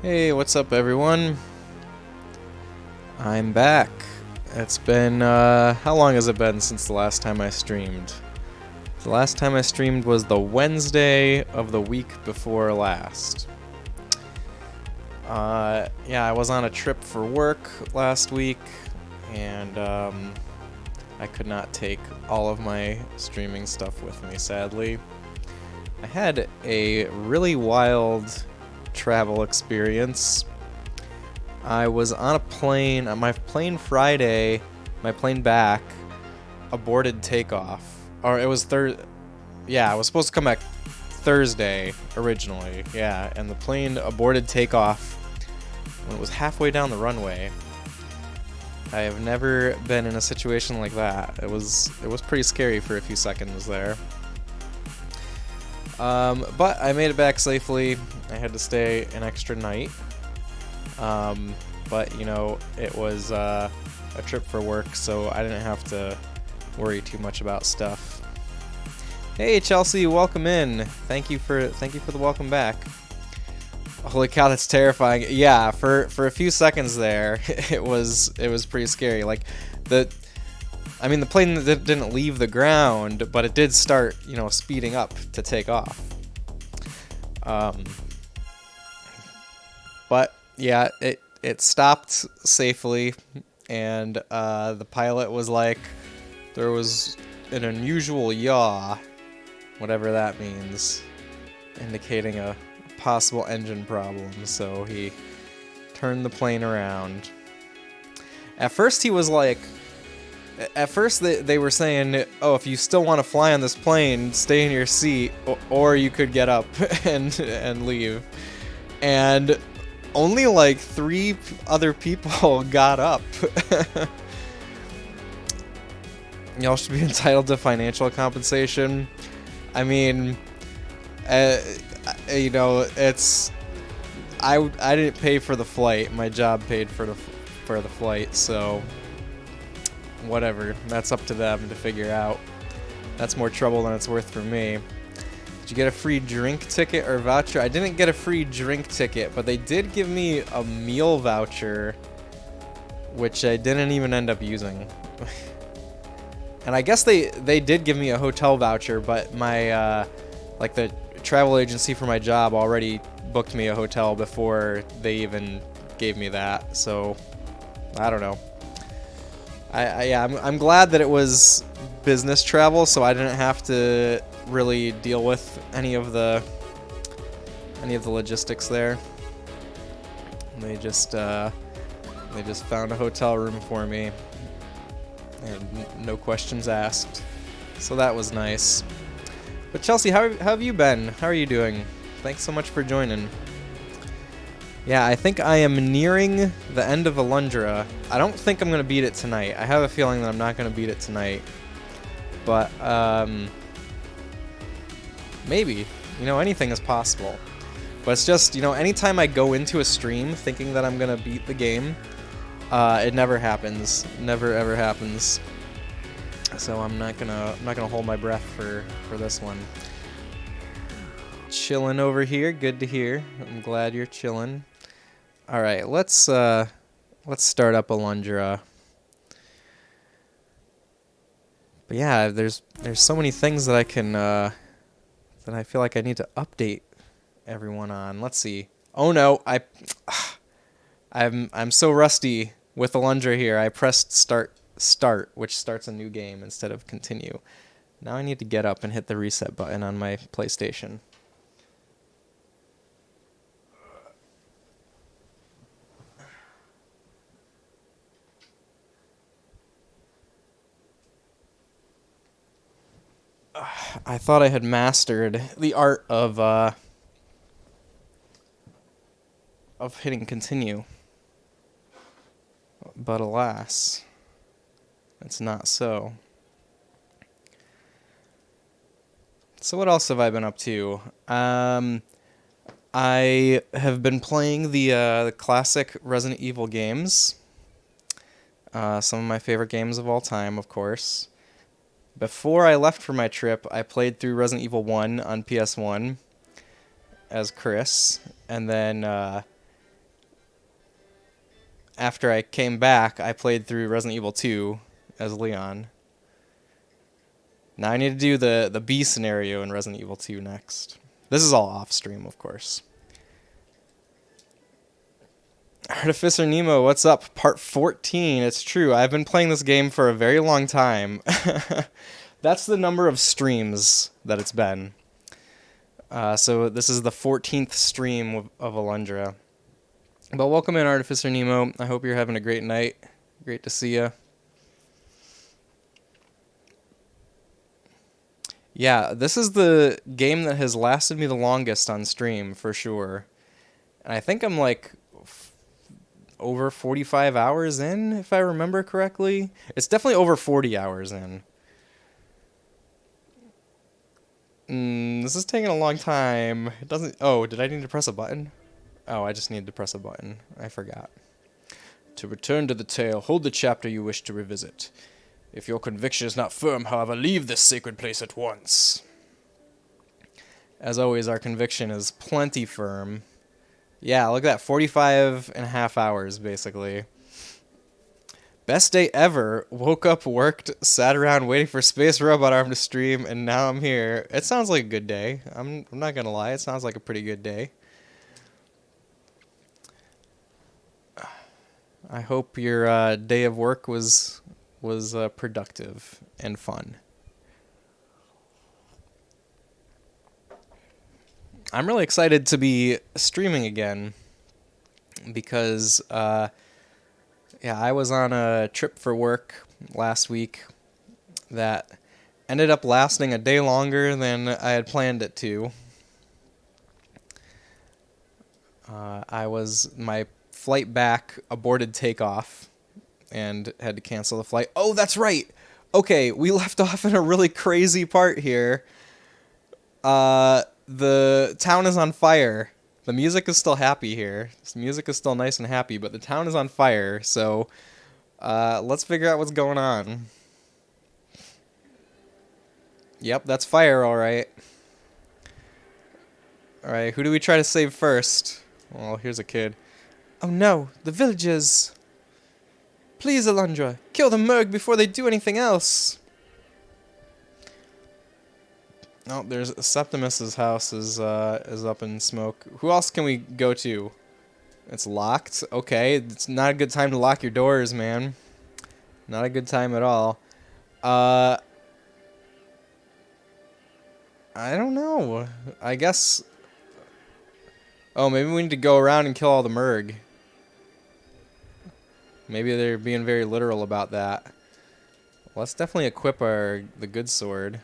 Hey, what's up everyone? I'm back. It's been, how long has it been since the last time I streamed? The last time I streamed was the Wednesday of the week before last. Yeah, I was on a trip for work last week, and, I could not take all of my streaming stuff with me, sadly. I had a really wild travel experience. I was on a plane, on my plane Friday, my plane back, aborted takeoff. Or it was yeah, I was supposed to come back Thursday originally, yeah, and the plane aborted takeoff when it was halfway down the runway. I have never been in a situation like that. It was pretty scary for a few seconds there. But I made it back safely. I had to stay an extra night. But, you know, it was a trip for work, so I didn't have to worry too much about stuff. Hey, Chelsea, welcome in. Thank you for the welcome back. Holy cow, that's terrifying. Yeah, for a few seconds there, it was pretty scary. Like, the plane didn't leave the ground, but it did start, you know, speeding up to take off. But yeah, it stopped safely, and the pilot was like, there was an unusual yaw, whatever that means, indicating a possible engine problem, so he turned the plane around. At first he was like, they were saying, oh, if you still want to fly on this plane, stay in your seat, or you could get up and leave. And only like 3 other people got up. Y'all should be entitled to financial compensation. I mean, you know, it's I didn't pay for the flight. My job paid for the flight, so whatever. That's up to them to figure out. That's more trouble than it's worth for me. Did you get a free drink ticket or voucher? I didn't get a free drink ticket, but they did give me a meal voucher, which I didn't even end up using. And I guess they did give me a hotel voucher, but my like the travel agency for my job already booked me a hotel before they even gave me that. So I don't know. I'm glad that it was business travel, so I didn't have to really deal with any of the logistics there. They just found a hotel room for me, and no questions asked. So that was nice. But Chelsea, how have you been? How are you doing? Thanks so much for joining. Yeah, I think I am nearing the end of Alundra. I don't think I'm going to beat it tonight. I have a feeling that I'm not going to beat it tonight. But, maybe. You know, anything is possible. But it's just, you know, anytime I go into a stream thinking that I'm going to beat the game, it never happens. Never ever happens. So I'm not gonna hold my breath for this one. Chilling over here. Good to hear. I'm glad you're chilling. All right, let's start up Alundra. But yeah, there's so many things that I can that I feel like I need to update everyone on. Let's see. Oh no, I'm so rusty with Alundra here. I pressed start, which starts a new game instead of continue. Now I need to get up and hit the reset button on my PlayStation. I thought I had mastered the art of hitting continue. But alas, it's not so. So what else have I been up to? I have been playing the classic Resident Evil games. Some of my favorite games of all time, of course. Before I left for my trip, I played through Resident Evil 1 on PS1 as Chris, and then after I came back, I played through Resident Evil 2 as Leon. Now I need to do the B scenario in Resident Evil 2 next. This is all off stream, of course. Artificer Nemo, what's up? Part 14. It's true. I've been playing this game for a very long time. That's the number of streams that it's been. So this is the 14th stream of Alundra. But welcome in, Artificer Nemo. I hope you're having a great night. Great to see you. Yeah, this is the game that has lasted me the longest on stream, for sure. And I think I'm like over 45 hours in, if I remember correctly. It's definitely over 40 hours in. This is taking a long time. It doesn't... Oh, did I need to press a button? Oh, I just needed to press a button. I forgot. To return to the tale, hold the chapter you wish to revisit. If your conviction is not firm, however, leave this sacred place at once. As always, our conviction is plenty firm. Yeah, look at that. 45 and a half hours, basically. Best day ever. Woke up, worked, sat around waiting for Space Robot Arm to stream, and now I'm here. It sounds like a good day. I'm not going to lie. It sounds like a pretty good day. I hope your day of work was productive and fun. I'm really excited to be streaming again because, yeah, I was on a trip for work last week that ended up lasting a day longer than I had planned it to. My flight back aborted takeoff and had to cancel the flight. Oh, that's right. Okay, we left off in a really crazy part here. The town is on fire. The music is still happy here. The music is still nice and happy, but the town is on fire, so let's figure out what's going on. Yep, that's fire, alright. Alright, who do we try to save first? Well, here's a kid. Oh no, the villagers! Please, Alundra, kill the Merg before they do anything else! Oh, there's Septimus's house is up in smoke. Who else can we go to? It's locked. Okay, it's not a good time to lock your doors, man. Not a good time at all. I don't know. I guess... Oh, maybe we need to go around and kill all the Merg. Maybe they're being very literal about that. Let's definitely equip the good sword.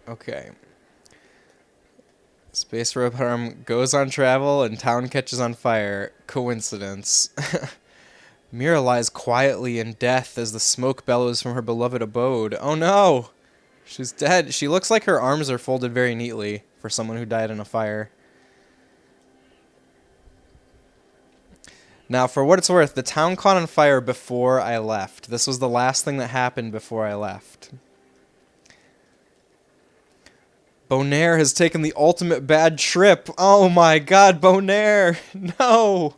Okay. Space Robot Arm goes on travel and town catches on fire. Coincidence. Mira lies quietly in death as the smoke bellows from her beloved abode. Oh no! She's dead. She looks like her arms are folded very neatly for someone who died in a fire. Now, for what it's worth, the town caught on fire before I left. This was the last thing that happened before I left. Bonaire has taken the ultimate bad trip. Oh my god, Bonaire! No!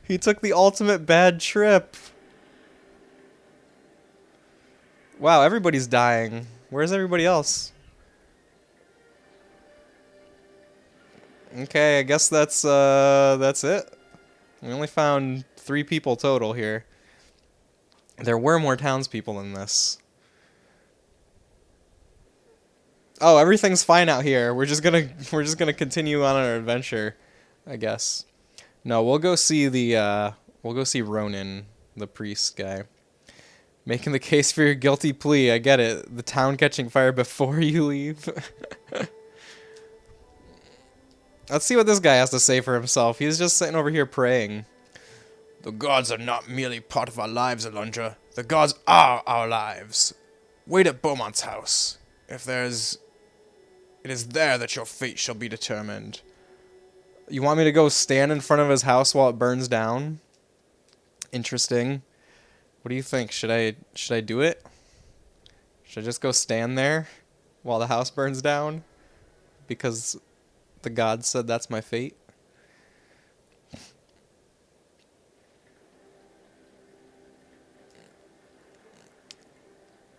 He took the ultimate bad trip. Wow, everybody's dying. Where's everybody else? Okay, I guess that's it. We only found 3 people total here. There were more townspeople in this. Oh, everything's fine out here. We're just gonna continue on our adventure, I guess. No, we'll go see Ronan, the priest guy. Making the case for your guilty plea. I get it. The town catching fire before you leave. Let's see what this guy has to say for himself. He's just sitting over here praying. The gods are not merely part of our lives, Alundra. The gods are our lives. Wait at Beaumont's house. It is there that your fate shall be determined. You want me to go stand in front of his house while it burns down? Interesting. What do you think? Should I do it? Should I just go stand there while the house burns down? Because the gods said that's my fate?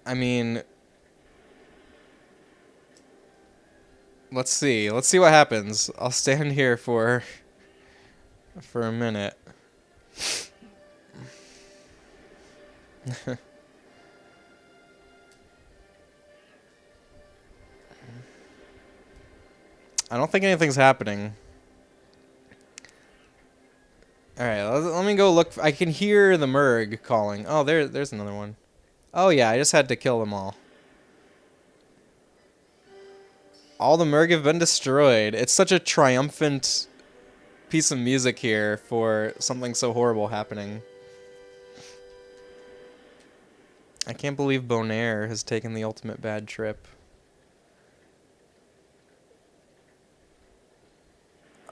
I mean, let's see. Let's see what happens. I'll stand here for a minute. I don't think anything's happening. Alright, let me go look. I can hear the Merg calling. Oh, there's another one. Oh yeah, I just had to kill them all. All the Merg have been destroyed. It's such a triumphant piece of music here for something so horrible happening. I can't believe Bonaire has taken the ultimate bad trip.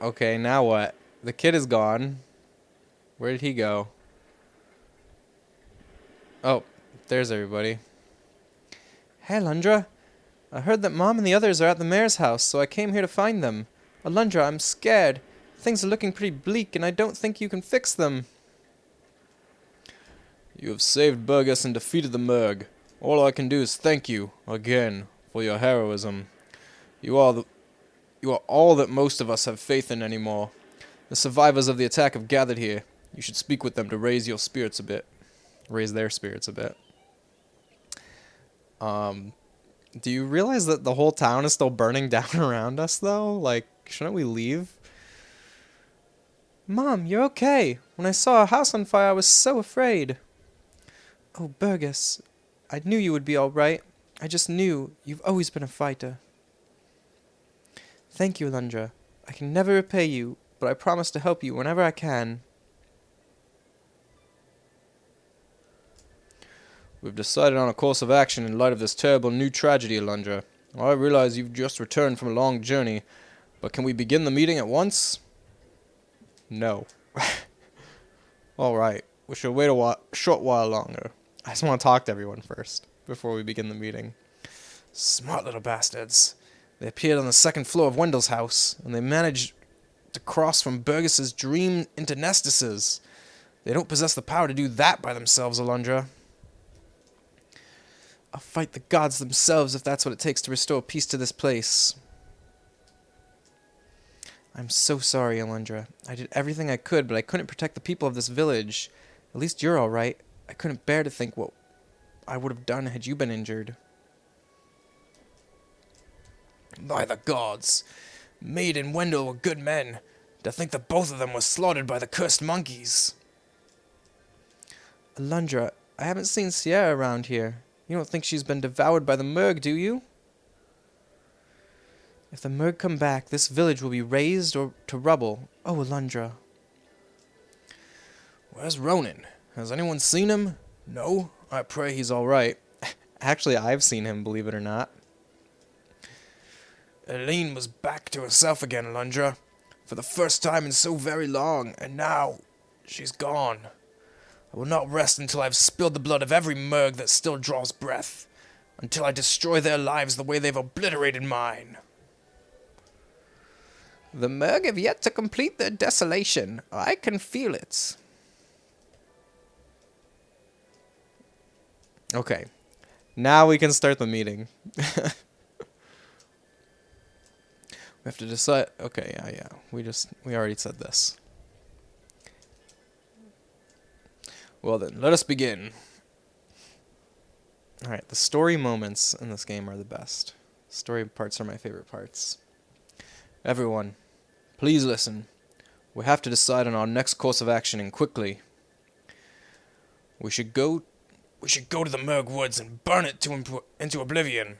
Okay, now what? The kid is gone. Where did he go? Oh, there's everybody. Hey, Alundra. I heard that Mom and the others are at the mayor's house, so I came here to find them. Alundra, I'm scared. Things are looking pretty bleak, and I don't think you can fix them. You have saved Burgess and defeated the Merg. All I can do is thank you, again, for your heroism. You are all that most of us have faith in anymore. The survivors of the attack have gathered here. You should speak with them to raise your spirits a bit. Raise their spirits a bit. Do you realize that the whole town is still burning down around us, though? Like, shouldn't we leave? Mom, you're okay. When I saw our house on fire, I was so afraid. Oh, Burgess. I knew you would be all right. I just knew. You've always been a fighter. Thank you, Alundra. I can never repay you, but I promise to help you whenever I can. We've decided on a course of action in light of this terrible new tragedy, Alundra. I realize you've just returned from a long journey, but can we begin the meeting at once? No. Alright, we shall wait a short while longer. I just want to talk to everyone first, before we begin the meeting. Smart little bastards. They appeared on the second floor of Wendell's house, and they managed to cross from Burgess's dream into Nestus's. They don't possess the power to do that by themselves, Alundra. I'll fight the gods themselves if that's what it takes to restore peace to this place. I'm so sorry, Alundra. I did everything I could, but I couldn't protect the people of this village. At least you're all right. I couldn't bear to think what I would have done had you been injured. By the gods! Maid and Wendell were good men. To think that both of them were slaughtered by the cursed monkeys. Alundra, I haven't seen Sierra around here. You don't think she's been devoured by the Merg, do you? If the Merg come back, this village will be razed or to rubble. Oh, Alundra. Where's Ronan? Has anyone seen him? No? I pray he's all right. Actually, I've seen him, believe it or not. Eileen was back to herself again, Alundra. For the first time in so very long, and now she's gone. I will not rest until I have spilled the blood of every Merg that still draws breath. Until I destroy their lives the way they've obliterated mine. The Merg have yet to complete their desolation. I can feel it. Okay. Now we can start the meeting. We have to decide. Okay, yeah. We already said this. Well then, let us begin. Alright, the story moments in this game are the best. Story parts are my favorite parts. Everyone, please listen. We have to decide on our next course of action, and quickly. We should go to the Merg Woods and burn it into oblivion.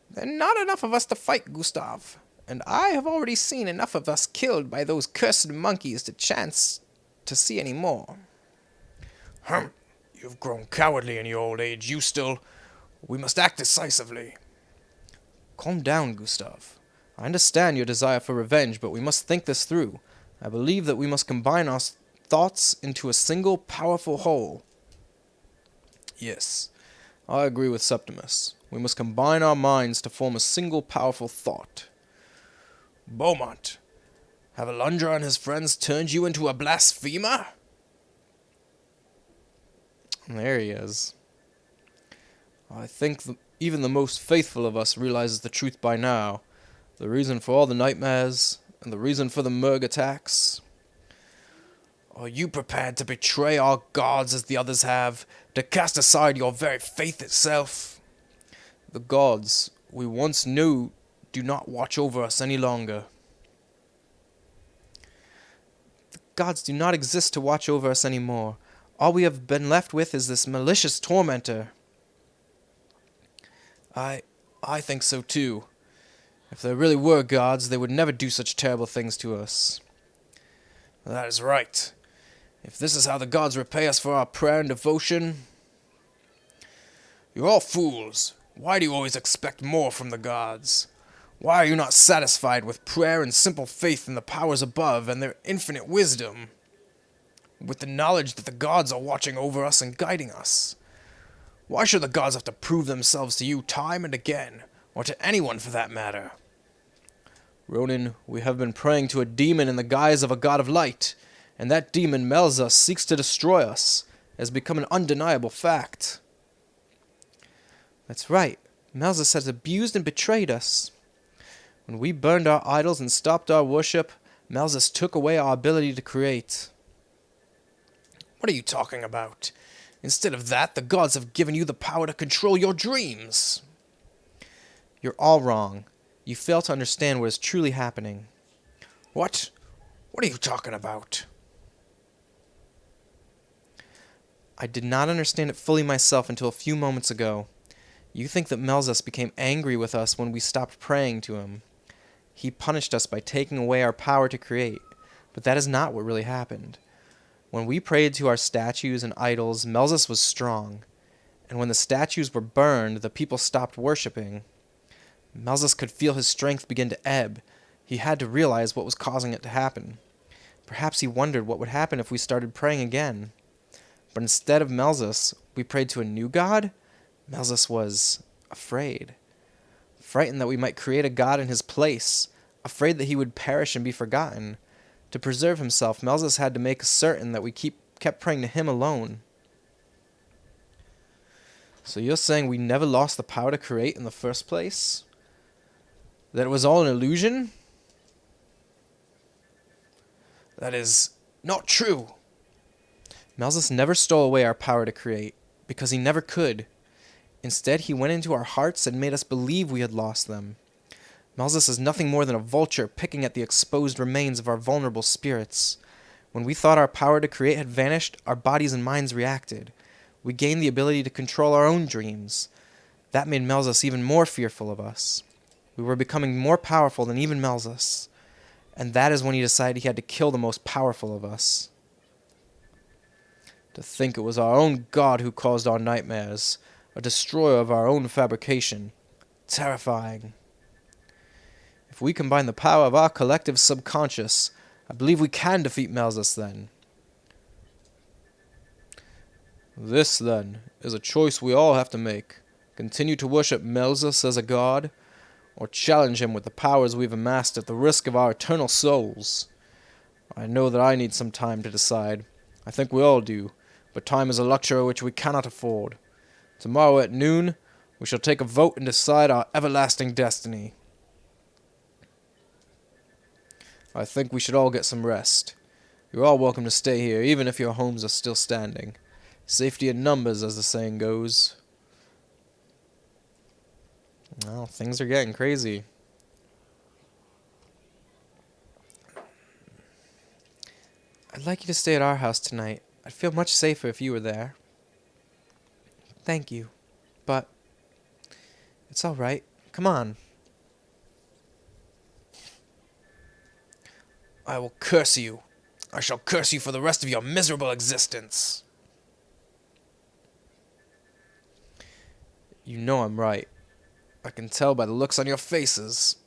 There are not enough of us to fight, Gustav. And I have already seen enough of us killed by those cursed monkeys to chance to see any more. You've grown cowardly in your old age. We must act decisively. Calm down, Gustav. I understand your desire for revenge, but we must think this through. I believe that we must combine our thoughts into a single powerful whole. Yes, I agree with Septimus. We must combine our minds to form a single powerful thought. Beaumont, have Alundra and his friends turned you into a blasphemer? There he is. I think even the most faithful of us realizes the truth by now. The reason for all the nightmares, and the reason for the Murg attacks. Are you prepared to betray our gods as the others have, to cast aside your very faith itself? The gods we once knew do not watch over us any longer. The gods do not exist to watch over us anymore. All we have been left with is this malicious tormentor. I think so too. If there really were gods, they would never do such terrible things to us. That is right. If this is how the gods repay us for our prayer and devotion... You're all fools. Why do you always expect more from the gods? Why are you not satisfied with prayer and simple faith in the powers above and their infinite wisdom? With the knowledge that the gods are watching over us and guiding us? Why should the gods have to prove themselves to you time and again, or to anyone for that matter? Ronin, we have been praying to a demon in the guise of a god of light, and that demon Melza seeks to destroy us. It has become an undeniable fact. That's right. Melza has abused and betrayed us. When we burned our idols and stopped our worship, Melza took away our ability to create. What are you talking about? Instead of that, the gods have given you the power to control your dreams. You're all wrong. You fail to understand what is truly happening. What? What are you talking about? I did not understand it fully myself until a few moments ago. You think that Melzas became angry with us when we stopped praying to him. He punished us by taking away our power to create, but that is not what really happened. When we prayed to our statues and idols, Melzas was strong, and when the statues were burned, the people stopped worshipping. Melzas could feel his strength begin to ebb. He had to realize what was causing it to happen. Perhaps he wondered what would happen if we started praying again. But instead of Melzas, we prayed to a new god? Melzas was afraid. Frightened that we might create a god in his place. Afraid that he would perish and be forgotten. To preserve himself, Melzas had to make certain that we kept praying to him alone. So you're saying we never lost the power to create in the first place? That it was all an illusion? That is not true. Melzas never stole away our power to create, because he never could. Instead, he went into our hearts and made us believe we had lost them. Melzas is nothing more than a vulture picking at the exposed remains of our vulnerable spirits. When we thought our power to create had vanished, our bodies and minds reacted. We gained the ability to control our own dreams. That made Melzas even more fearful of us. We were becoming more powerful than even Melzas. And that is when he decided he had to kill the most powerful of us. To think it was our own god who caused our nightmares, a destroyer of our own fabrication. Terrifying. If we combine the power of our collective subconscious, I believe we can defeat Melzas then. This, then, is a choice we all have to make. Continue to worship Melzas as a god, or challenge him with the powers we've amassed at the risk of our eternal souls. I know that I need some time to decide. I think we all do, but time is a luxury which we cannot afford. Tomorrow at noon, we shall take a vote and decide our everlasting destiny. I think we should all get some rest. You're all welcome to stay here, even if your homes are still standing. Safety in numbers, as the saying goes. Well, things are getting crazy. I'd like you to stay at our house tonight. I'd feel much safer if you were there. Thank you. But it's all right. Come on. I will curse you. I shall curse you for the rest of your miserable existence. You know I'm right. I can tell by the looks on your faces.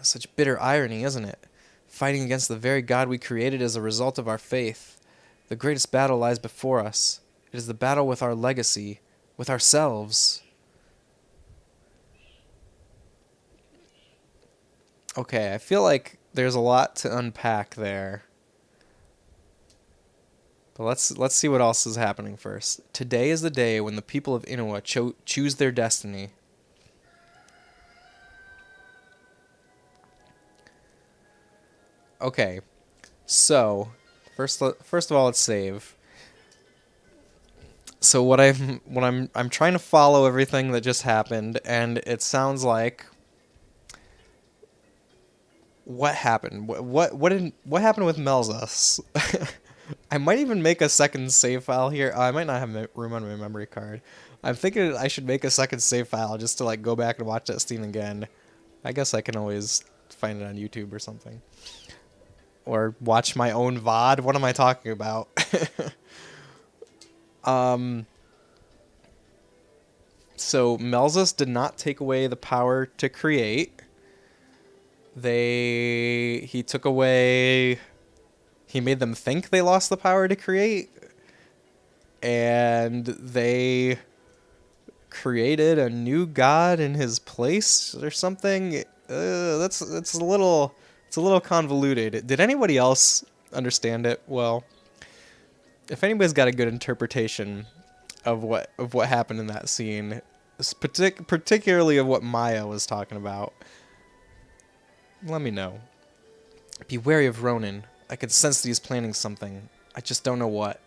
Such bitter irony, isn't it? Fighting against the very God we created as a result of our faith. The greatest battle lies before us. It is the battle with our legacy, with ourselves. Okay, I feel like there's a lot to unpack there. But let's see what else is happening first. Today is the day when the people of Inuwa choose their destiny. Okay, so first of all, let's save. So I'm trying to follow everything that just happened, and it sounds like what happened? What happened with Melzus? I might even make a second save file here. I might not have room on my memory card. I'm thinking I should make a second save file just to like go back and watch that scene again. I guess I can always find it on YouTube or something. Or watch my own VOD. What am I talking about? So Melzus did not take away the power to create. He took away... He made them think they lost the power to create. And they created a new god in his place or something. It's a little convoluted. Did anybody else understand it well? If anybody's got a good interpretation of what happened in that scene, particularly of what Maya was talking about, let me know. Be wary of Ronan. I could sense that he's planning something. I just don't know what.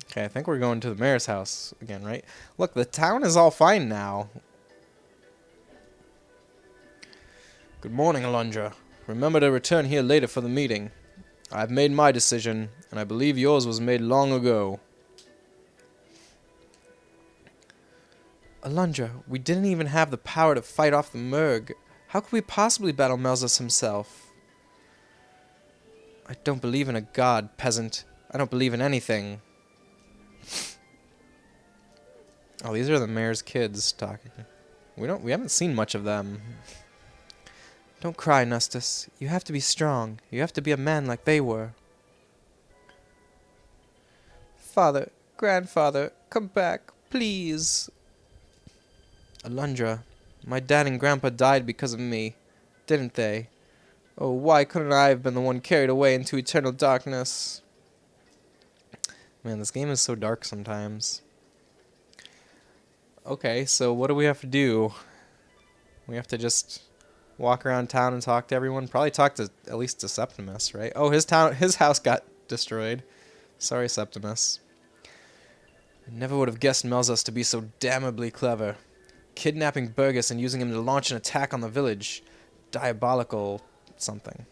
Okay, I think we're going to the mayor's house again, right? Look, the town is all fine now. Good morning, Alundra. Remember to return here later for the meeting. I've made my decision, and I believe yours was made long ago. Alundra, we didn't even have the power to fight off the Murg. How could we possibly battle Melzus himself? I don't believe in a god, peasant. I don't believe in anything. Oh, these are the mayor's kids talking. We haven't seen much of them. Don't cry, Nustus. You have to be strong. You have to be a man like they were. Father, grandfather, come back, please. Alundra, my dad and grandpa died because of me, didn't they? Oh, why couldn't I have been the one carried away into eternal darkness? Man, this game is so dark sometimes. Okay, so what do we have to do? We have to just walk around town and talk to everyone. Probably talk to at least to Septimus, right? Oh, his house got destroyed. Sorry, Septimus. I never would have guessed Melzus to be so damnably clever. Kidnapping Burgess and using him to launch an attack on the village. Diabolical something.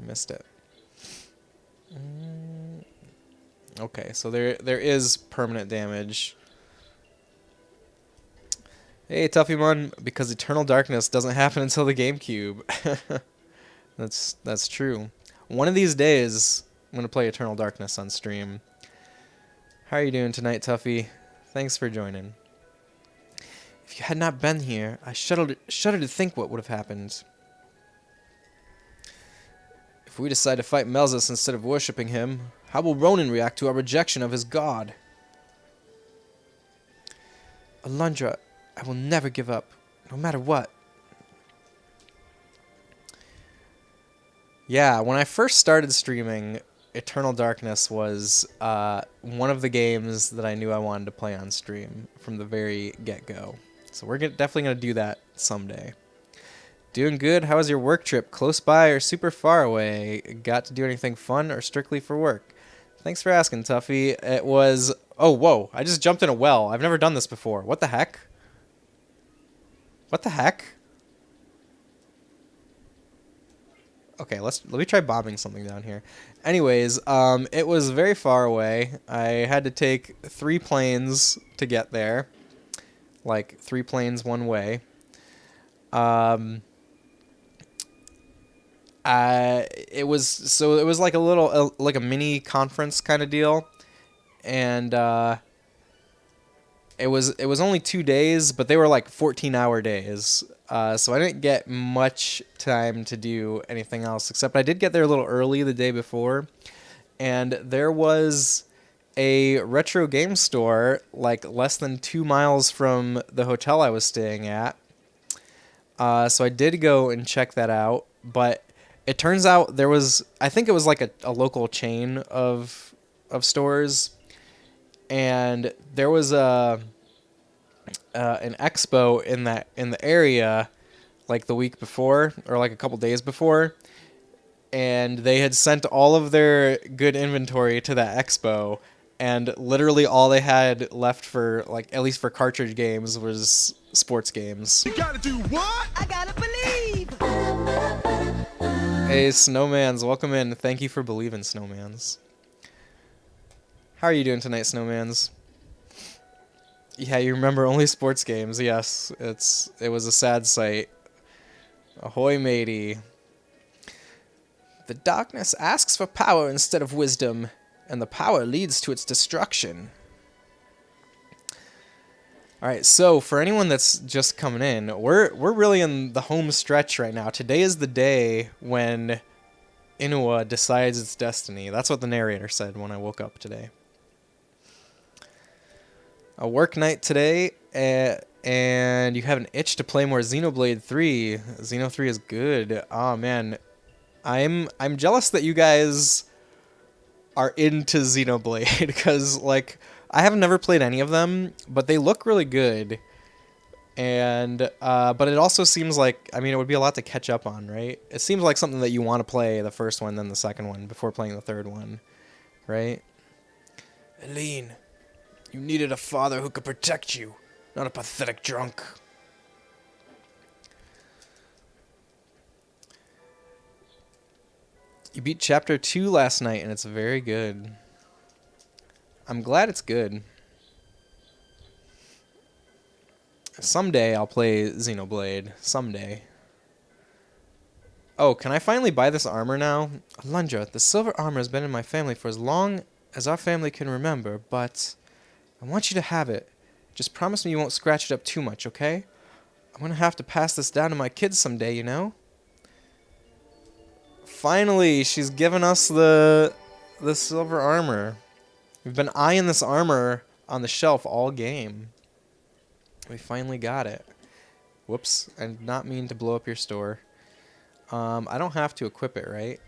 Missed it. Okay, so there is permanent damage. Hey, Tuffymon, because Eternal Darkness doesn't happen until the GameCube. That's true. One of these days, I'm going to play Eternal Darkness on stream. How are you doing tonight, Tuffy? Thanks for joining. If you had not been here, I shudder to think what would have happened. If we decide to fight Melzus instead of worshipping him, how will Ronan react to our rejection of his god? Alundra, I will never give up, no matter what. Yeah, when I first started streaming, Eternal Darkness was one of the games that I knew I wanted to play on stream from the very get-go. So we're definitely going to do that someday. Doing good? How was your work trip? Close by or super far away? Got to do anything fun or strictly for work? Thanks for asking, Tuffy. It was... Oh, whoa. I just jumped in a well. I've never done this before. What the heck? What the heck? Okay, let me try bombing something down here. Anyways, it was very far away. I had to take 3 planes to get there. Like 3 planes one way. It was like a little like a mini conference kind of deal, and it was only 2 days, but they were like 14-hour days. So I didn't get much time to do anything else, except I did get there a little early the day before, and there was a retro game store like less than 2 miles from the hotel I was staying at. So I did go and check that out, but it turns out there was, I think it was like a local chain of stores, and there was an expo in the area like the week before or like a couple days before, and they had sent all of their good inventory to that expo, and literally all they had left for, like, at least for cartridge games, was sports games. You gotta do what? I gotta believe. Hey, Snowmans, welcome in. Thank you for believing, Snowmans. How are you doing tonight, Snowmans? Yeah, you remember only sports games. Yes, it was a sad sight. Ahoy, matey. The darkness asks for power instead of wisdom, and the power leads to its destruction. Alright, so for anyone that's just coming in, we're really in the home stretch right now. Today is the day when Inua decides its destiny. That's what the narrator said when I woke up today. A work night today, and you have an itch to play more Xenoblade 3. Xeno 3 is good. Oh man, I'm jealous that you guys are into Xenoblade, because like I have never played any of them, but they look really good. And but it also seems like, I mean, it would be a lot to catch up on, right? It seems like something that you want to play the first one, then the second one, before playing the third one, right? Eileen, you needed a father who could protect you, not a pathetic drunk. You beat Chapter 2 last night, and it's very good. I'm glad it's good. Someday I'll play Xenoblade. Someday. Oh, can I finally buy this armor now? Alundra, the silver armor has been in my family for as long as our family can remember, but I want you to have it. Just promise me you won't scratch it up too much, okay? I'm gonna have to pass this down to my kids someday, you know? Finally, she's given us the silver armor. We've been eyeing this armor on the shelf all game. We finally got it. Whoops, I did not mean to blow up your store. I don't have to equip it, right?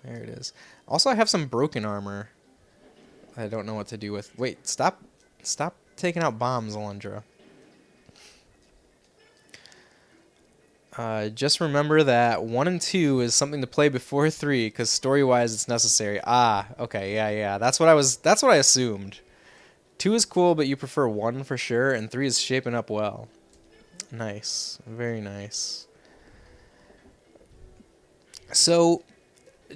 There it is. Also, I have some broken armor I don't know what to do with. Wait, stop taking out bombs, Alundra. Just remember that 1 and 2 is something to play before 3, because story-wise it's necessary. Ah, okay, yeah. That's what I assumed. 2 is cool, but you prefer 1 for sure, and 3 is shaping up well. Nice. Very nice. So,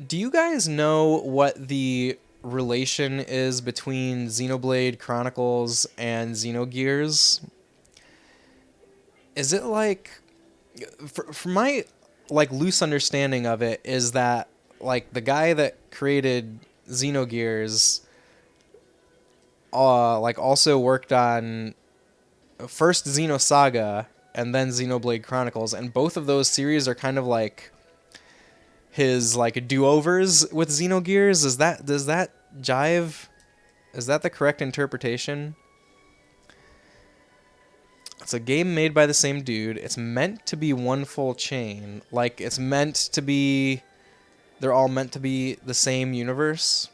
do you guys know what the relation is between Xenoblade Chronicles and Xenogears? Is it like... For my like loose understanding of it is that like the guy that created Xenogears like also worked on first Xenosaga and then Xenoblade Chronicles, and both of those series are kind of like his like do-overs with Xenogears. Does that jive? Is that the correct interpretation? It's a game made by the same dude. It's meant to be one full chain. Like, it's meant to be... They're all meant to be the same universe.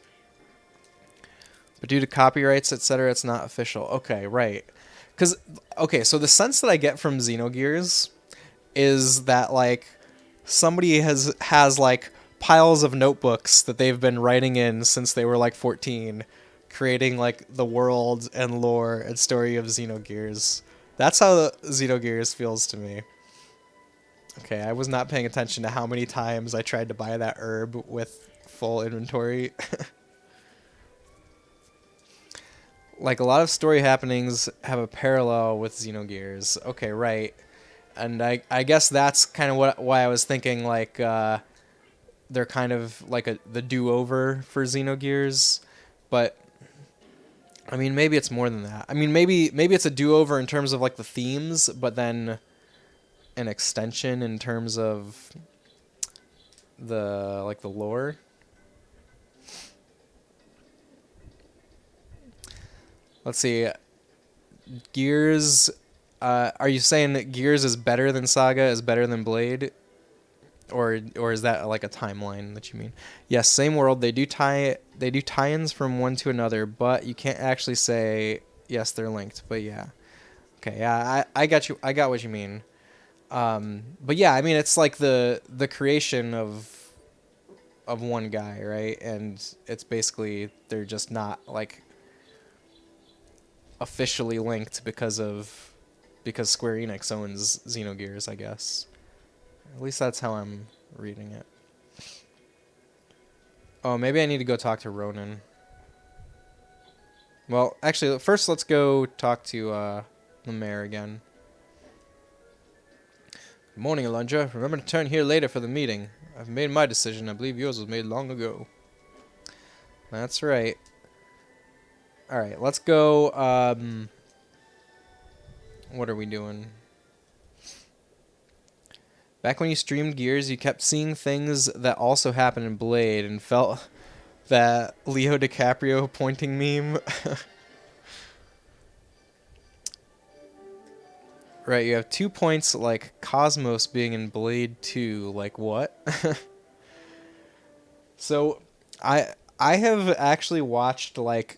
But due to copyrights, etc., it's not official. Okay, right. Because, okay, so the sense that I get from Xenogears is that, like, somebody has like, piles of notebooks that they've been writing in since they were, like, 14, creating, like, the world and lore and story of Xenogears. That's how the Xenogears feels to me. Okay, I was not paying attention to how many times I tried to buy that herb with full inventory. Like, a lot of story happenings have a parallel with Xenogears. Okay, right. And I guess that's kind of why I was thinking, like, they're kind of like the do-over for Xenogears. But... I mean, maybe it's more than that. I mean, maybe it's a do-over in terms of like the themes, but then an extension in terms of the like the lore. Let's see. Gears. Are you saying that Gears is better than Saga, is better than Blade? Or is that like a timeline that you mean? Yes, same world. They do tie-ins from one to another, but you can't actually say yes they're linked. But yeah, okay, yeah, I got you. I got what you mean. But yeah, I mean it's like the creation of one guy, right? And it's basically they're just not like officially linked because Square Enix owns Xenogears, I guess. At least that's how I'm reading it. Oh, maybe I need to go talk to Ronan. Well, actually, first let's go talk to the mayor again. Good morning, Alundra. Remember to turn here later for the meeting. I've made my decision. I believe yours was made long ago. That's right. Alright, let's go. What are we doing? Back when you streamed Gears, you kept seeing things that also happened in Blade and felt that Leo DiCaprio pointing meme. Right, you have 2 points like Cosmos being in Blade 2. Like what? So, I have actually watched like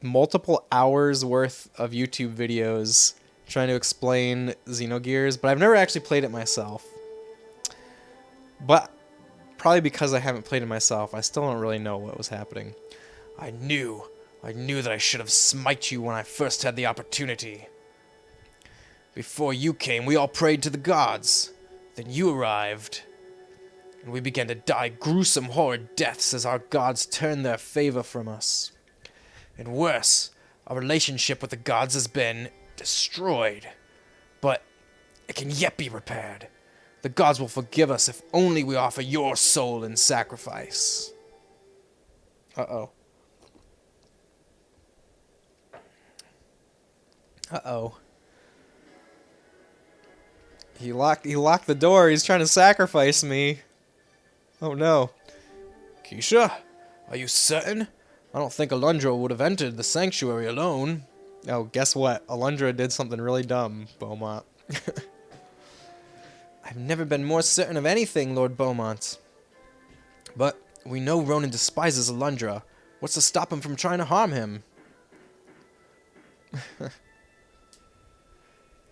multiple hours worth of YouTube videos trying to explain Xenogears, but I've never actually played it myself. But probably because I haven't played it myself, I still don't really know what was happening. I knew that I should have smite you when I first had the opportunity. Before you came, we all prayed to the gods. Then you arrived, and we began to die gruesome, horrid deaths as our gods turned their favor from us. And worse, our relationship with the gods has been destroyed. But it can yet be repaired. The gods will forgive us if only we offer your soul in sacrifice. Uh-oh. Uh-oh. He locked the door. He's trying to sacrifice me. Oh no. Keisha, are you certain? I don't think Alundra would have entered the sanctuary alone. Oh, guess what? Alundra did something really dumb, Beaumont. I've never been more certain of anything, Lord Beaumont. But we know Ronan despises Alundra. What's to stop him from trying to harm him?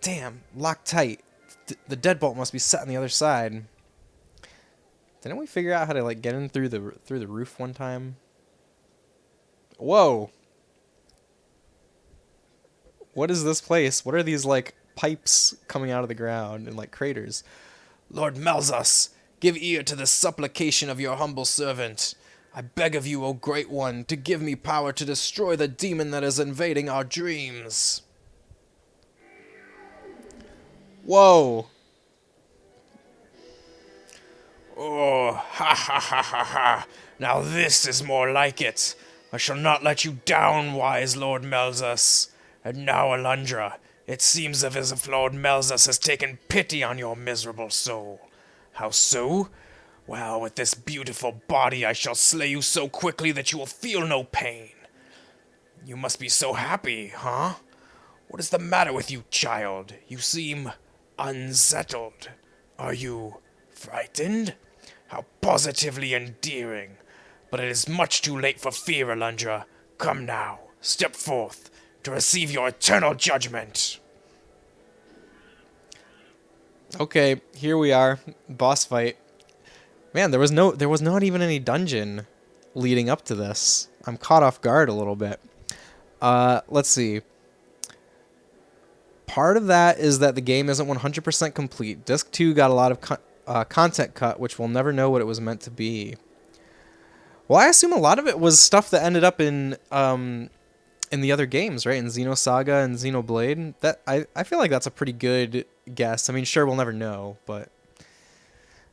Damn, locked tight. The deadbolt must be set on the other side. Didn't we figure out how to like get in through the roof one time? Whoa. What is this place? What are these like pipes coming out of the ground and like craters? Lord Malzas, give ear to the supplication of your humble servant. I beg of you, O Great One, to give me power to destroy the demon that is invading our dreams. Whoa. Oh, ha ha ha ha ha. Now this is more like it. I shall not let you down, wise Lord Malzas. And now, Alundra, it seems as if Lord Malzas has taken pity on your miserable soul. How so? Well, with this beautiful body I shall slay you so quickly that you will feel no pain. You must be so happy, huh? What is the matter with you, child? You seem unsettled. Are you frightened? How positively endearing. But it is much too late for fear, Alundra. Come now, step forth to receive your eternal judgment. Okay, here we are. Boss fight. Man, there was not even any dungeon leading up to this. I'm caught off guard a little bit. Let's see. Part of that is that the game isn't 100% complete. Disc 2 got a lot of content cut, which we'll never know what it was meant to be. Well, I assume a lot of it was stuff that ended up in the other games, right? In Xenosaga and Xenoblade. That I feel like that's a pretty good guess. I mean, sure, we'll never know, but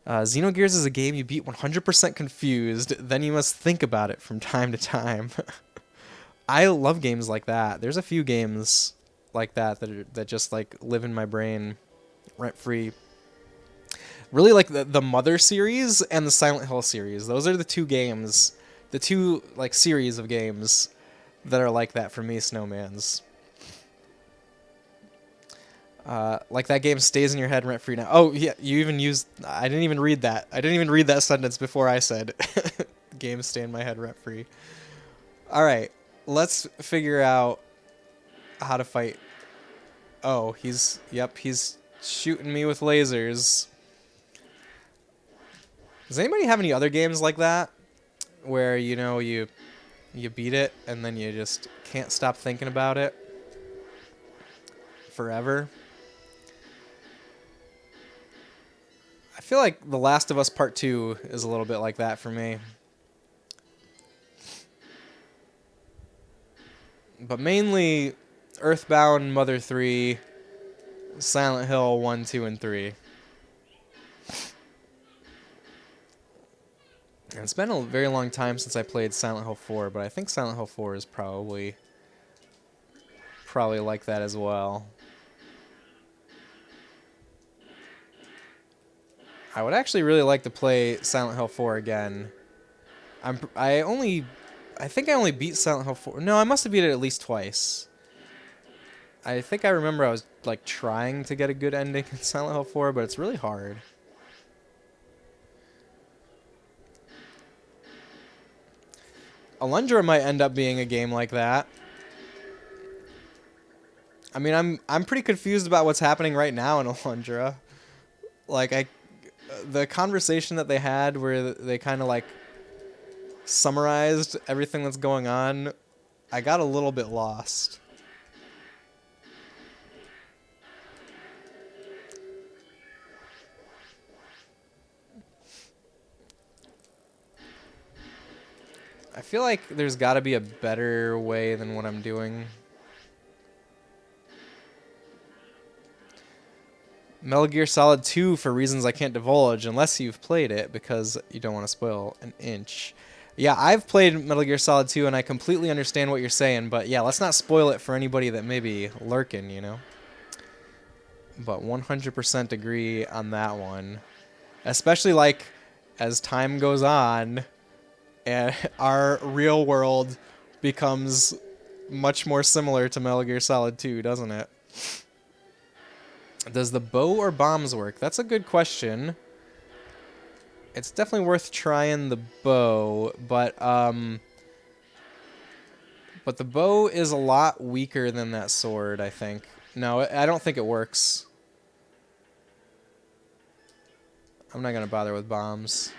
Xenogears is a game you beat 100% confused, then you must think about it from time to time. I love games like that. There's a few games like that just like live in my brain rent free. Really like the Mother series and the Silent Hill series. Those are the two games, the two like series of games that are like that for me, snowmans. Like that game stays in your head rent free now. Oh yeah, you even used. I didn't even read that. I didn't even read that sentence before I said, "Games stay in my head rent free." All right, let's figure out how to fight. Oh, he's shooting me with lasers. Does anybody have any other games like that, where you beat it and then you just can't stop thinking about it forever? I feel like The Last of Us Part 2 is a little bit like that for me. But mainly Earthbound, Mother 3, Silent Hill 1, 2, and 3. And it's been a very long time since I played Silent Hill 4, but I think Silent Hill 4 is probably like that as well. I would actually really like to play Silent Hill 4 again. I think I only beat Silent Hill 4. No, I must have beat it at least twice. I think I remember I was like trying to get a good ending in Silent Hill 4, but it's really hard. Alundra might end up being a game like that. I mean, I'm pretty confused about what's happening right now in Alundra. Like the conversation that they had where they kind of like summarized everything that's going on, I got a little bit lost. I feel like there's got to be a better way than what I'm doing. Metal Gear Solid 2 for reasons I can't divulge unless you've played it because you don't want to spoil an inch. Yeah, I've played Metal Gear Solid 2 and I completely understand what you're saying, but yeah, let's not spoil it for anybody that may be lurking, you know? But 100% agree on that one. Especially like as time goes on and our real world becomes much more similar to Metal Gear Solid 2, doesn't it? Does the bow or bombs work? That's a good question. It's definitely worth trying the bow, but the bow is a lot weaker than that sword, I think. No, I don't think it works. I'm not gonna bother with bombs.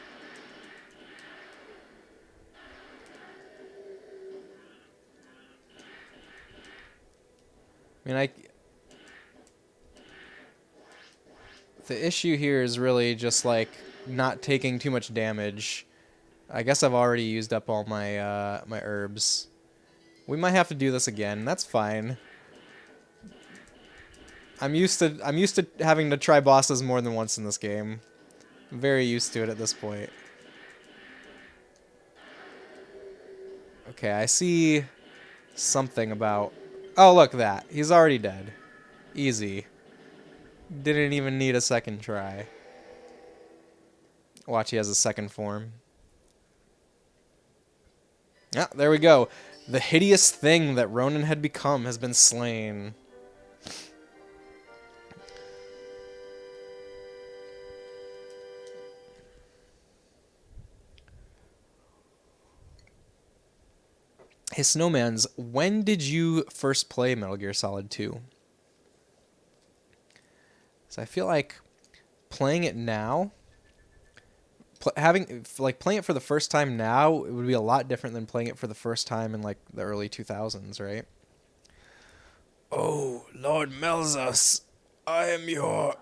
I mean, the issue here is really just like not taking too much damage. I guess I've already used up all my my herbs. We might have to do this again. That's fine. I'm used to having to try bosses more than once in this game. I'm very used to it at this point. Okay, I see something about... Oh, look, that. He's already dead. Easy. Didn't even need a second try. Watch, he has a second form. Ah, there we go. The hideous thing that Ronan had become has been slain. Hey, Snowmans, when did you first play Metal Gear Solid 2? So I feel like playing it now, playing it for the first time now, it would be a lot different than playing it for the first time in like the early 2000s, right? Oh, Lord Melzus, I am your...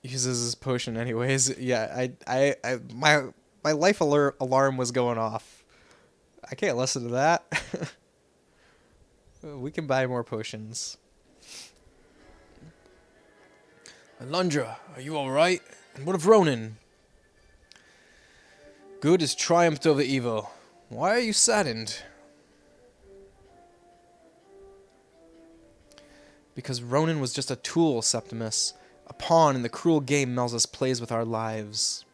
Uses his potion anyways. Yeah, my life alarm was going off. I can't listen to that. We can buy more potions. Alundra, are you alright? And what of Ronan? Good has triumphed over evil. Why are you saddened? Because Ronan was just a tool, Septimus. A pawn in the cruel game Melzus plays with our lives.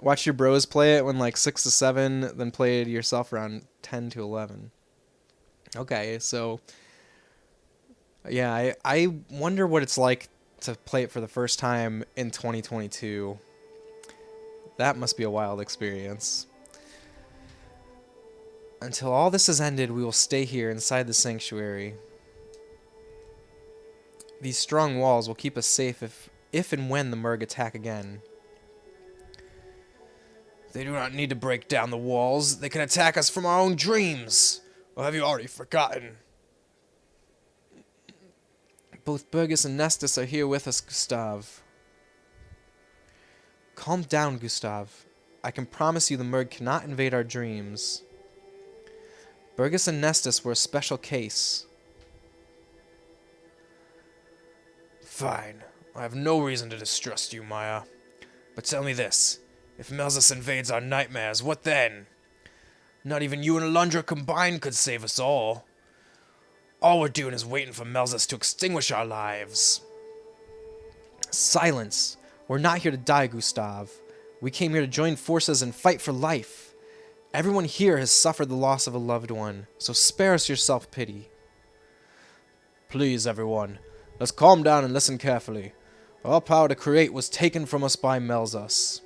Watch your bros play it when like 6 to 7, then play it yourself around 10 to 11. Okay, so yeah, I wonder what it's like to play it for the first time in 2022. That must be a wild experience. Until all this has ended, we will stay here inside the sanctuary. These strong walls will keep us safe if and when the Murg attack again. They do not need to break down the walls. They can attack us from our own dreams. Or have you already forgotten? Both Burgess and Nestus are here with us, Gustav. Calm down, Gustav. I can promise you the Murg cannot invade our dreams. Burgess and Nestus were a special case. Fine. I have no reason to distrust you, Maya. But tell me this. If Melzus invades our nightmares, what then? Not even you and Alundra combined could save us all. All we're doing is waiting for Melzus to extinguish our lives. Silence. We're not here to die, Gustav. We came here to join forces and fight for life. Everyone here has suffered the loss of a loved one, so spare us your self-pity. Please, everyone, let's calm down and listen carefully. Our power to create was taken from us by Melzus.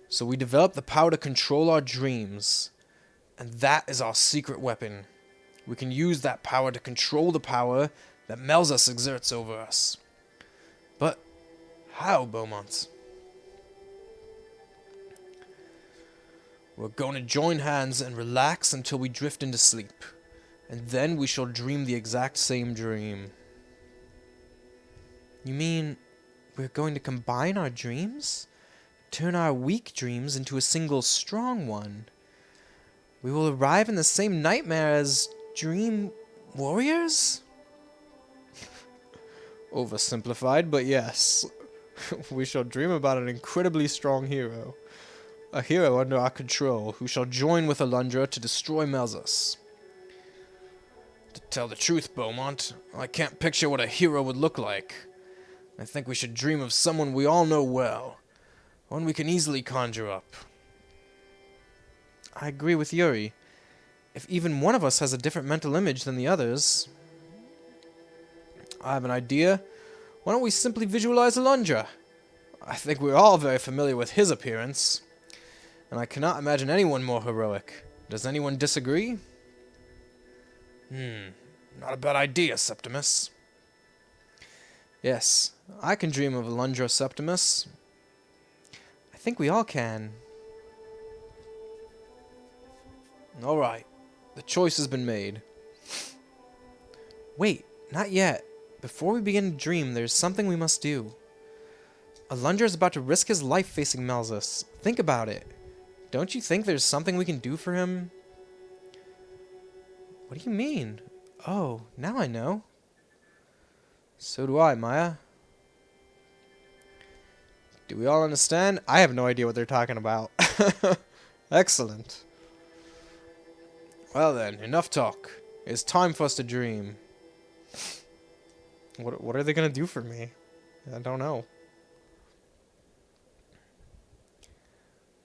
So we developed the power to control our dreams, and that is our secret weapon. We can use that power to control the power that Melzus exerts over us. But how, Beaumont? We're going to join hands and relax until we drift into sleep, and then we shall dream the exact same dream. You mean we're going to combine our dreams? Turn our weak dreams into a single strong one? We will arrive in the same nightmare as dream warriors? Oversimplified, but yes. We shall dream about an incredibly strong hero. A hero under our control, who shall join with Alundra to destroy Melzus. To tell the truth, Beaumont, I can't picture what a hero would look like. I think we should dream of someone we all know well. One we can easily conjure up. I agree with Yuri. If even one of us has a different mental image than the others... I have an idea. Why don't we simply visualize Alundra? I think we're all very familiar with his appearance. And I cannot imagine anyone more heroic. Does anyone disagree? Not a bad idea, Septimus. Yes, I can dream of Alundra, Septimus. I think we all can. Alright, the choice has been made. Wait, not yet. Before we begin to dream, there's something we must do. Alundra is about to risk his life facing Melzus. Think about it. Don't you think there's something we can do for him? What do you mean? Oh, now I know. So do I, Maya. Do we all understand? I have no idea what they're talking about. Excellent. Well then, enough talk. It's time for us to dream. What are they gonna do for me? I don't know.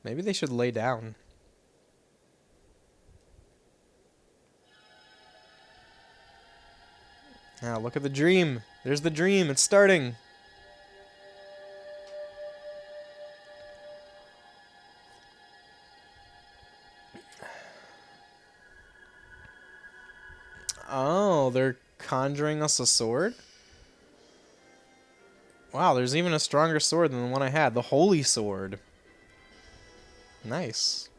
Maybe they should lay down. Now look at the dream. There's the dream. It's starting. Oh, they're conjuring us a sword? Wow, there's even a stronger sword than the one I had. The Holy Sword. Nice.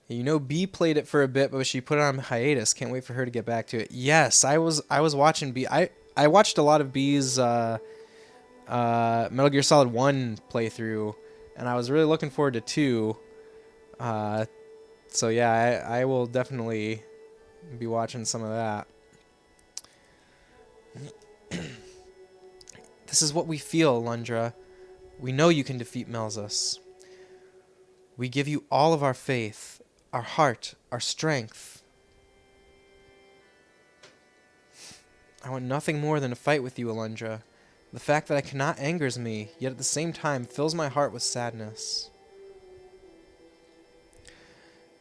You know, B played it for a bit, but she put it on hiatus. Can't wait for her to get back to it. Yes, I was watching B. I watched a lot of B's Metal Gear Solid 1 playthrough, and I was really looking forward to 2. So yeah, I will definitely be watching some of that. This is what we feel, Alundra. We know you can defeat Melzus. We give you all of our faith, our heart, our strength. I want nothing more than to fight with you, Alundra. The fact that I cannot angers me, yet at the same time fills my heart with sadness.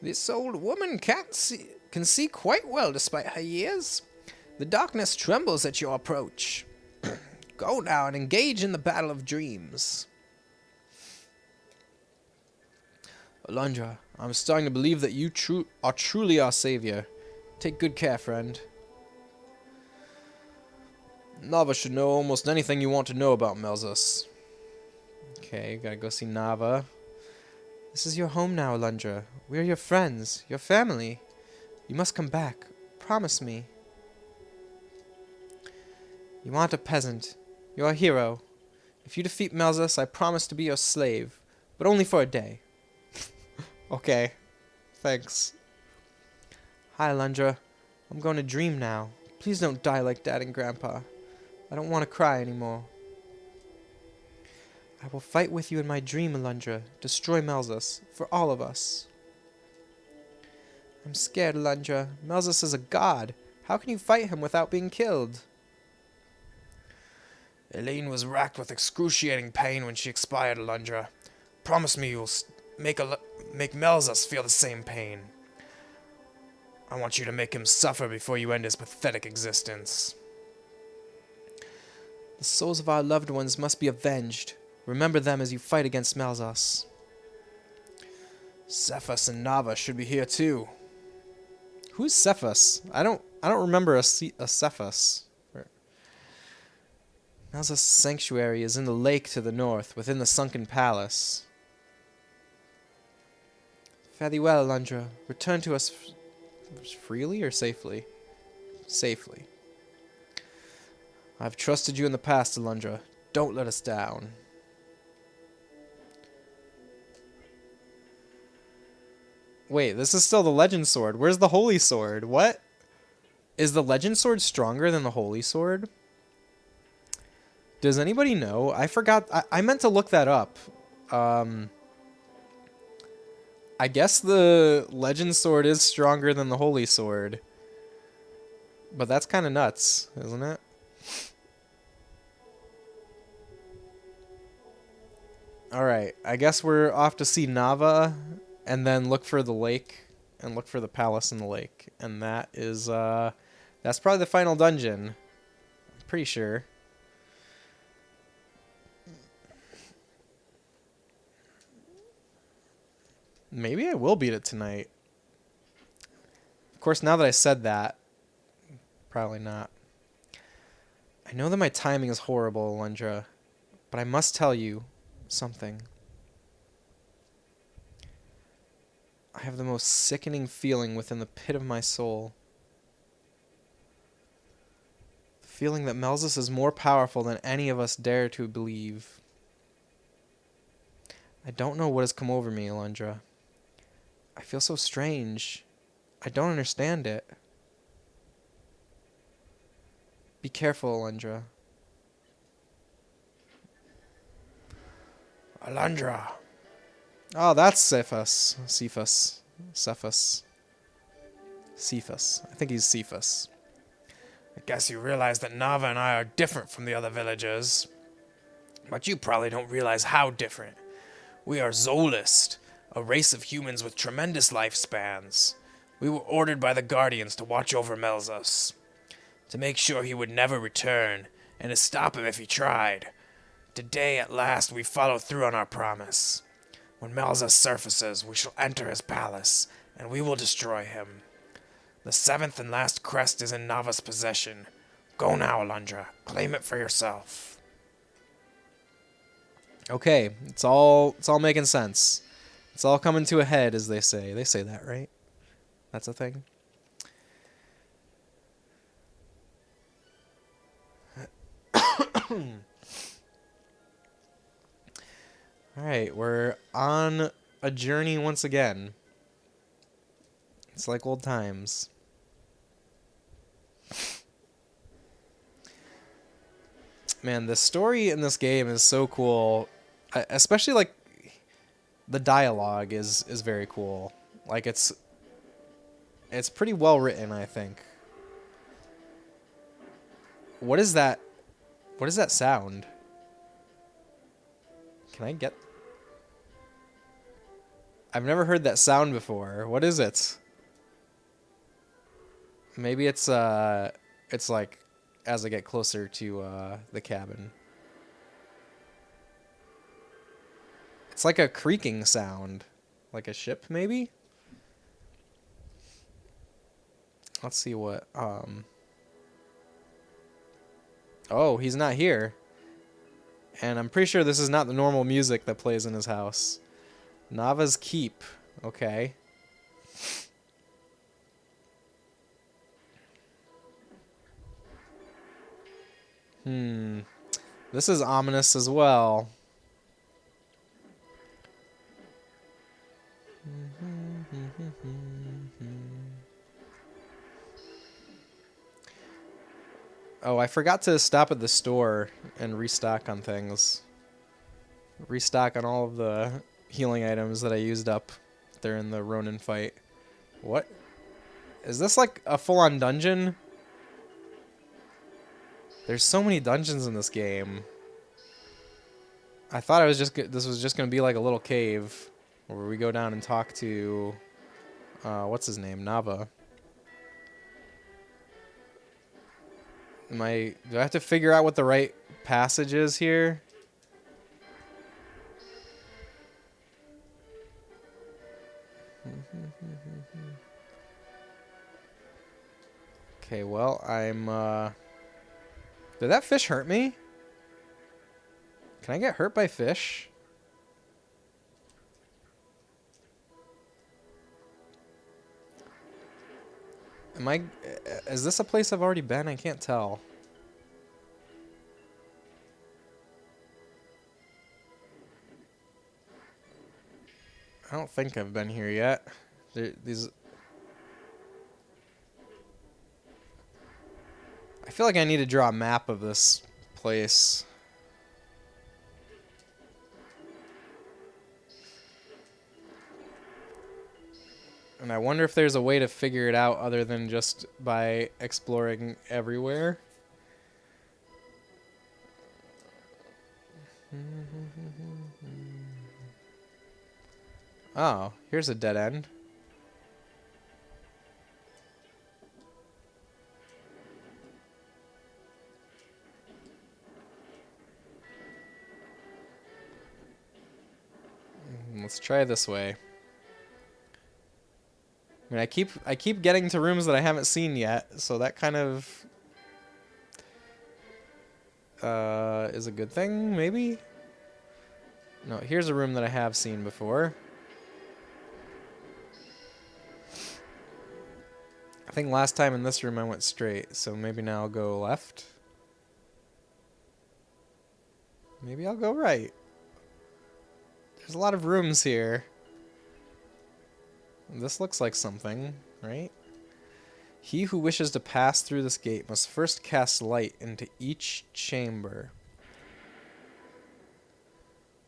This old woman can see quite well despite her years. The darkness trembles at your approach. Go now and engage in the battle of dreams. Alundra, I'm starting to believe that you are truly our savior. Take good care, friend. Nava should know almost anything you want to know about Melzus. Okay, gotta go see Nava. This is your home now, Alundra. We're your friends, your family. You must come back. Promise me. You aren't a peasant. You're a hero. If you defeat Melzus, I promise to be your slave. But only for a day. Okay. Thanks. Hi, Alundra. I'm going to dream now. Please don't die like Dad and Grandpa. I don't want to cry anymore. I will fight with you in my dream, Alundra. Destroy Melzus. For all of us. I'm scared, Alundra. Melzus is a god. How can you fight him without being killed? Elaine was racked with excruciating pain when she expired, Alundra. Promise me you'll make Melzus feel the same pain. I want you to make him suffer before you end his pathetic existence. The souls of our loved ones must be avenged. Remember them as you fight against Melzus. Cephas and Nava should be here too. Who's Cephas? I don't remember a Cephas. Melzus' sanctuary is in the lake to the north, within the sunken palace. Fare thee well, Alundra. Return to us freely or safely? Safely. I've trusted you in the past, Alundra. Don't let us down. Wait, this is still the Legend Sword. Where's the Holy Sword? What? Is the Legend Sword stronger than the Holy Sword? Does anybody know? I forgot. I meant to look that up. I guess the Legend Sword is stronger than the Holy Sword. But that's kind of nuts, isn't it? Alright, I guess we're off to see Nava, and then look for the lake, and look for the palace in the lake. And that is, that's probably the final dungeon. I'm pretty sure. Maybe I will beat it tonight. Of course, now that I said that, probably not. I know that my timing is horrible, Alundra, but I must tell you something. I have the most sickening feeling within the pit of my soul. The feeling that Melzus is more powerful than any of us dare to believe. I don't know what has come over me, Alundra. I feel so strange. I don't understand it. Be careful, Alundra. Alundra. Oh, that's Cephas. Cephas. I think he's Cephas. I guess you realize that Nava and I are different from the other villagers. But you probably don't realize how different. We are Zolist, a race of humans with tremendous lifespans. We were ordered by the Guardians to watch over Melzus, to make sure he would never return, and to stop him if he tried. Today, at last, we follow through on our promise. When Melzus surfaces, we shall enter his palace, and we will destroy him. The seventh and last crest is in Nava's possession. Go now, Alundra. Claim it for yourself. Okay, it's all making sense. It's all coming to a head, as they say. They say that, right? That's a thing. Alright, we're on a journey once again. It's like old times. Man, the story in this game is so cool. Especially, like, the dialogue is very cool. Like, it's pretty well written, I think. What is that What is that sound? Can I get... I've never heard that sound before. What is it? Maybe it's like as I get closer to the cabin. It's like a creaking sound. Like a ship, maybe? Let's see what Oh, he's not here. And I'm pretty sure this is not the normal music that plays in his house. Nava's Keep. Okay. This is ominous as well. Oh, I forgot to stop at the store and restock on things. Restock on all of the healing items that I used up during the Ronin fight. What? Is this like a full-on dungeon? There's so many dungeons in this game. I thought this was just gonna be like a little cave where we go down and talk to what's his name? Nava. Do I have to figure out what the right passage is here? Okay, well, did that fish hurt me? Can I get hurt by fish? Is this a place I've already been? I can't tell. I don't think I've been here yet. I feel like I need to draw a map of this place. And I wonder if there's a way to figure it out other than just by exploring everywhere. Oh, here's a dead end. Let's try this way. I mean, I keep getting to rooms that I haven't seen yet, so that kind of is a good thing, maybe? No, here's a room that I have seen before. I think last time in this room I went straight, so maybe now I'll go left. Maybe I'll go right. There's a lot of rooms here. This looks like something, right? He who wishes to pass through this gate must first cast light into each chamber.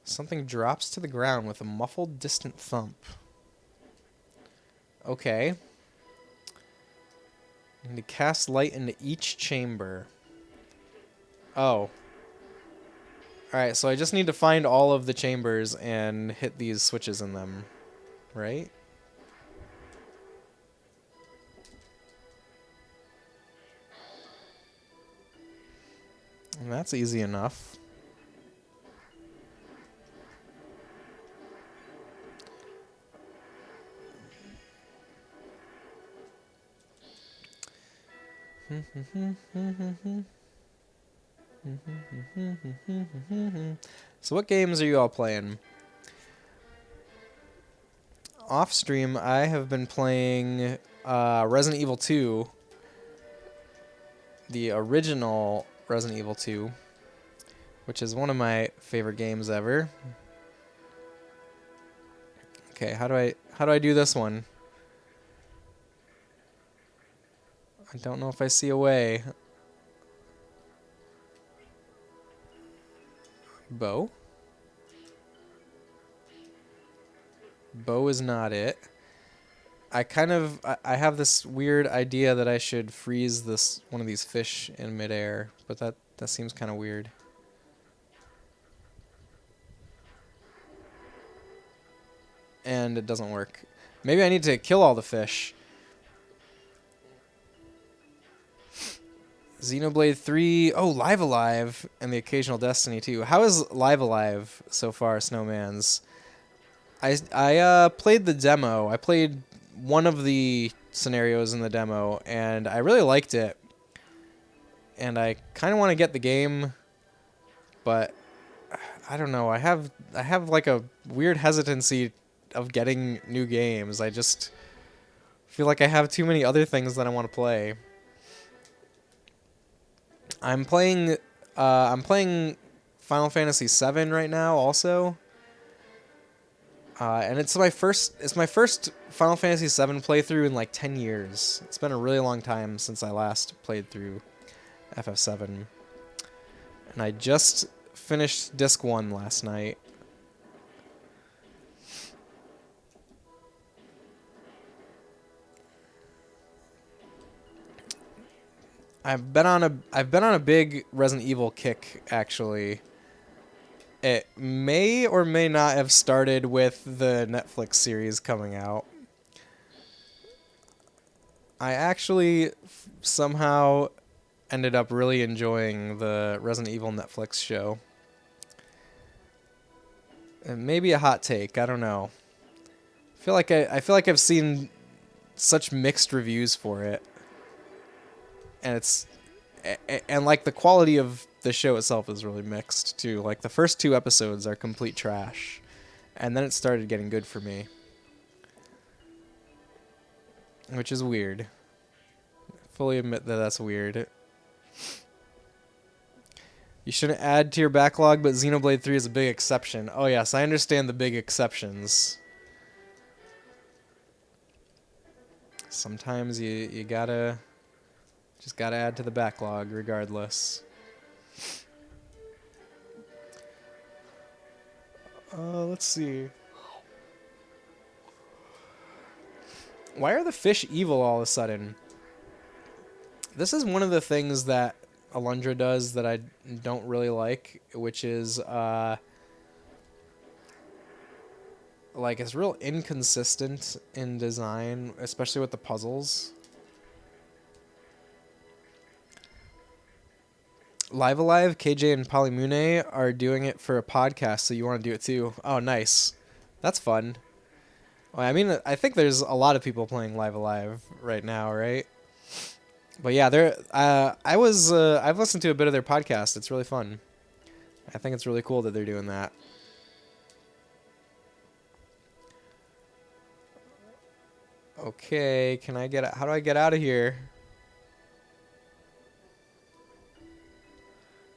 Something drops to the ground with a muffled, distant thump. Okay. I need to cast light into each chamber. Oh. Alright, so I just need to find all of the chambers and hit these switches in them, right? And that's easy enough. So what games are you all playing? Off stream, I have been playing Resident Evil 2. The original Resident Evil 2, which is one of my favorite games ever. Okay, how do I do this one? I don't know if I see a way. Bow? Bow is not it. I have this weird idea that I should freeze one of these fish in midair, but That seems kind of weird. And it doesn't work. Maybe I need to kill all the fish. Xenoblade 3. Oh, Live Alive. And the occasional Destiny 2. How is Live Alive so far, Snowman's? I played the demo. I played one of the scenarios in the demo, and I really liked it. And I kind of want to get the game, but I don't know. I have like a weird hesitancy of getting new games. I just feel like I have too many other things that I want to play. I'm playing Final Fantasy VII right now also. And it's my first Final Fantasy VII playthrough in like 10 years. It's been a really long time since I last played through FF7. And I just finished Disc 1 last night. I've been on a big Resident Evil kick, actually. It may or may not have started with the Netflix series coming out. I actually somehow ended up really enjoying the Resident Evil Netflix show. It may be a hot take, I don't know. I feel like I've seen such mixed reviews for it. And like the quality of the show itself is really mixed too. Like the first 2 episodes are complete trash, and then it started getting good for me, which is weird. I fully admit that that's weird. You shouldn't add to your backlog, but Xenoblade 3 is a big exception. Oh yes, I understand the big exceptions. Sometimes you gotta add to the backlog regardless. Let's see. Why are the fish evil all of a sudden? This is one of the things that Alundra does that I don't really like, which is like it's real inconsistent in design, especially with the puzzles. Live Alive, KJ and Polymune are doing it for a podcast, so you want to do it too. Oh, nice. That's fun. Well, I mean, I think there's a lot of people playing Live Alive right now, right? But yeah, I've listened to a bit of their podcast. It's really fun. I think it's really cool that they're doing that. Okay, how do I get out of here?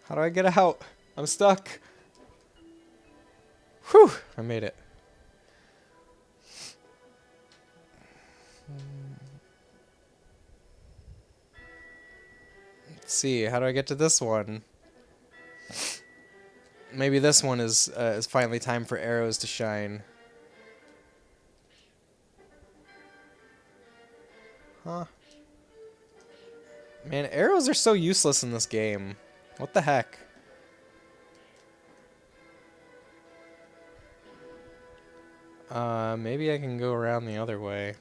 How do I get out? I'm stuck. Whew, I made it. Let's see, how do I get to this one? Maybe this one is finally time for arrows to shine. Huh. Man, arrows are so useless in this game. What the heck? Maybe I can go around the other way.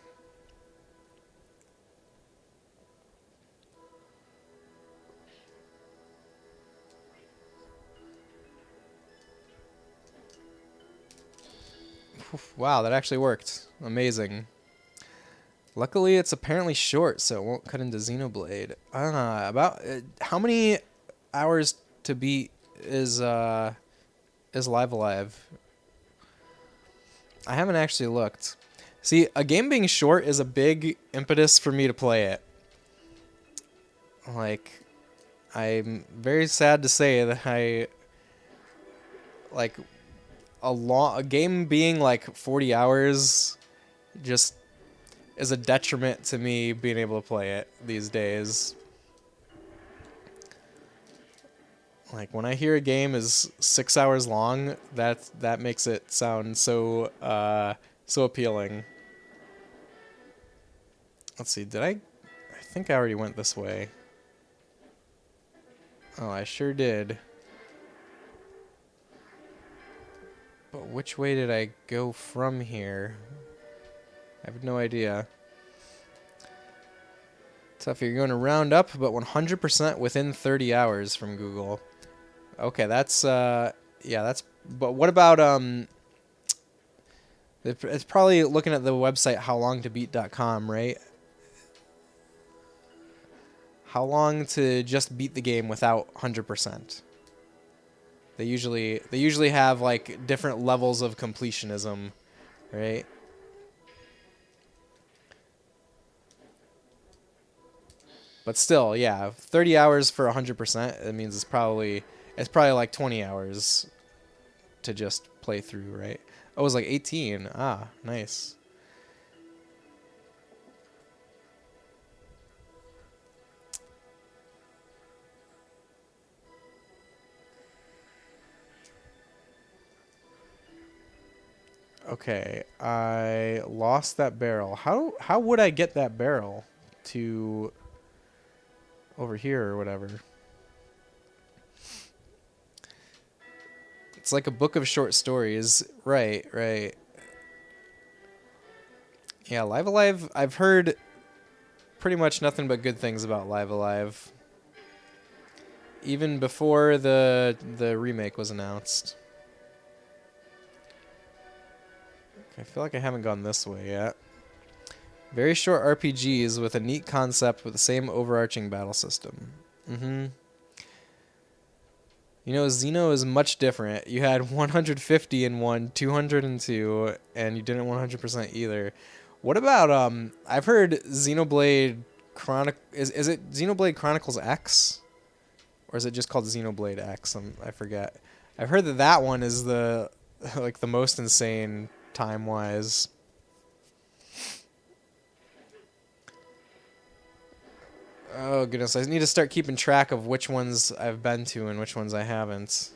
Wow, that actually worked. Amazing. Luckily, it's apparently short, so it won't cut into Xenoblade. About how many hours to beat is Live Alive? I haven't actually looked. See, a game being short is a big impetus for me to play it. Like, I'm very sad to say that a game being like 40 hours just is a detriment to me being able to play it these days. Like when I hear a game is 6 hours long, that makes it sound so appealing. Let's see, I think I already went this way. Oh, I sure did. But which way did I go from here? I have no idea. Tough, you're going to round up, but 100% within 30 hours from Google. Okay, that's, yeah, that's, but what about, it's probably looking at the website howlongtobeat.com, right? How long to just beat the game without 100%? They usually have like different levels of completionism, right? But still, yeah, 30 hours for 100%, it means it's probably like 20 hours to just play through, right? Oh, it was like 18. Ah, nice. Okay, I lost that barrel. How would I get that barrel to over here or whatever? It's like a book of short stories. Right, right. Yeah, Live Alive, I've heard pretty much nothing but good things about Live Alive. Even before the remake was announced. I feel like I haven't gone this way yet. Very short RPGs with a neat concept with the same overarching battle system. Mm-hmm. You know, Xeno is much different. You had 150 in one, 200 in two, and you didn't 100% either. What about I've heard Xenoblade is it Xenoblade Chronicles X, or is it just called Xenoblade X? I forget. I've heard that one is the like the most insane time wise. Oh goodness, I need to start keeping track of which ones I've been to and which ones I haven't.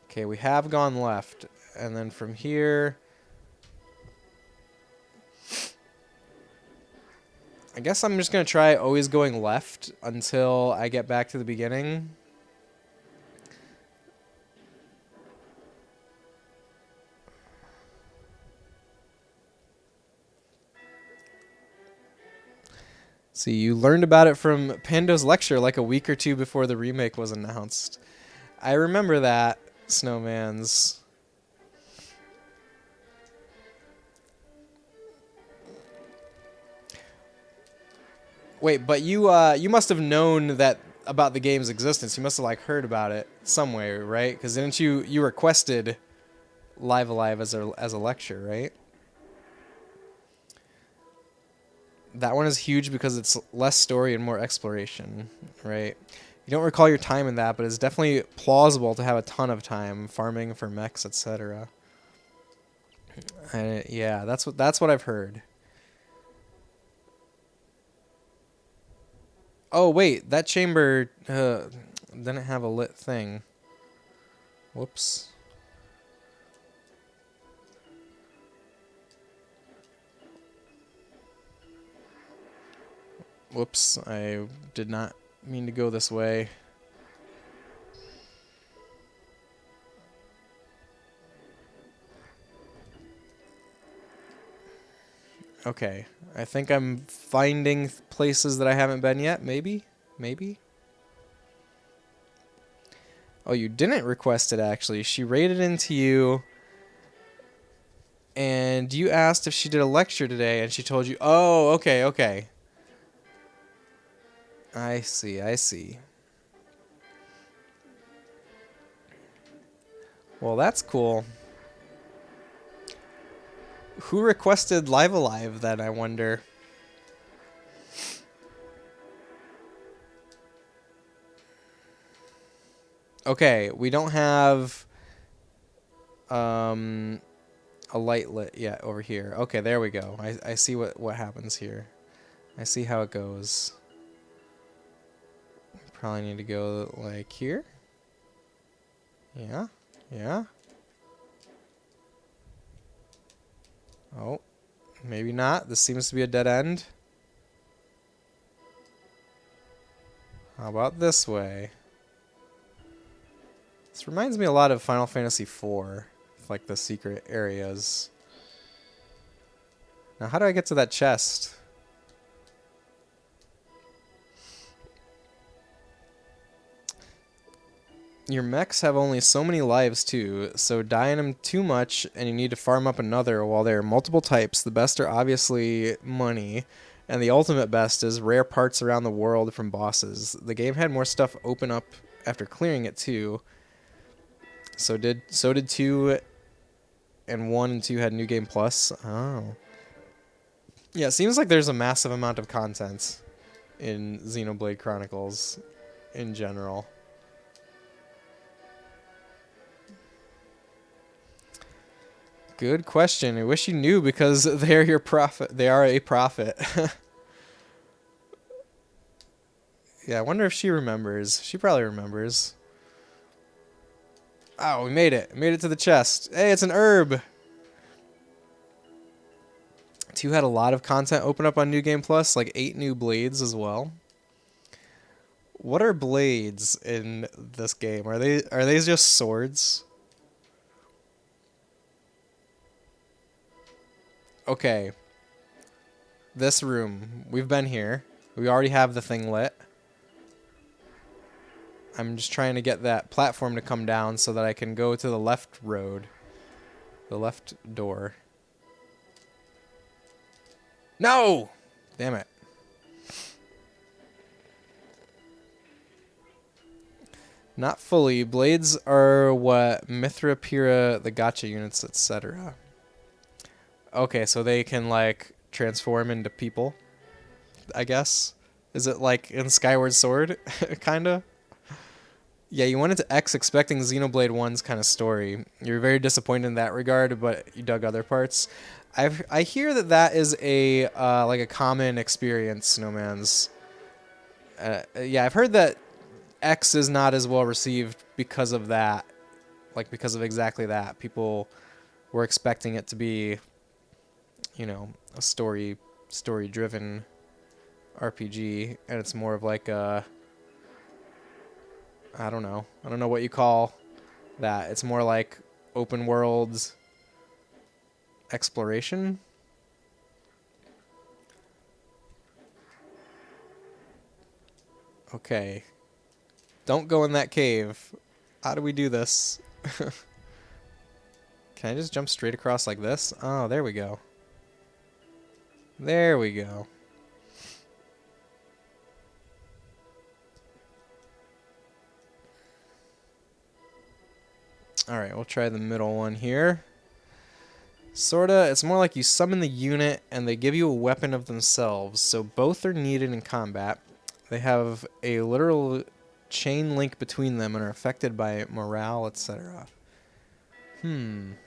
Okay, we have gone left, and then from here, I guess I'm just gonna try always going left until I get back to the beginning. See, you learned about it from Pando's lecture like a week or two before the remake was announced. I remember that, Snowman's. Wait, but you must have known that about the game's existence. You must have like heard about it some way, right? Because didn't you requested Live Alive as a lecture, right? That one is huge because it's less story and more exploration, right? You don't recall your time in that, but it's definitely plausible to have a ton of time farming for mechs, etc. Yeah, that's what I've heard. Oh wait, that chamber didn't have a lit thing. Whoops. Whoops, I did not mean to go this way. Okay, I think I'm finding places that I haven't been yet, maybe? Maybe? Oh, you didn't request it, actually. She raided into you, and you asked if she did a lecture today, and she told you, oh, okay, okay. I see, I see. Well, that's cool. Who requested Live Alive then, I wonder? Okay, we don't have a light lit yet over here. Okay, there we go. I see what happens here. I see how it goes. Probably need to go like here. Yeah, yeah. Oh, maybe not. This seems to be a dead end. How about this way? This reminds me a lot of Final Fantasy IV, like the secret areas. Now, how do I get to that chest? Your mechs have only so many lives too, so die in them too much and you need to farm up another. While there are multiple types, the best are obviously money, and the ultimate best is rare parts around the world from bosses. The game had more stuff open up after clearing it too. So did 2 and 1 and 2 had New Game Plus. Oh. Yeah, it seems like there's a massive amount of content in Xenoblade Chronicles in general. Good question. I wish you knew because they're your prophet. They are a prophet. Yeah, I wonder if she remembers. She probably remembers. Oh, we made it. Made it to the chest. Hey, it's an herb. 2 had a lot of content open up on New Game Plus, like 8 new blades as well. What are blades in this game? Are they just swords? Okay. This room. We've been here. We already have the thing lit. I'm just trying to get that platform to come down so that I can go to the left road. The left door. No! Damn it. Not fully. Blades are what Mithra, Pyrrha, the gacha units, etc. Okay, so they can, like, transform into people, I guess. Is it like in Skyward Sword? Kinda? Yeah, you went into X expecting Xenoblade 1's kind of story. You're very disappointed in that regard, but you dug other parts. I hear that is a like a common experience, Snowman's. Yeah, I've heard that X is not as well received because of that. Like, because of exactly that. People were expecting it to be, you know, a story-driven RPG, and it's more of like a, I don't know what you call that. It's more like open world exploration. Okay. Don't go in that cave. How do we do this? Can I just jump straight across like this? Oh, there we go. There we go. Alright, we'll try the middle one here. Sorta, it's more like you summon the unit and they give you a weapon of themselves, so both are needed in combat. They have a literal chain link between them and are affected by morale, etc. Well,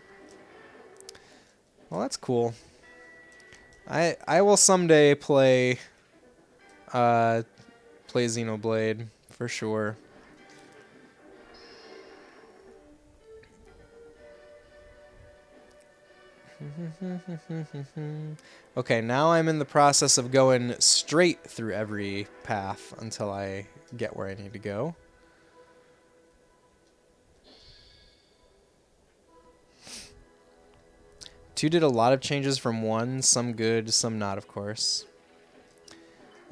that's cool. I will someday play Xenoblade for sure. Okay, now I'm in the process of going straight through every path until I get where I need to go. Two did a lot of changes from 1, some good, some not, of course.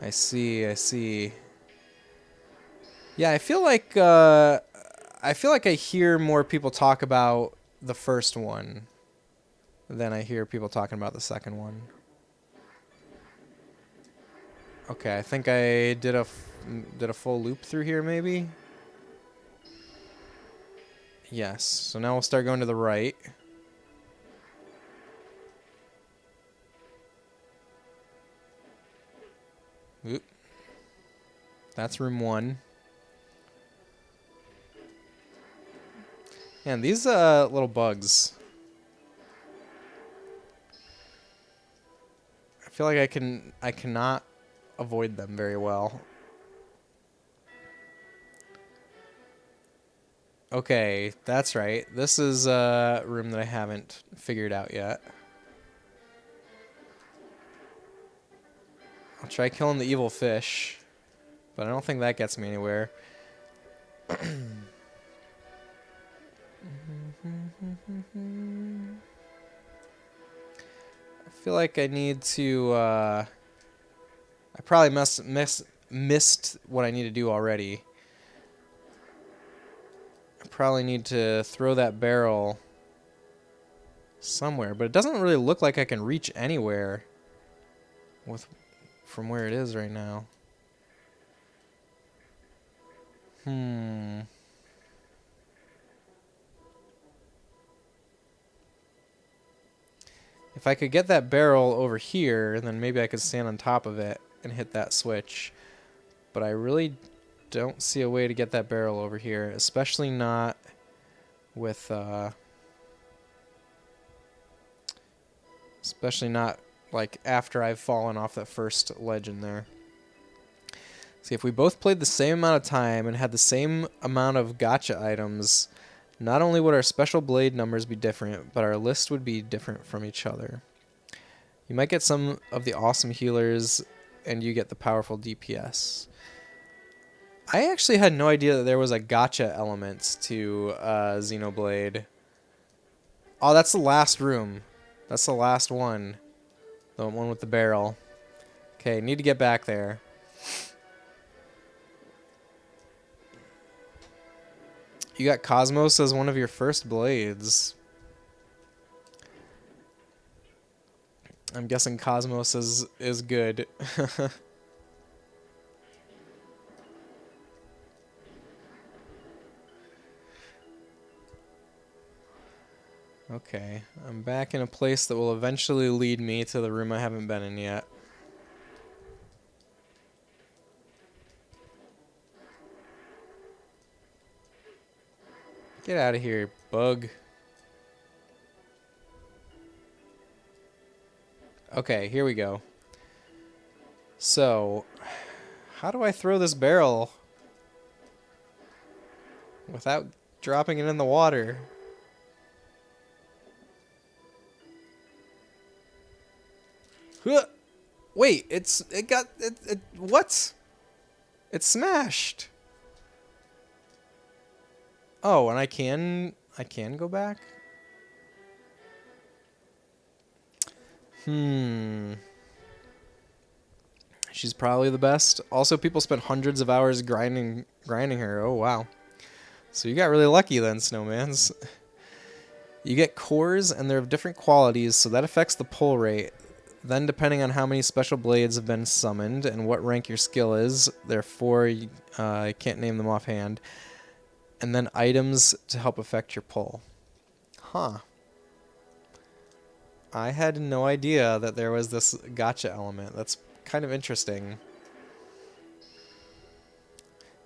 I see. Yeah, I feel like I hear more people talk about the first one than I hear people talking about the second one. Okay, I think I did a full loop through here, maybe? Yes, so now we'll start going to the right. Oop. That's room 1. Man, these little bugs. I feel like I cannot avoid them very well. Okay, that's right. This is a room that I haven't figured out yet. I'll try killing the evil fish. But I don't think that gets me anywhere. I feel like I need to, I probably missed what I need to do already. I probably need to throw that barrel somewhere, but it doesn't really look like I can reach anywhere from where it is right now. If I could get that barrel over here, then maybe I could stand on top of it and hit that switch. But I really don't see a way to get that barrel over here, especially not with, especially not like after I've fallen off that first ledge in there. See, if we both played the same amount of time and had the same amount of gotcha items, not only would our special blade numbers be different, but our list would be different from each other. You might get some of the awesome healers, and you get the powerful DPS. I actually had no idea that there was a gotcha element to Xenoblade. Oh, that's the last room. That's the last one. The one with the barrel. Okay, need to get back there. You got Cosmos as one of your first blades. I'm guessing Cosmos is good. Okay, I'm back in a place that will eventually lead me to the room I haven't been in yet. Get out of here, bug. Okay, here we go. So, how do I throw this barrel without dropping it in the water? Wait, what? It's smashed. Oh, and I can go back? She's probably the best. Also, people spent hundreds of hours grinding her. Oh, wow. So you got really lucky then, Snowmans. You get cores, and they're of different qualities, so that affects the pull rate. Then, depending on how many special blades have been summoned and what rank your skill is, therefore, I can't name them offhand. And then items to help affect your pull. Huh. I had no idea that there was this gotcha element. That's kind of interesting.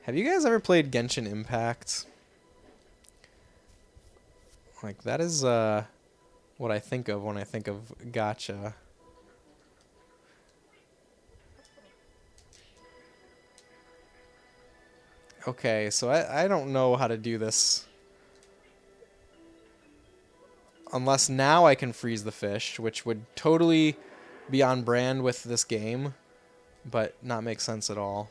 Have you guys ever played Genshin Impact? Like, that is what I think of when I think of gotcha. Okay, so I don't know how to do this. Unless now I can freeze the fish, which would totally be on brand with this game, but not make sense at all.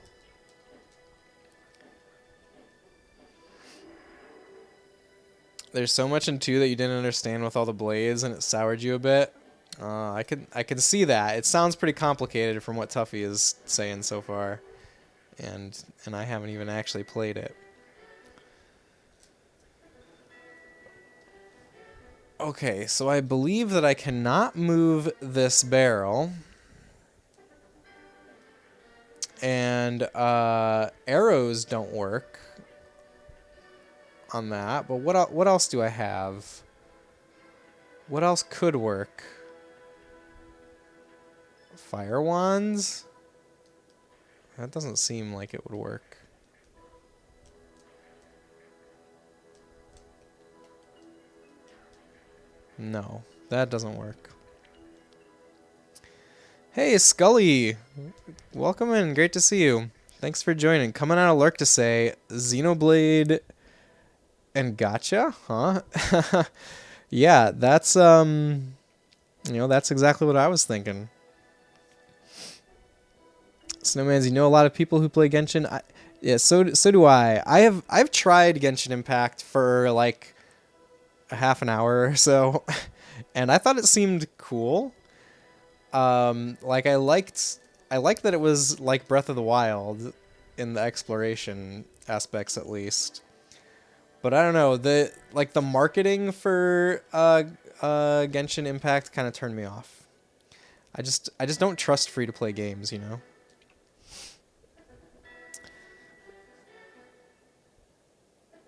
There's so much in 2 that you didn't understand with all the blades, and it soured you a bit. I can see that. It sounds pretty complicated from what Tuffy is saying so far. And I haven't even actually played it. Okay, so I believe that I cannot move this barrel. And arrows don't work on that. But what else do I have? What else could work? Fire wands? That doesn't seem like it would work. No, that doesn't work. Hey, Scully! Welcome in, great to see you. Thanks for joining. Coming out of Lurk to say, Xenoblade and gotcha? Huh? Yeah, that's, that's exactly what I was thinking. Snowman's, you know a lot of people who play Genshin. Yeah, so do I. I've tried Genshin Impact for like a half an hour or so, and I thought it seemed cool. Like I liked that it was like Breath of the Wild in the exploration aspects at least. But I don't know, the marketing for Genshin Impact kind of turned me off. I just don't trust free to play games, you know.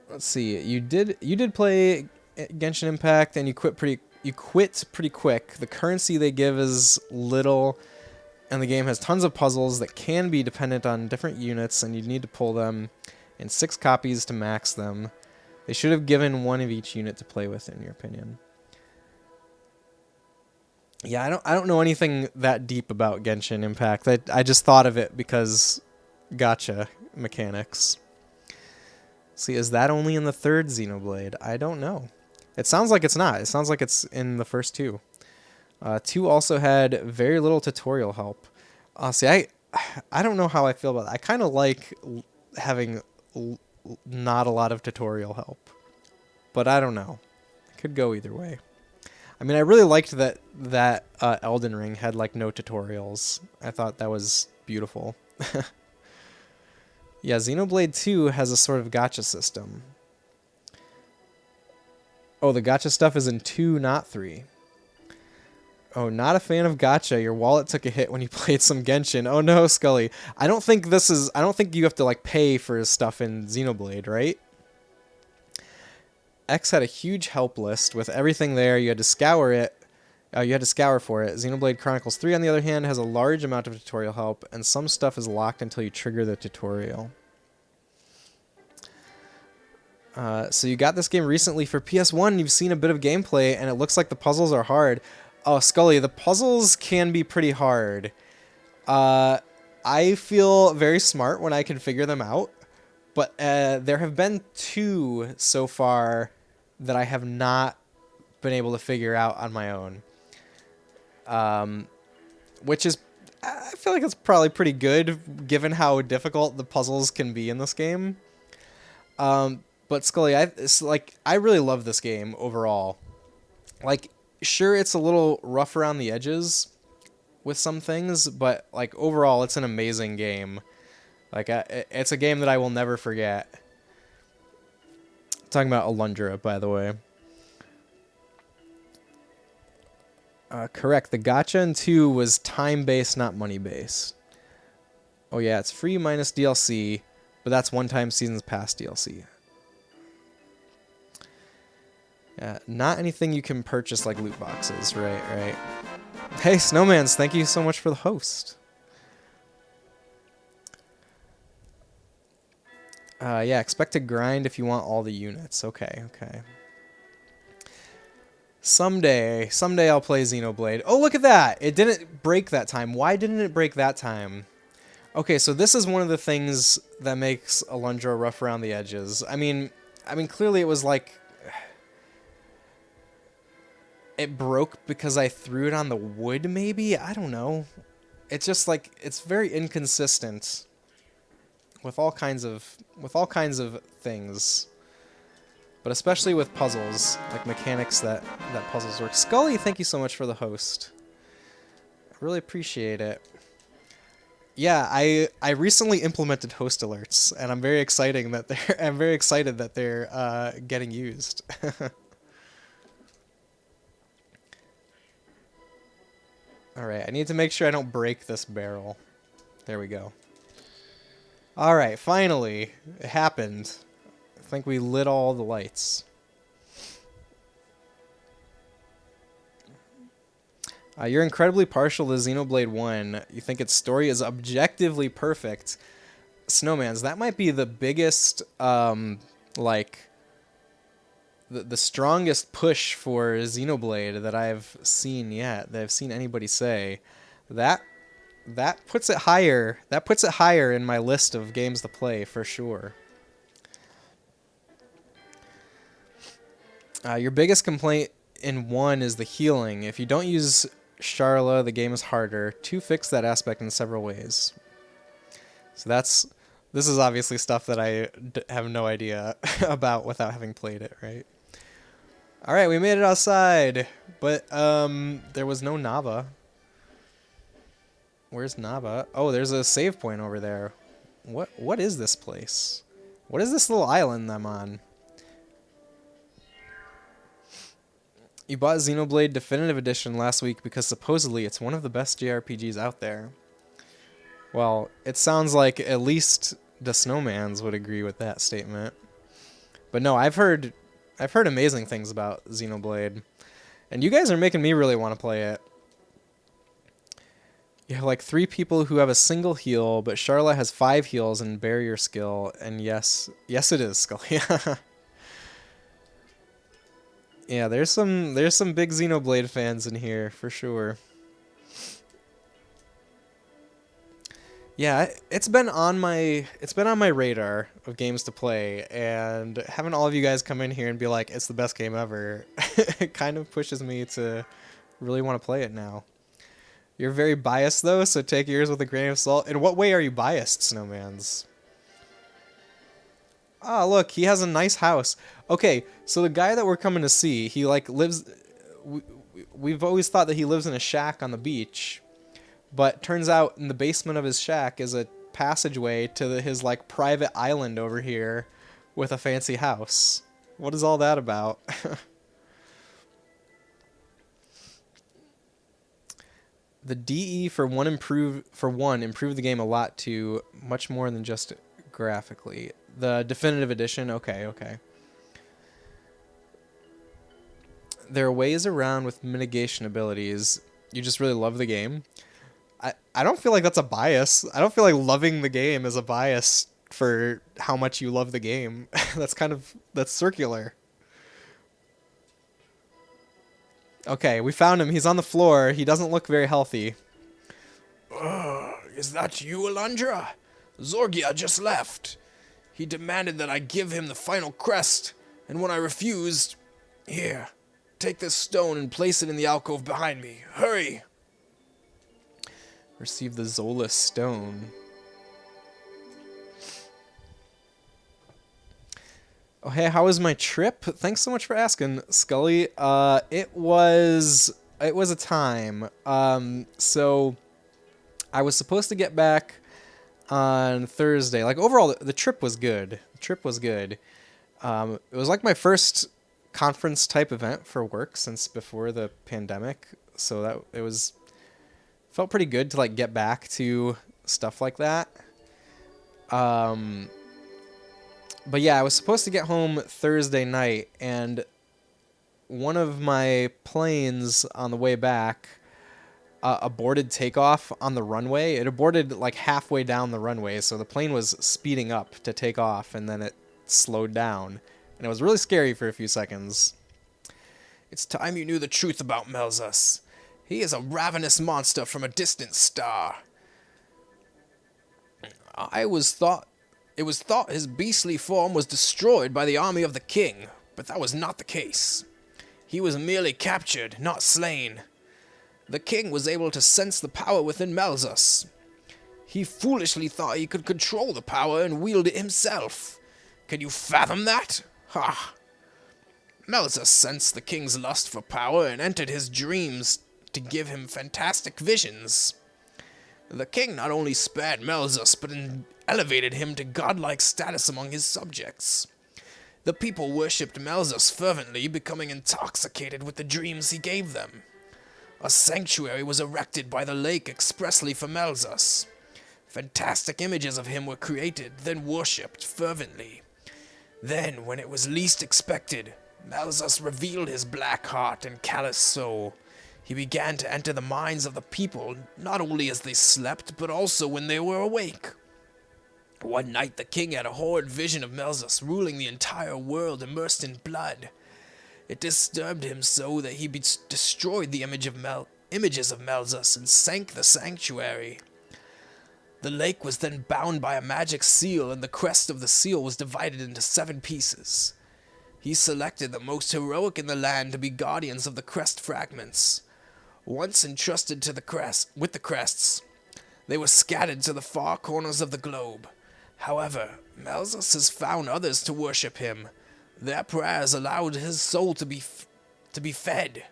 Let's see. You did play Genshin Impact and you quit pretty quick. The currency they give is little, and the game has tons of puzzles that can be dependent on different units, and you need to pull them in 6 copies to max them. They should have given one of each unit to play with, in your opinion. Yeah, I don't know anything that deep about Genshin Impact. I just thought of it because gacha mechanics. See, is that only in the 3rd Xenoblade? I don't know. It sounds like it's not. It sounds like it's in the first 2. 2 also had very little tutorial help. See, I don't know how I feel about that. I kind of like having not a lot of tutorial help. But I don't know. It could go either way. I mean, I really liked that Elden Ring had like no tutorials. I thought that was beautiful. Yeah, Xenoblade 2 has a sort of gacha system. Oh, the gacha stuff is in 2, not 3. Oh, not a fan of gacha. Your wallet took a hit when you played some Genshin. Oh no, Scully. I don't think you have to like pay for stuff in Xenoblade, right? X had a huge help list with everything there. You had to scour it. You had to scour for it. Xenoblade Chronicles 3, on the other hand, has a large amount of tutorial help, and some stuff is locked until you trigger the tutorial. So you got this game recently for PS1. You've seen a bit of gameplay, and it looks like the puzzles are hard. Oh, Scully, the puzzles can be pretty hard. I feel very smart when I can figure them out, but there have been 2 so far that I have not been able to figure out on my own. Which is, I feel like it's probably pretty good given how difficult the puzzles can be in this game. But Scully, I really love this game overall. Like, sure, it's a little rough around the edges with some things, but like overall, it's an amazing game. Like, it's a game that I will never forget. Talking about Alundra, by the way. Correct. The gacha in 2 was time-based, not money-based. Oh yeah, it's free minus DLC, but that's one-time Seasons Pass DLC. Yeah, not anything you can purchase like loot boxes, right. Hey, Snowmans, thank you so much for the host. Yeah, expect to grind if you want all the units. Okay. Someday I'll play Xenoblade. Oh, look at that! It didn't break that time. Why didn't it break that time? Okay, so this is one of the things that makes Alundra rough around the edges. I mean, clearly it was like... It broke because I threw it on the wood, maybe? I don't know. It's just like, it's very inconsistent with all kinds of things. But especially with puzzles, like mechanics that puzzles work. Scully, thank you so much for the host. I really appreciate it. Yeah, I recently implemented host alerts, and I'm very excited that they're getting used. All right, I need to make sure I don't break this barrel. There we go. All right, finally, it happened. I think we lit all the lights. You're incredibly partial to Xenoblade 1. You think its story is objectively perfect. Snowmans, that might be the biggest, the strongest push for Xenoblade that I've seen yet, that I've seen anybody say. That puts it higher. That puts it higher in my list of games to play for sure. Your biggest complaint in 1 is the healing. If you don't use Charla, the game is harder. 2 fix that aspect in several ways. So this is obviously stuff that I have no idea about without having played it, right? All right, we made it outside, but there was no Nava. Where's Nava? Oh, there's a save point over there. What is this place? What is this little island I'm on? You bought Xenoblade Definitive Edition last week because supposedly it's one of the best JRPGs out there. Well, it sounds like at least the Snowmans would agree with that statement. But no, I've heard amazing things about Xenoblade. And you guys are making me really want to play it. You have like 3 people who have a single heal, but Charlotte has 5 heals and barrier skill. And yes it is, Scully. Yeah, there's some big Xenoblade fans in here for sure. Yeah, it's been on my radar of games to play, and having all of you guys come in here and be like it's the best game ever, it kind of pushes me to really want to play it now. You're very biased though, so take yours with a grain of salt. In what way are you biased, Snowmans? Ah, look, he has a nice house. Okay, so the guy that we're coming to see, he like lives. We've always thought that he lives in a shack on the beach, but turns out in the basement of his shack is a passageway to his like private island over here, with a fancy house. What is all that about? The DE for one improved the game a lot too, much more than just graphically. The definitive edition, okay. There are ways around with mitigation abilities. You just really love the game. I don't feel like that's a bias. I don't feel like loving the game is a bias for how much you love the game. That's circular. Okay, we found him. He's on the floor. He doesn't look very healthy. Is that you, Alundra? Zorgia just left. He demanded that I give him the final crest, and when I refused... Here, take this stone and place it in the alcove behind me. Hurry! Receive the Zola stone. Oh, hey, how was my trip? Thanks so much for asking, Scully. It was a time. So I was supposed to get back on Thursday. Like overall, the trip was good. It was like my first conference type event for work since before the pandemic. So felt pretty good to like get back to stuff like that. But yeah, I was supposed to get home Thursday night, and one of my planes on the way back aborted takeoff on the runway. It aborted like halfway down the runway, so the plane was speeding up to take off, and then it slowed down. And it was really scary for a few seconds. It's time you knew the truth about Melzus. He is a ravenous monster from a distant star. It was thought his beastly form was destroyed by the army of the king, but that was not the case. He was merely captured, not slain. The king was able to sense the power within Melzus. He foolishly thought he could control the power and wield it himself. Can you fathom that? Ha! Melzus sensed the king's lust for power and entered his dreams to give him fantastic visions. The king not only spared Melzus, but elevated him to godlike status among his subjects. The people worshipped Melzus fervently, becoming intoxicated with the dreams he gave them. A sanctuary was erected by the lake expressly for Melzus. Fantastic images of him were created, then worshipped fervently. Then, when it was least expected, Melzus revealed his black heart and callous soul. He began to enter the minds of the people, not only as they slept, but also when they were awake. One night the king had a horrid vision of Melzus ruling the entire world immersed in blood. It disturbed him so that he destroyed the images of Melzus and sank the sanctuary. The lake was then bound by a magic seal, and the crest of the seal was divided into 7 pieces. He selected the most heroic in the land to be guardians of the crest fragments. Once entrusted with the crests, They were scattered to the far corners of the globe. However, Malzus has found others to worship him. Their prayers allowed his soul to be fed.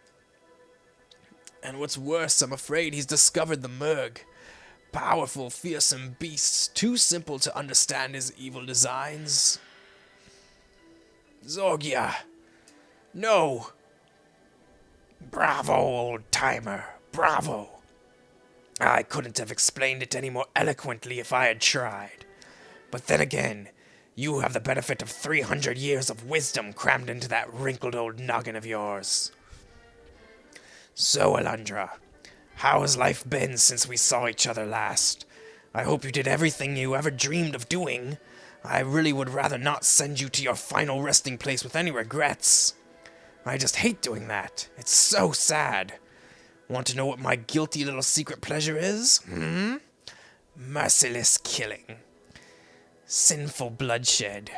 And what's worse, I'm afraid he's discovered the Murg. Powerful, fearsome beasts, too simple to understand his evil designs. Zorgia! No! Bravo, old-timer, bravo! I couldn't have explained it any more eloquently if I had tried. But then again, you have the benefit of 300 years of wisdom crammed into that wrinkled old noggin of yours. So, Alundra, how has life been since we saw each other last? I hope you did everything you ever dreamed of doing. I really would rather not send you to your final resting place with any regrets. I just hate doing that. It's so sad. Want to know what my guilty little secret pleasure is? Merciless killing. Sinful bloodshed.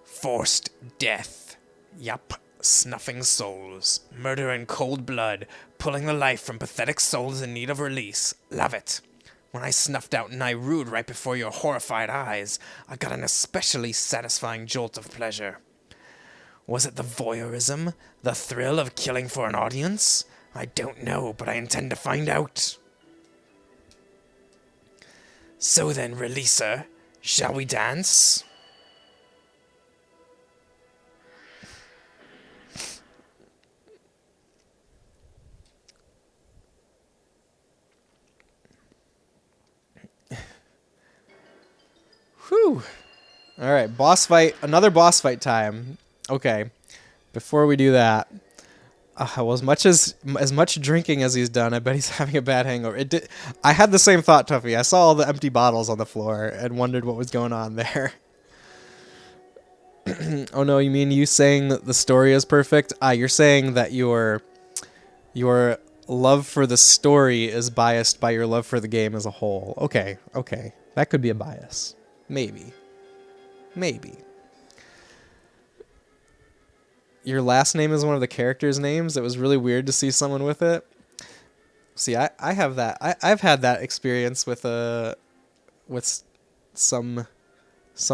Forced death. Yup. Snuffing souls, murder in cold blood, pulling the life from pathetic souls in need of release. Love it. When I snuffed out Nairud right before your horrified eyes, I got an especially satisfying jolt of pleasure. Was it the voyeurism? The thrill of killing for an audience? I don't know, but I intend to find out. So then, Releaser, shall we dance? Whew. All right, boss fight. Another boss fight time. Okay. Before we do that, well, as much drinking as he's done, I bet he's having a bad hangover. I had the same thought, Tuffy. I saw all the empty bottles on the floor and wondered what was going on there. Oh no, you mean you saying that the story is perfect? You're saying that your love for the story is biased by your love for the game as a whole. Okay. That could be a bias. Maybe. Your last name is one of the characters' names. It was really weird to see someone with it. See, I have that. I've had that experience with some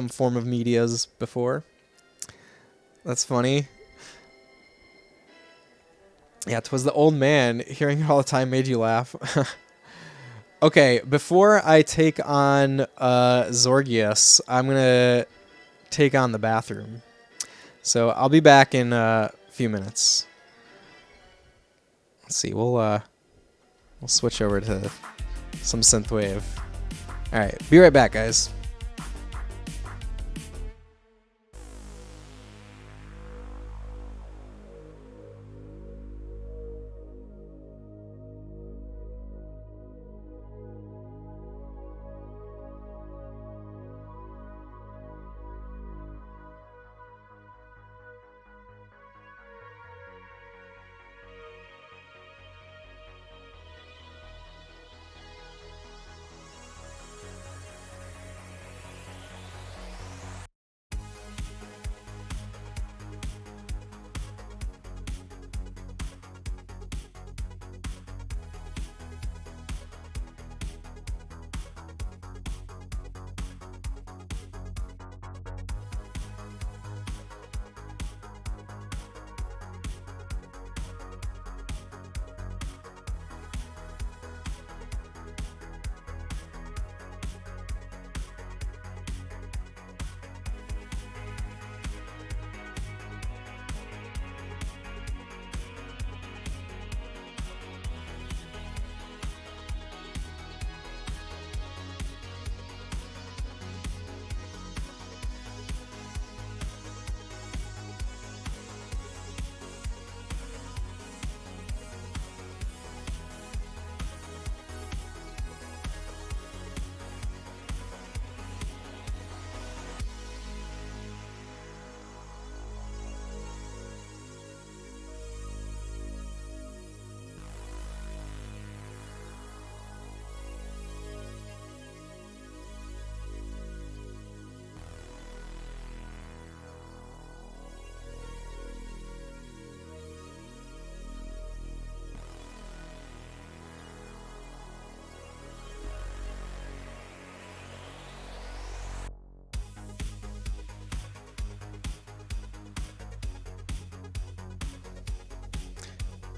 form of medias before. That's funny. Yeah, 'twas the old man. Hearing it all the time made you laugh. Okay, before I take on Zorgius, I'm gonna take on the bathroom. So I'll be back in a few minutes. Let's see, we'll switch over to some synthwave. All right, be right back, guys.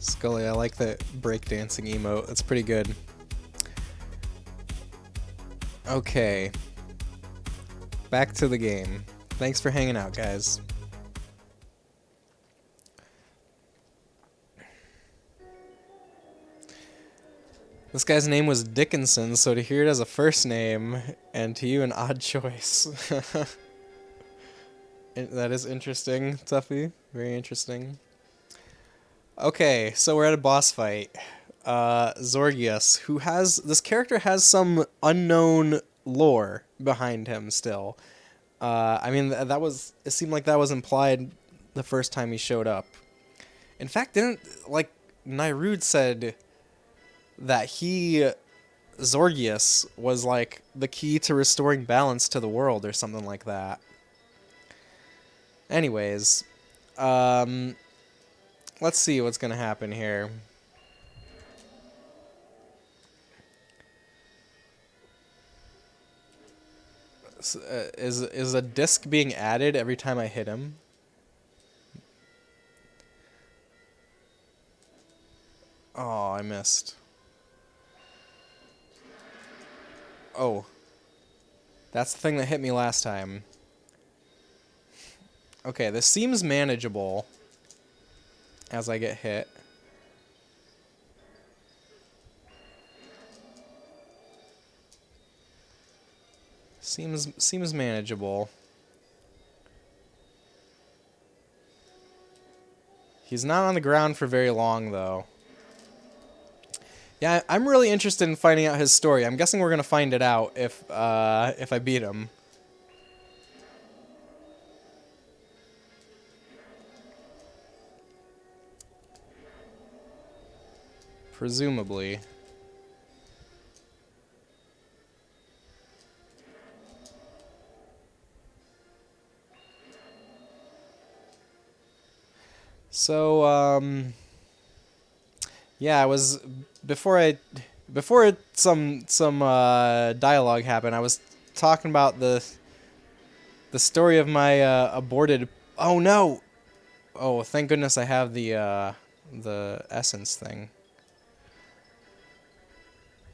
Scully, I like that breakdancing emote. That's pretty good. Okay. Back to the game. Thanks for hanging out, guys. This guy's name was Dickinson, so to hear it as a first name, and to you an odd choice. That is interesting, Tuffy. Very interesting. Okay, so we're at a boss fight. Zorgius, who has... This character has some unknown lore behind him still. I mean, that was... It seemed like that was implied the first time he showed up. In fact, didn't... Like, Nyrud said that Zorgius was like the key to restoring balance to the world or something like that. Anyways, let's see what's gonna happen here. Is a disc being added every time I hit him? Oh, I missed. Oh. That's the thing that hit me last time. Okay, this seems manageable as I get hit. Seems manageable. He's not on the ground for very long, though. Yeah, I'm really interested in finding out his story. I'm guessing we're gonna find it out if I beat him. Presumably. So, yeah, I was before some dialogue happened. I was talking about the story of my aborted. Oh no! Oh, thank goodness I have the essence thing.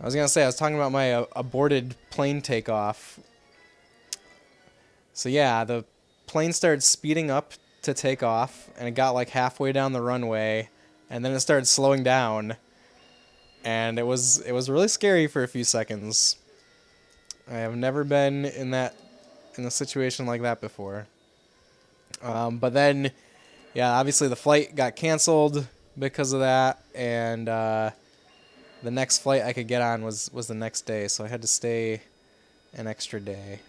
I was gonna say I was talking about my aborted plane takeoff. So yeah, the plane started speeding up to take off, and it got like halfway down the runway, and then it started slowing down, and it was really scary for a few seconds. I have never been in a situation like that before. But then, yeah, obviously the flight got canceled because of that, and the next flight I could get on was the next day, so I had to stay an extra day.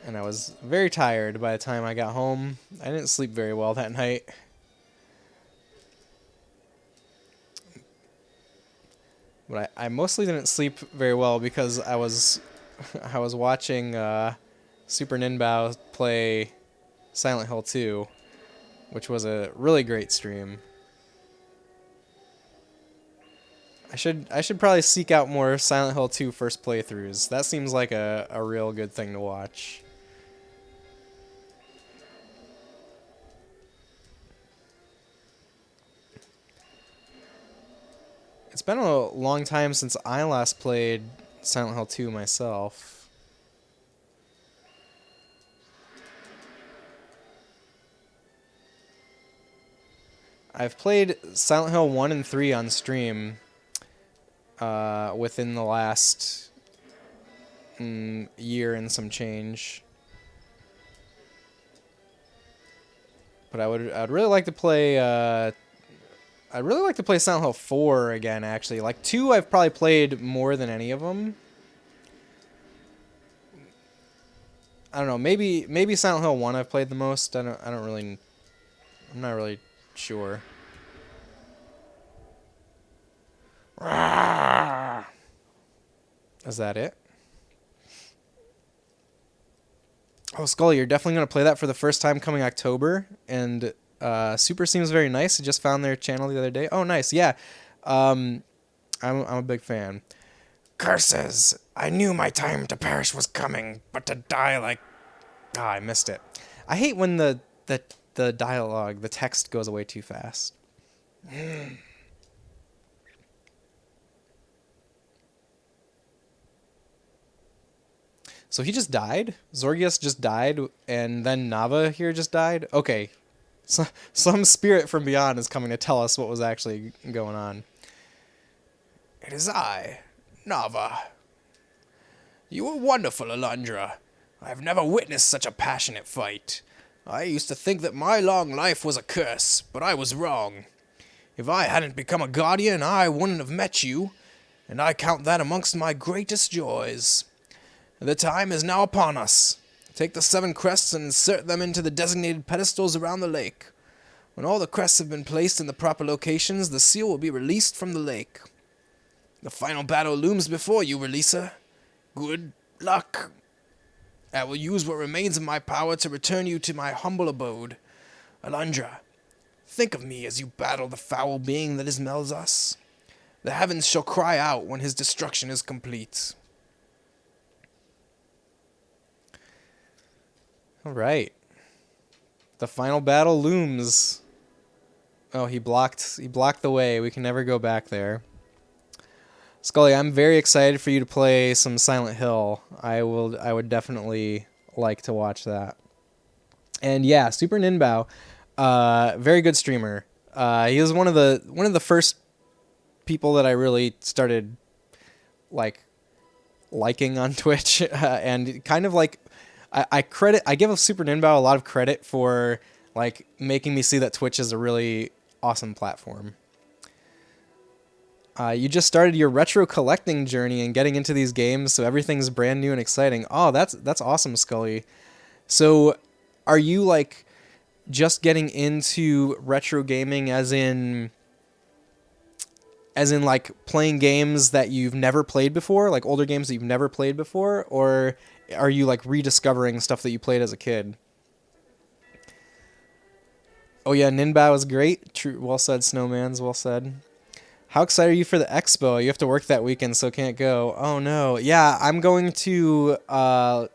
And I was very tired by the time I got home. I didn't sleep very well that night. But I mostly didn't sleep very well because I was watching Super Ninbao play Silent Hill 2, which was a really great stream. I should probably seek out more Silent Hill 2 first playthroughs. That seems like a real good thing to watch. It's been a long time since I last played Silent Hill 2 myself. I've played Silent Hill 1 and 3 on stream within the last year and some change. But I'd really like to play I'd really like to play Silent Hill 4 again, actually. Like 2 I've probably played more than any of them. I don't know, maybe Silent Hill 1 I've played the most. I'm not really sure. Is that it? Oh, Scully, you're definitely going to play that for the first time coming October, and Super seems very nice. I just found their channel the other day. Oh, nice. Yeah. I'm a big fan. Curses! I knew my time to perish was coming, but to die like... Ah, I missed it. I hate when the dialogue, the text goes away too fast. So he just died? Zorgius just died, and then Nava here just died? Okay. So, some spirit from beyond is coming to tell us what was actually going on. It is I, Nava. You were wonderful, Alundra. I have never witnessed such a passionate fight. I used to think that my long life was a curse, but I was wrong. If I hadn't become a guardian, I wouldn't have met you, and I count that amongst my greatest joys. The time is now upon us. Take the 7 crests and insert them into the designated pedestals around the lake. When all the crests have been placed in the proper locations, the seal will be released from the lake. The final battle looms before you, Releaser. Good luck. I will use what remains of my power to return you to my humble abode. Alundra, think of me as you battle the foul being that is Melzas. The heavens shall cry out when his destruction is complete. All right. The final battle looms. Oh, he blocked the way. We can never go back there. Scully, I'm very excited for you to play some Silent Hill. I would definitely like to watch that. And yeah, Super Ninbao, very good streamer. He was one of the first people that I really started liking on Twitch, and kind of like I give Super Ninbao a lot of credit for making me see that Twitch is a really awesome platform. You just started your retro collecting journey and getting into these games, so everything's brand new and exciting. Oh, that's awesome, Scully. So, are you just getting into retro gaming as in playing games that you've never played before, like older games that you've never played before, or are you rediscovering stuff that you played as a kid? Oh yeah, Ninbao is great. True, well said, Snowman's well said. How excited are you for the expo? You have to work that weekend, so can't go. Oh no. Yeah, I'm going to Long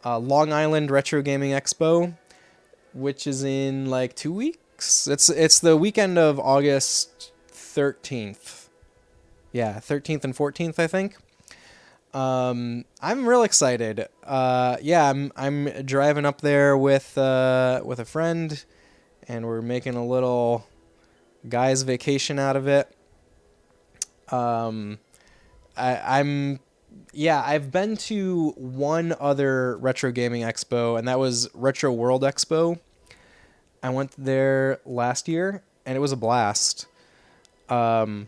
Island Retro Gaming Expo, which is in 2 weeks. It's the weekend of August 13th. Yeah, 13th and 14th, I think. I'm real excited. Yeah, I'm driving up there with a friend, and we're making a little guy's vacation out of it. I've been to one other retro gaming expo, and that was Retro World Expo. I went there last year, and it was a blast. So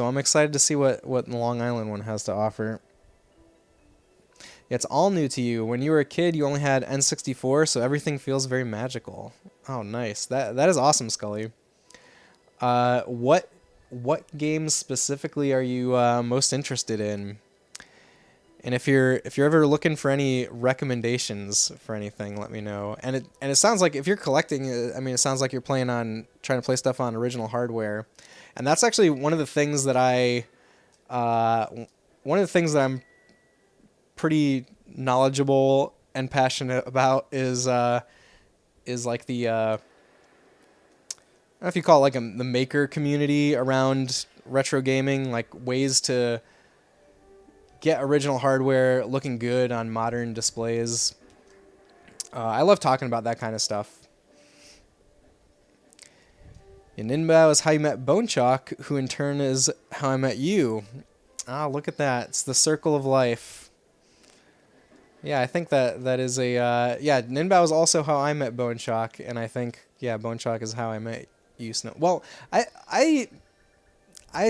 I'm excited to see what the Long Island one has to offer. It's all new to you. When you were a kid, you only had N64, so everything feels very magical. Oh, nice. That is awesome, Scully. What games specifically are you most interested in? And if you're ever looking for any recommendations for anything, let me know. And it sounds like if you're collecting, it sounds like you're trying to play stuff on original hardware, and that's actually one of the things that I'm pretty knowledgeable and passionate about is the I don't know if you call it the maker community around retro gaming, ways to get original hardware looking good on modern displays. I love talking about that kind of stuff. And Ninbao is how you met Bone Chalk, who in turn is how I met you. Ah, look at that. It's the circle of life. Yeah, I think that is a... Ninbao is also how I met Bone Chalk, and I think, Bone Chalk is how I met you, Snow. Well, I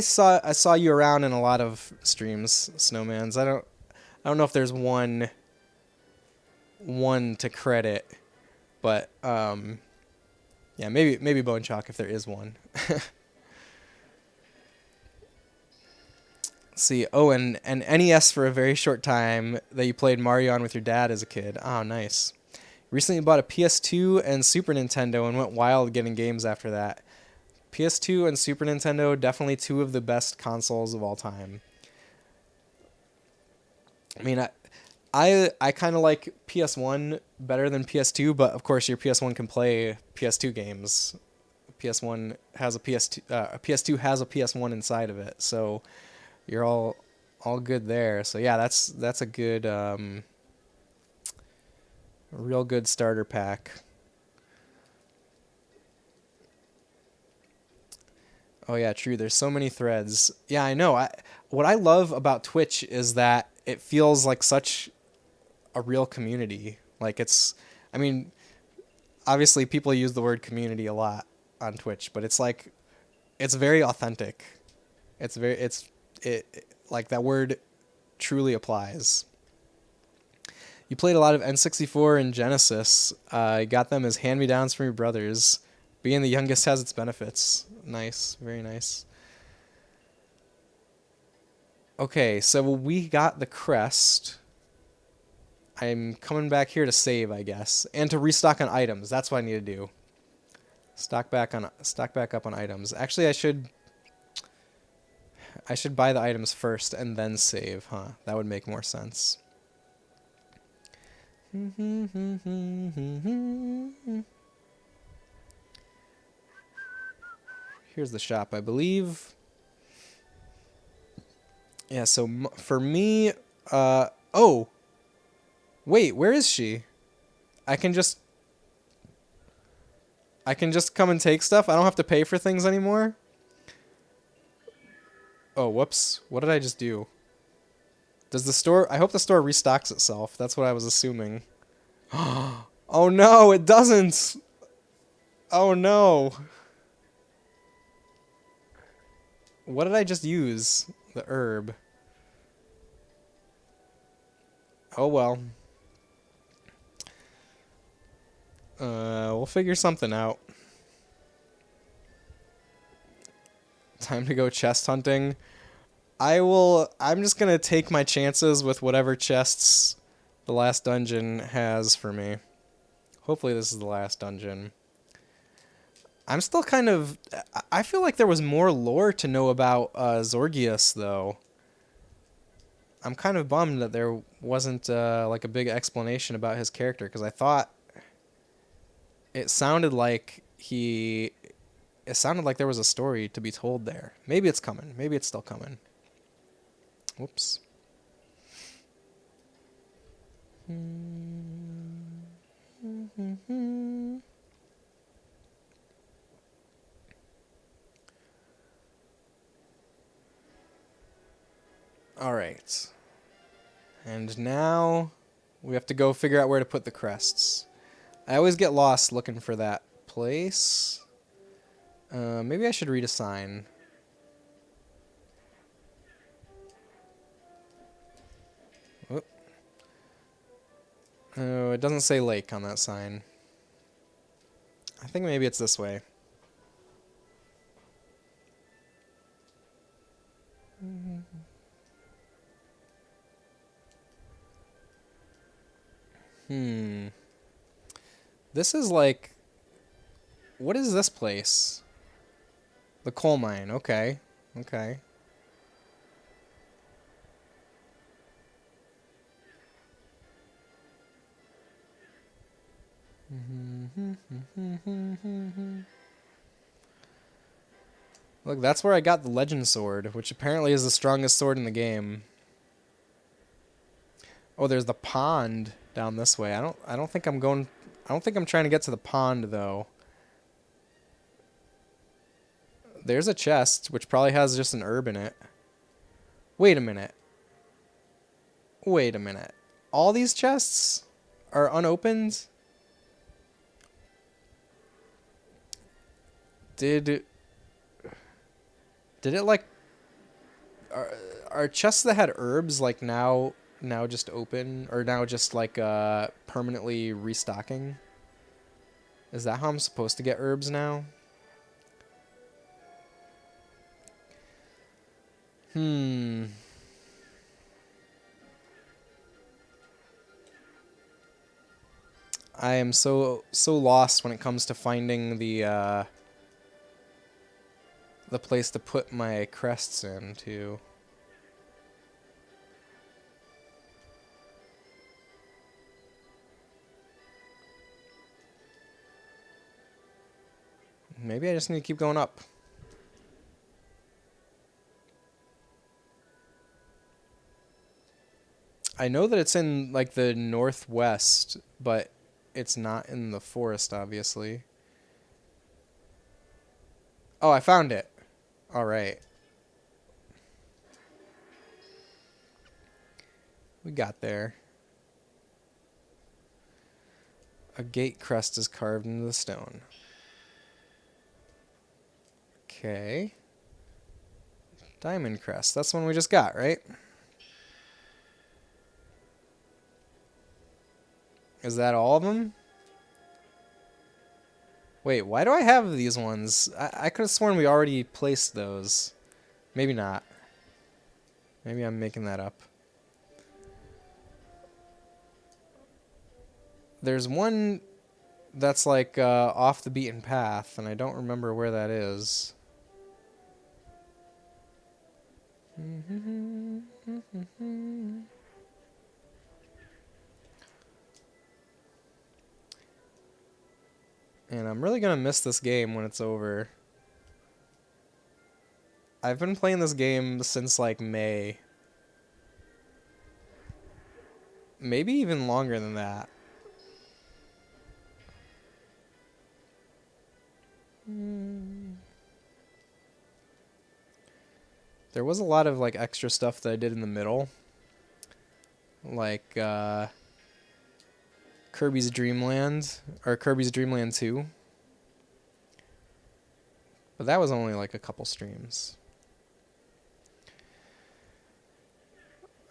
saw you around in a lot of streams, Snowman's. I don't know if there's one to credit, but maybe Bone Chalk if there is one. Let's see. Oh, and NES for a very short time that you played Mario on with your dad as a kid. Oh, nice. Recently bought a PS2 and Super Nintendo and went wild getting games after that. PS2 and Super Nintendo, definitely two of the best consoles of all time. I kind of like PS1 better than PS2, but of course your PS1 can play PS2 games. PS1 has a PS2. A PS2 has a PS1 inside of it, so you're all good there. So yeah, that's a good, real good starter pack. Oh yeah, true. There's so many threads. Yeah, I know. What I love about Twitch is that it feels like such a real community. Like I mean, obviously people use the word community a lot on Twitch, but it's like, it's very authentic. Like that word truly applies. You played a lot of N64 and Genesis. You got them as hand-me-downs from your brothers. Being the youngest has its benefits. Nice, very nice. Okay, so we got the crest. I'm coming back here to save, I guess, and to restock on items. That's what I need to do. Stock back up on items. Actually, I should buy the items first and then save, huh? That would make more sense. Here's the shop, I believe. Yeah, so for me, oh, wait, where is she? I can just come and take stuff? I don't have to pay for things anymore? Oh, whoops. What did I just do? Does the store... I hope the store restocks itself. That's what I was assuming. Oh no, it doesn't! Oh no. What did I just use? The herb. Oh well. We'll figure something out. Time to go chest hunting. I'm just gonna take my chances with whatever chests the last dungeon has for me. Hopefully this is the last dungeon. I'm still kind of... I feel like there was more lore to know about Zorgius, though. I'm kind of bummed that there wasn't like a big explanation about his character, because I thought it sounded like there was a story to be told there. Maybe it's coming. Maybe it's still coming. Whoops. All right. And now we have to go figure out where to put the crests. I always get lost looking for that place. Maybe I should read a sign. Whoop. Oh, it doesn't say lake on that sign. I think maybe it's this way. This is like... What is this place? The coal mine. Okay. Okay. Look, that's where I got the legend sword, which apparently is the strongest sword in the game. Oh, there's the pond down this way. I don't think I'm trying to get to the pond though. There's a chest which probably has just an herb in it. Wait a minute. Wait a minute. All these chests are unopened? Did it like... Are chests that had herbs like now just open, or now just like permanently restocking? Is that how I'm supposed to get herbs now? I am so lost when it comes to finding the place to put my crests in too. Maybe I just need to keep going up. I know that it's in, like, the northwest, but it's not in the forest, obviously. Oh, I found it. All right. We got there. A gate crest is carved into the stone. Okay. Diamond crest. That's the one we just got, right? Is that all of them? Wait, why do I have these ones? I could have sworn we already placed those. Maybe not. Maybe I'm making that up. There's one that's like off the beaten path, and I don't remember where that is. And I'm really going to miss this game when it's over. I've been playing this game since like May. Maybe even longer than that. There was a lot of like extra stuff that I did in the middle. Like Kirby's Dream Land, or Kirby's Dream Land 2. But that was only like a couple streams.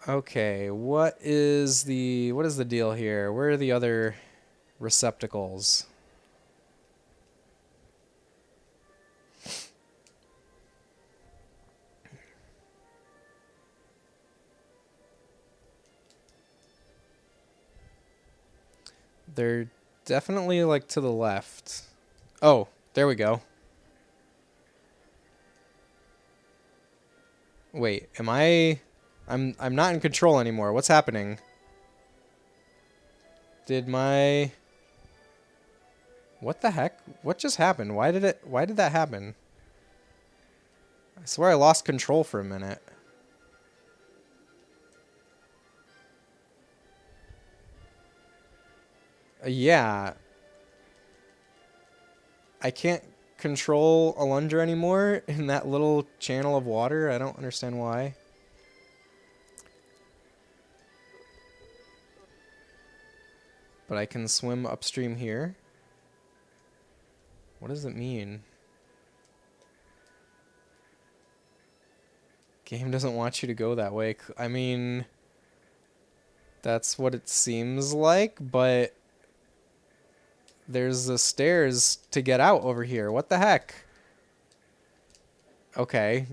Okay, what is the deal here? Where are the other receptacles? They're definitely like to the left. Oh, there we go. Wait, I'm not in control anymore. What's happening? What the heck? What just happened? Why did that happen? I swear I lost control for a minute. Yeah. I can't control Alundra anymore in that little channel of water. I don't understand why. But I can swim upstream here. What does it mean? Game doesn't want you to go that way. I mean, that's what it seems like, but there's the stairs to get out over here. What the heck? Okay.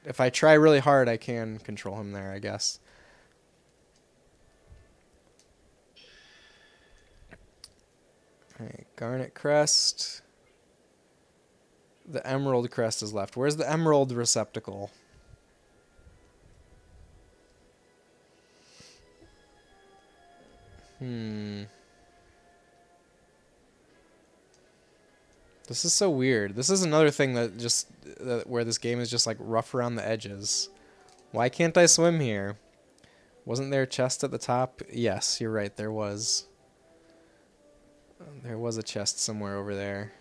If I try really hard, I can control him there, I guess. Alright, Garnet Crest. The Emerald Crest is left. Where's the Emerald receptacle? This is so weird. This is another thing that just where this game is just like rough around the edges. Why can't I swim here? Wasn't there a chest at the top? Yes, you're right. There was. There was a chest somewhere over there.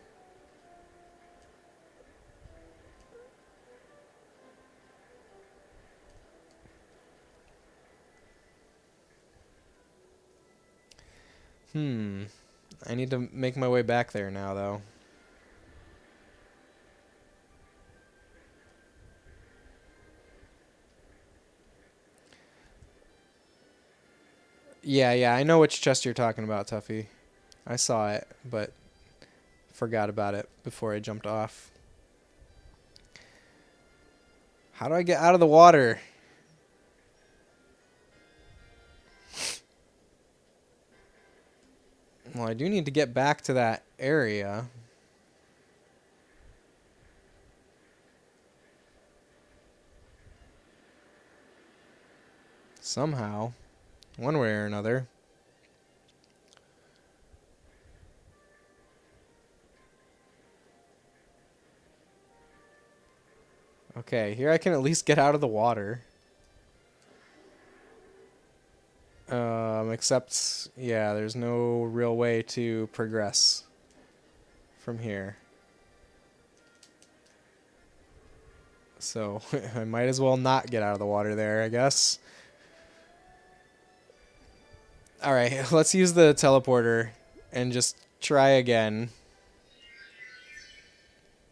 I need to make my way back there now, though. Yeah, I know which chest you're talking about, Tuffy. I saw it, but forgot about it before I jumped off. How do I get out of the water? Well, I do need to get back to that area. Somehow. One way or another. Okay, here I can at least get out of the water. Except, yeah, there's no real way to progress from here. So, I might as well not get out of the water there, I guess. Alright, let's use the teleporter and just try again.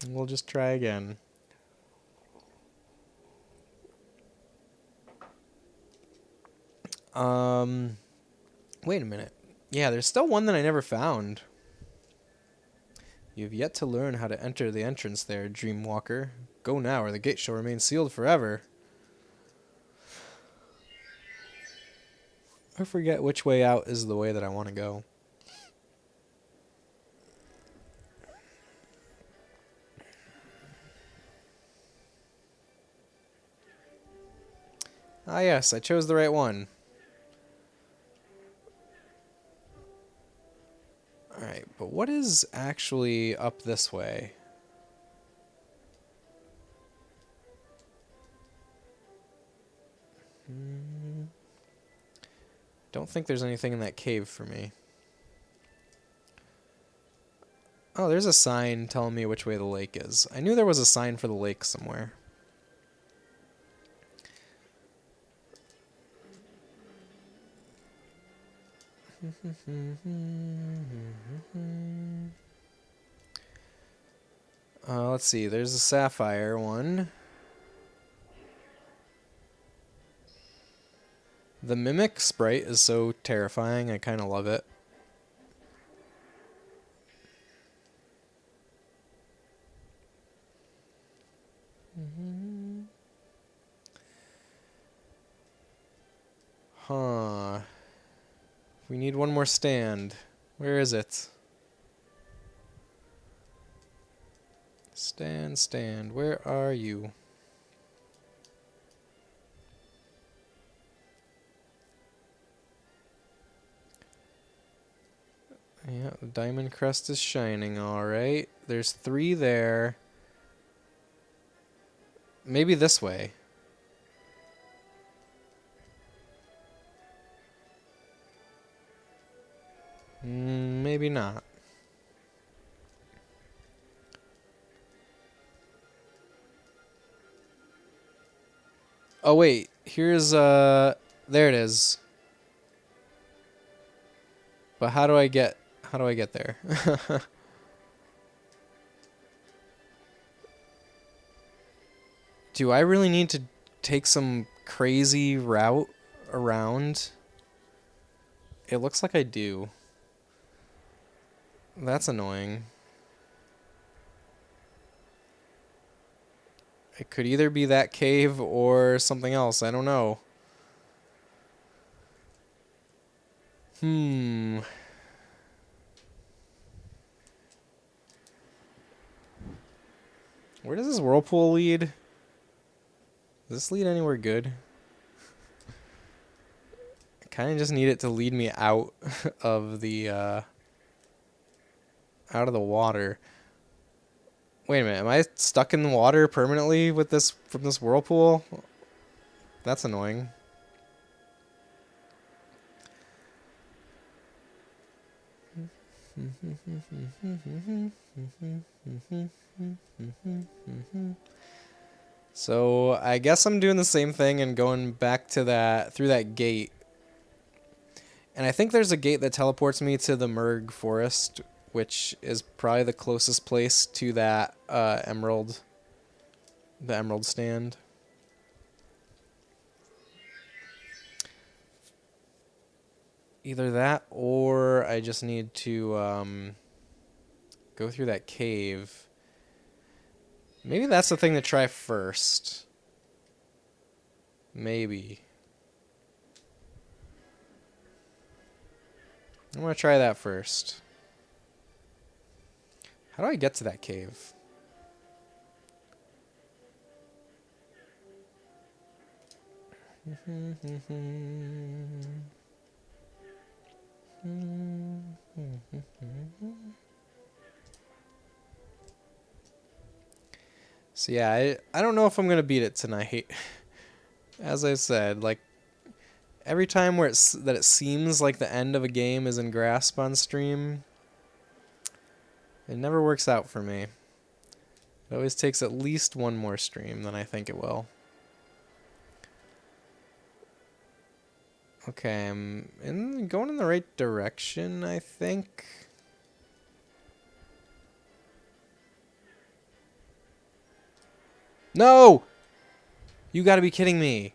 We'll just try again. Wait a minute. Yeah, there's still one that I never found. You've yet to learn how to enter the entrance there, Dreamwalker. Go now, or the gate shall remain sealed forever. I forget which way out is the way that I want to go. Ah yes, I chose the right one. Alright, but what is actually up this way? Don't think there's anything in that cave for me. Oh, there's a sign telling me which way the lake is. I knew there was a sign for the lake somewhere. Let's see. There's a sapphire one. The mimic sprite is so terrifying. I kind of love it. Huh. We need one more stand. Where is it? Stand. Where are you? Yeah, the diamond crest is shining, alright. There's 3 there. Maybe this way. Maybe not. Oh wait, here's there it is. But how do I get there? Do I really need to take some crazy route around? It looks like I do. That's annoying. It could either be that cave or something else. I don't know. Where does this whirlpool lead? Does this lead anywhere good? I kind of just need it to lead me out of the water. Wait a minute, am I stuck in the water permanently with this from this whirlpool? That's annoying. So I guess I'm doing the same thing and going back to through that gate. And I think there's a gate that teleports me to the Merg Forest, which is probably the closest place to that the emerald stand. Either that or I just need to go through that cave. Maybe that's the thing to try first. Maybe. I'm going to try that first. How do I get to that cave? So yeah, I don't know if I'm gonna beat it tonight. As I said, like every time where it seems like the end of a game is in grasp on stream, it never works out for me. It always takes at least one more stream than I think it will. Okay, I'm going in the right direction, I think. No! You gotta be kidding me.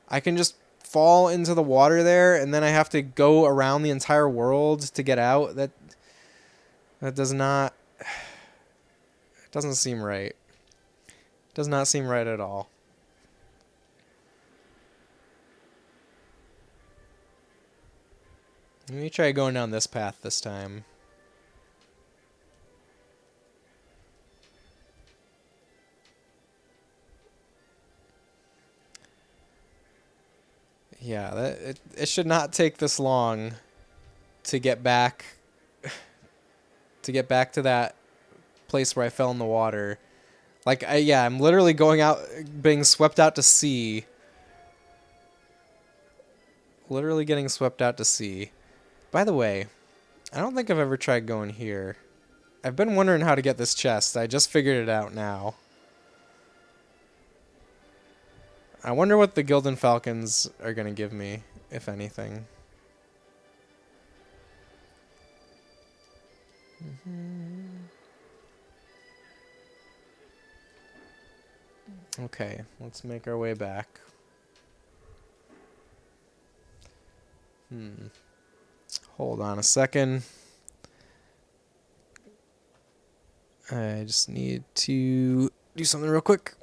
I can just fall into the water there, and then I have to go around the entire world to get out? That does not... It doesn't seem right. It does not seem right at all. Let me try going down this path this time. Yeah, it should not take this long to get back to that place where I fell in the water. Like I'm literally going out, being swept out to sea. Literally getting swept out to sea. By the way, I don't think I've ever tried going here. I've been wondering how to get this chest. I just figured it out now. I wonder what the Gildan Falcons are going to give me, if anything. Okay, let's make our way back. Hold on a second. I just need to do something real quick.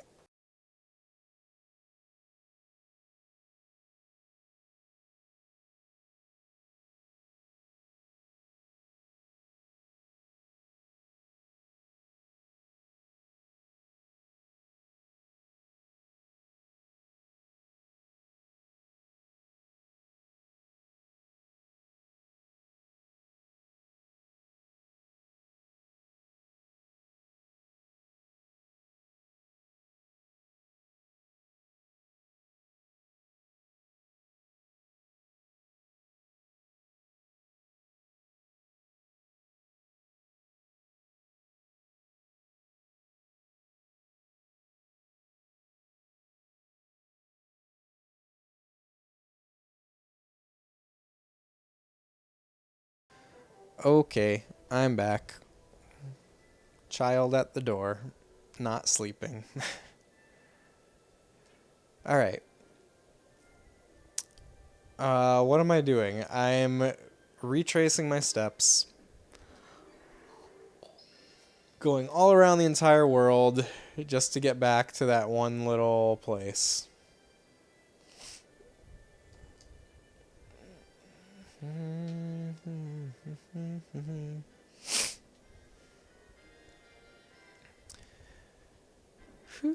Okay, I'm back. Child at the door, not sleeping. Alright. What am I doing? I'm retracing my steps. Going all around the entire world just to get back to that one little place.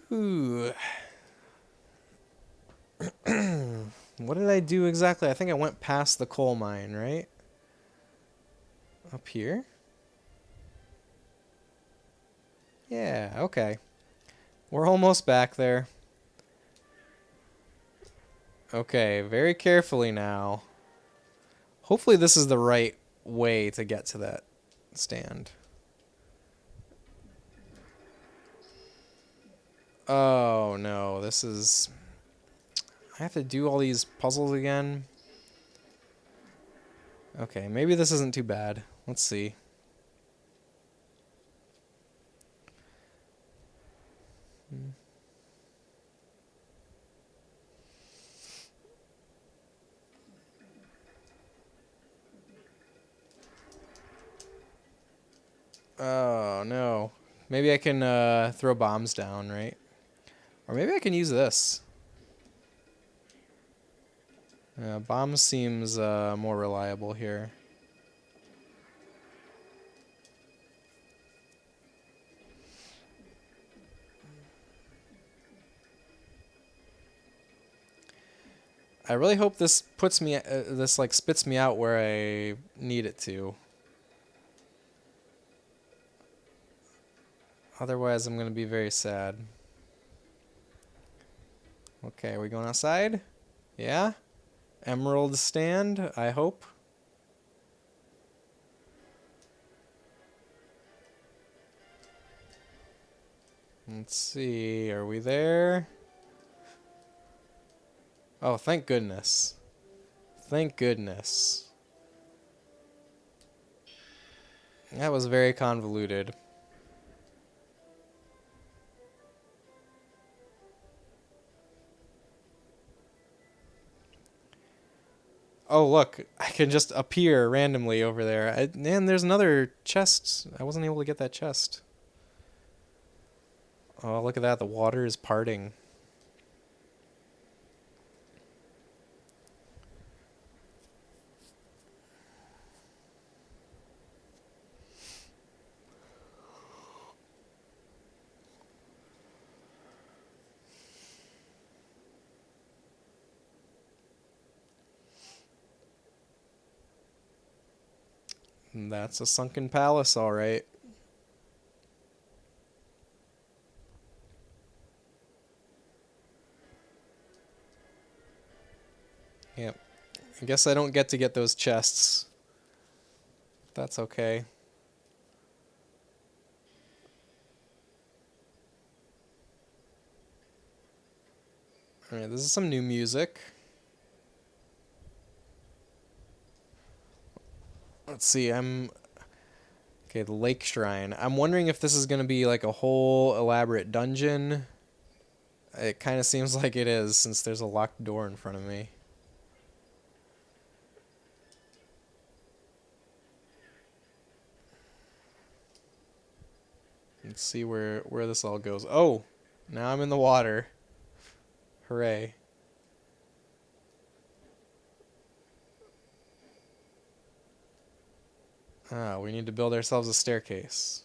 Whew. What did I do exactly? I think I went past the coal mine, right? Up here? Yeah, okay. We're almost back there. Okay, very carefully now. Hopefully this is the right way to get to that stand. Oh no, this is... I have to do all these puzzles again. Okay, maybe this isn't too bad. Let's see. Oh no. Maybe I can throw bombs down, right? Or maybe I can use this. Bomb seems more reliable here. I really hope this puts me, this like spits me out where I need it to. Otherwise, I'm gonna be very sad. Okay, are we going outside? Yeah? Emerald stand, I hope. Let's see, are we there? Oh, thank goodness. Thank goodness. That was very convoluted. Oh, look, I can just appear randomly over there. And there's another chest. I wasn't able to get that chest. Oh, look at that. The water is parting. And that's a sunken palace, all right. Yep. I guess I don't get to get those chests. That's okay. Alright, this is some new music. Let's see, Okay, the Lake Shrine. I'm wondering if this is going to be like a whole elaborate dungeon. It kind of seems like it is, since there's a locked door in front of me. Let's see where this all goes. Oh! Now I'm in the water. Hooray. Ah, we need to build ourselves a staircase.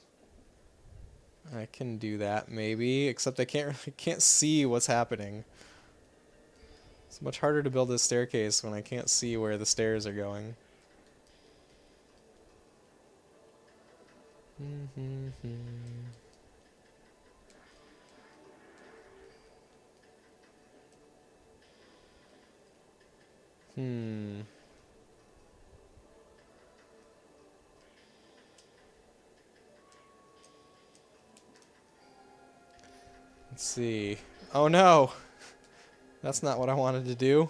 I can do that, maybe, except I can't see what's happening. It's much harder to build a staircase when I can't see where the stairs are going. Let's see. Oh no! That's not what I wanted to do.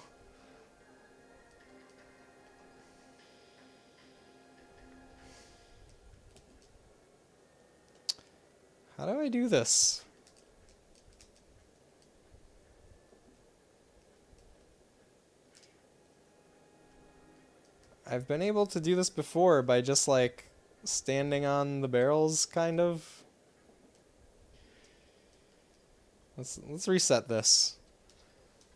How do I do this? I've been able to do this before by just like standing on the barrels, kind of. Let's reset this.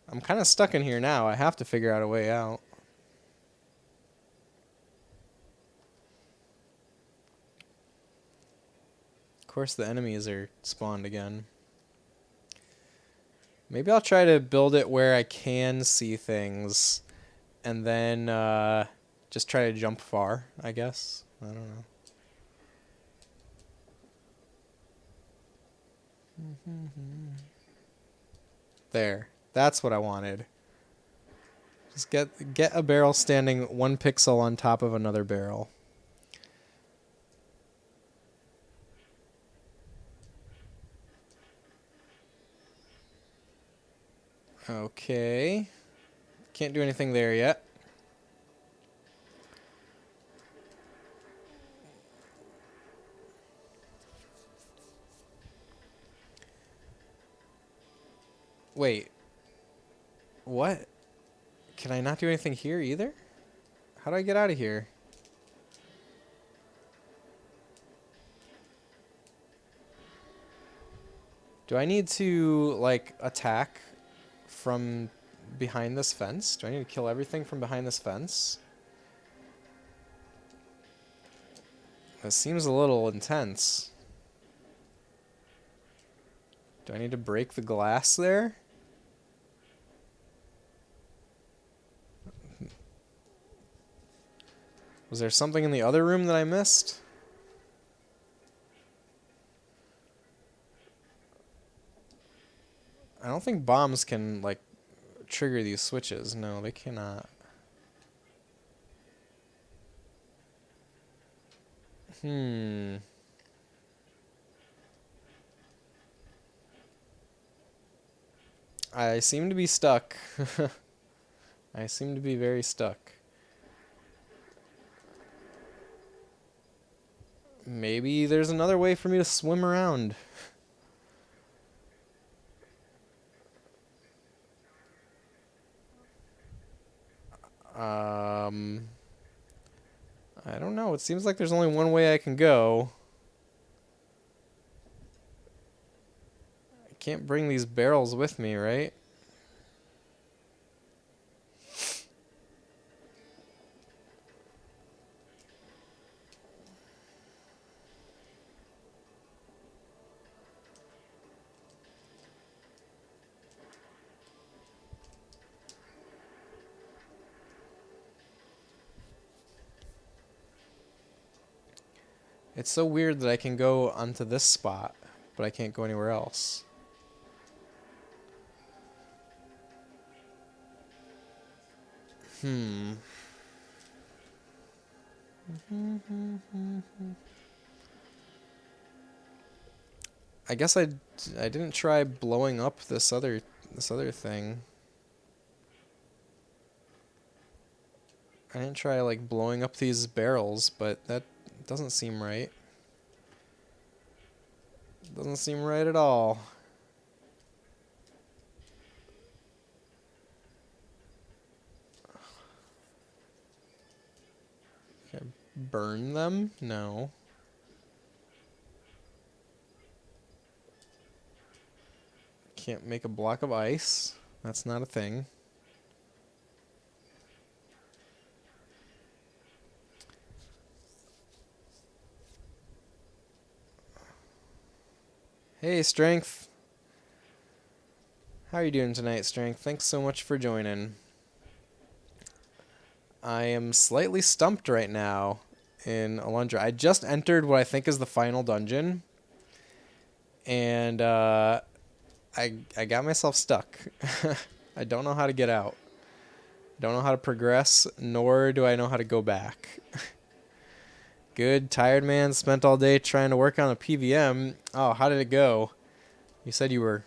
I'm kind of stuck in here now. I have to figure out a way out. Of course, the enemies are spawned again. Maybe I'll try to build it where I can see things, and then just try to jump far, I guess. I don't know. There. That's what I wanted. Just get a barrel standing 1 pixel on top of another barrel. Okay. Can't do anything there yet. Wait. What? Can I not do anything here either? How do I get out of here? Do I need to, like, attack from behind this fence? Do I need to kill everything from behind this fence? That seems a little intense. Do I need to break the glass there? Was there something in the other room that I missed? don't think bombs can, like, trigger these switches. No, they cannot. I seem to be stuck. I seem to be very stuck. Maybe there's another way for me to swim around. I don't know. It seems like there's only one way I can go. I can't bring these barrels with me, right? It's so weird that I can go onto this spot, but I can't go anywhere else. I guess I didn't try blowing up this other thing. I didn't try like blowing up these barrels, but that doesn't seem right. Doesn't seem right at all. Can I burn them? No. Can't make a block of ice. That's not a thing. Hey, Strength. How are you doing tonight, Strength? Thanks so much for joining. I am slightly stumped right now in Alundra. I just entered what I think is the final dungeon. And I got myself stuck. I don't know how to get out. Don't know how to progress, nor do I know how to go back. Good, tired man, spent all day trying to work on a PVM. Oh, how did it go? You said you were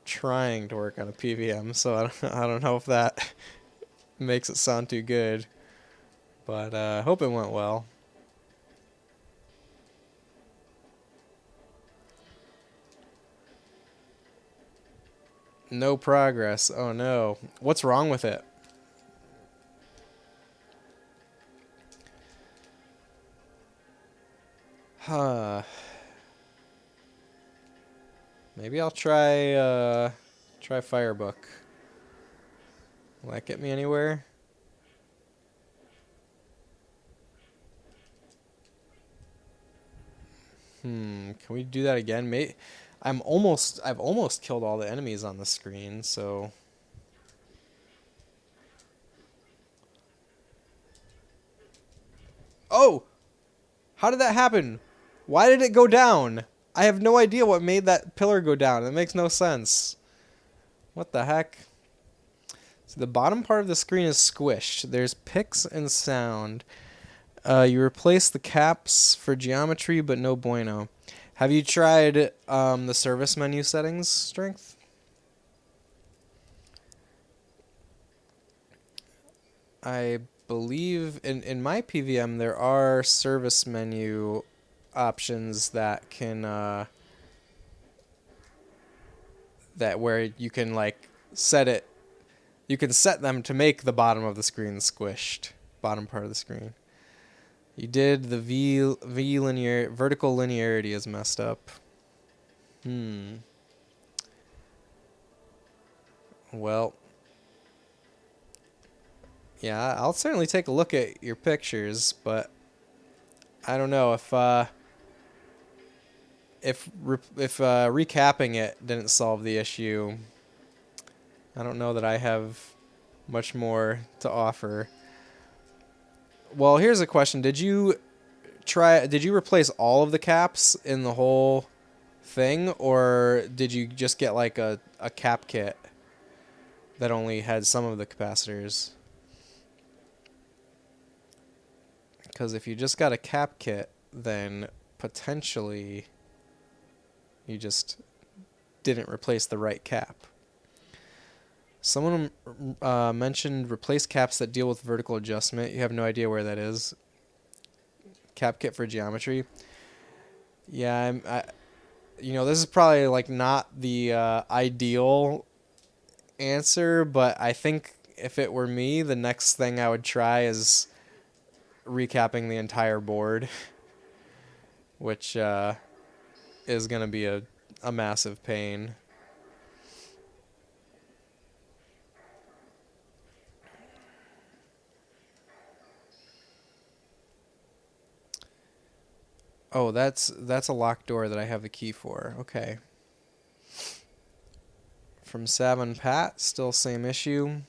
trying to work on a PVM, so I don't know if that makes it sound too good. But I hope it went well. No progress. Oh no. What's wrong with it? Huh. Maybe I'll try Firebook. Will that get me anywhere? Can we do that again? I've almost killed all the enemies on the screen, so oh! How did that happen? Why did it go down? I have no idea what made that pillar go down. It makes no sense. What the heck? So the bottom part of the screen is squished. There's pics and sound. You replace the caps for geometry, but no bueno. Have you tried the service menu settings, Strength? I believe in my PVM there are service menu options that can that where you can like set it. You can set them to make the bottom of the screen squished. Bottom part of the screen. You did the vertical linearity is messed up. Well, yeah, I'll certainly take a look at your pictures, but I don't know if recapping it didn't solve the issue. I don't know that I have much more to offer. Well, here's a question. Did you replace all of the caps in the whole thing, or did you just get like a cap kit that only had some of the capacitors? Because if you just got a cap kit, then potentially you just didn't replace the right cap. Someone mentioned replace caps that deal with vertical adjustment. You have no idea where that is. Cap kit for geometry. Yeah, this is probably like not the ideal answer, but I think if it were me, the next thing I would try is recapping the entire board, which is going to be a massive pain. Oh, that's a locked door that I have the key for. Okay. From Sav and Pat, still same issue.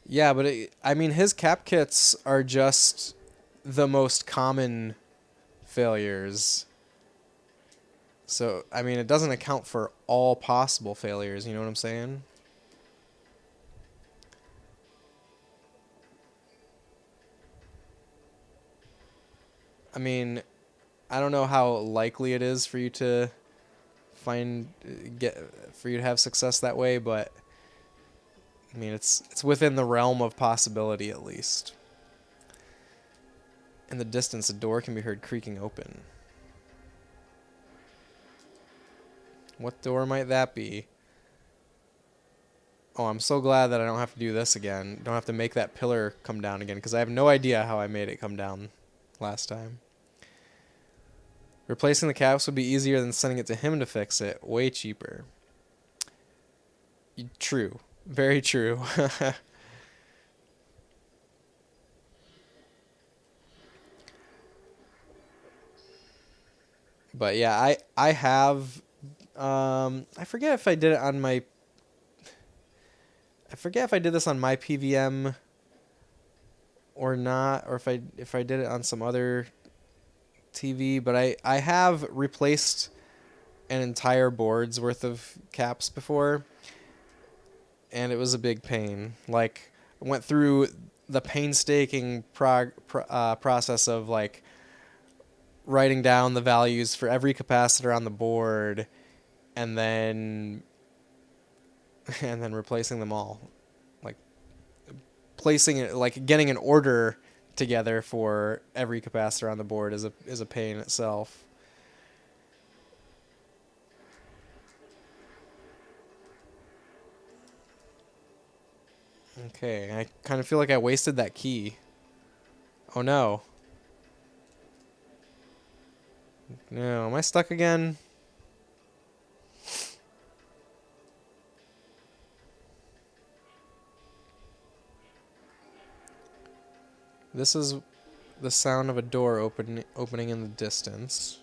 Yeah, but his cap kits are just the most common failures. So, it doesn't account for all possible failures, you know what I'm saying? I don't know how likely it is for you to for you to have success that way, but it's within the realm of possibility at least. In the distance, a door can be heard creaking open. What door might that be? Oh, I'm so glad that I don't have to do this again. Don't have to make that pillar come down again, because I have no idea how I made it come down last time. Replacing the caps would be easier than sending it to him to fix it. Way cheaper. True. Very true. But yeah, I have I forget if I did it on my I forget if I did this on my PVM or not, or if I did it on some other TV, but I have replaced an entire board's worth of caps before, and it was a big pain. Like, I went through the painstaking process of like writing down the values for every capacitor on the board, and then replacing them all, like placing it, like getting an order together for every capacitor on the board is a pain itself. Okay, I kind of feel like I wasted that key. Oh no. No, am I stuck again? This is the sound of a door opening in the distance.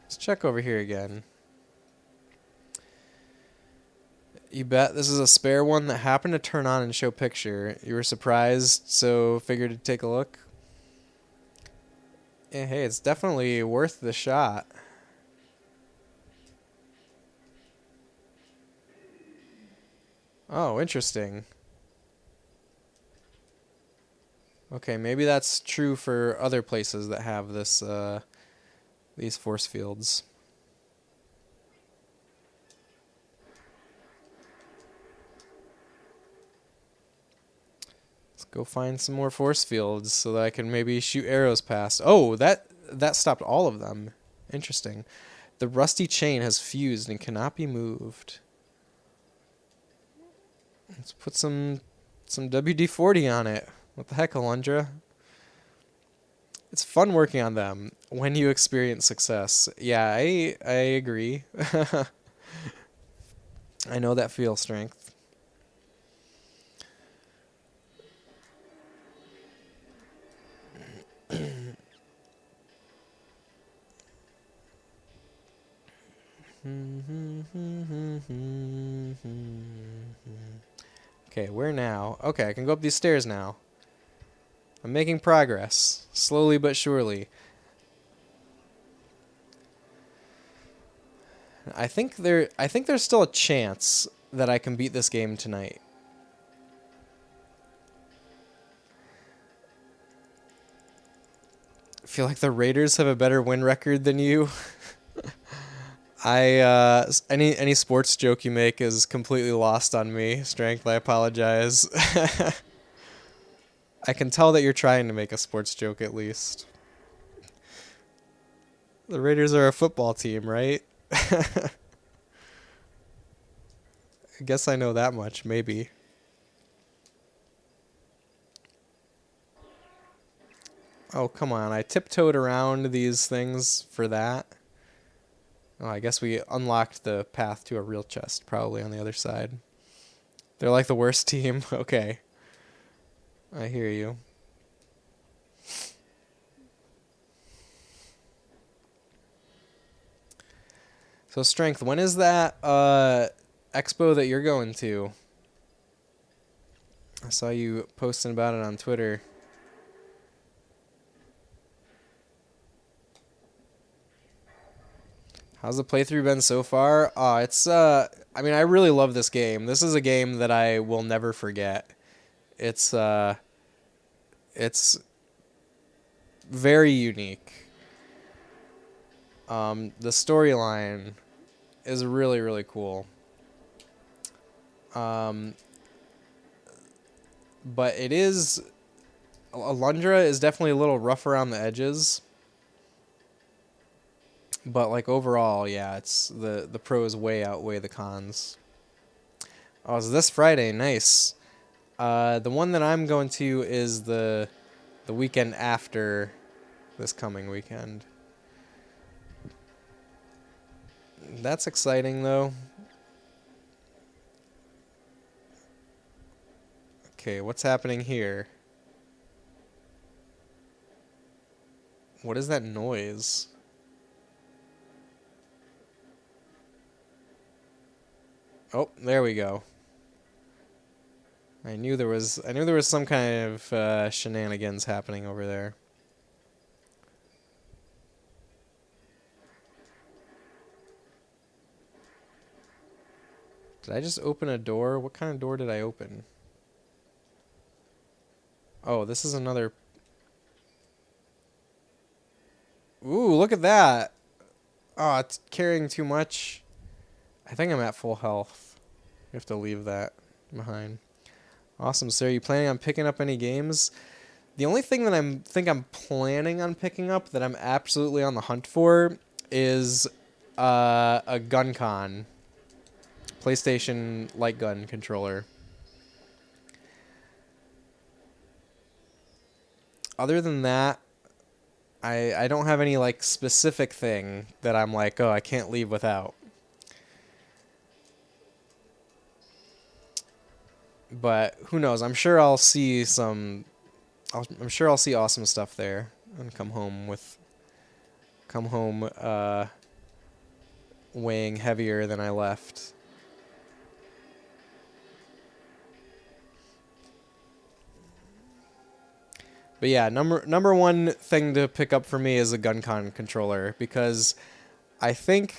Let's check over here again. You bet this is a spare one that happened to turn on and show picture. You were surprised, so figured to take a look. Yeah, hey, it's definitely worth the shot. Oh, interesting. Okay, maybe that's true for other places that have this these force fields. Let's go find some more force fields so that I can maybe shoot arrows past. Oh, that stopped all of them. Interesting. The rusty chain has fused and cannot be moved. Let's put some WD-40 on it. What the heck, Alundra? It's fun working on them when you experience success. Yeah, I agree. I know that feel strength. Okay, where now? Okay, I can go up these stairs now. I'm making progress, slowly but surely. I think there's still a chance that I can beat this game tonight. I feel like the Raiders have a better win record than you. Any sports joke you make is completely lost on me, Strength. I apologize. I can tell that you're trying to make a sports joke at least. The Raiders are a football team, right? I guess I know that much, maybe. Oh, come on. I tiptoed around these things for that. Oh, I guess we unlocked the path to a real chest, probably on the other side. They're like the worst team. Okay. I hear you. So, Strength, when is that expo that you're going to? I saw you posting about it on Twitter. How's the playthrough been so far? I mean, I really love this game. This is a game that I will never forget. It's very unique. The storyline is really, really cool. But it is... Alundra is definitely a little rough around the edges. But, like, overall, yeah, it's the pros way outweigh the cons. Oh, it's this Friday. Nice. The one that I'm going to is the weekend after this coming weekend. That's exciting, though. Okay, what's happening here? What is that noise? Oh, there we go. I knew there was some kind of shenanigans happening over there. Did I just open a door? What kind of door did I open? Oh, this is another... Ooh, look at that! Oh, it's carrying too much. I think I'm at full health. You have to leave that behind. Awesome, sir. Are you planning on picking up any games? The only thing that I'm planning on picking up that I'm absolutely on the hunt for is a gun con. PlayStation light gun controller. Other than that, I don't have any like specific thing that I'm like, oh, I can't leave without. But who knows? I'm sure I'll see awesome stuff there and come home weighing heavier than I left. But yeah, number one thing to pick up for me is a gun con controller, because I think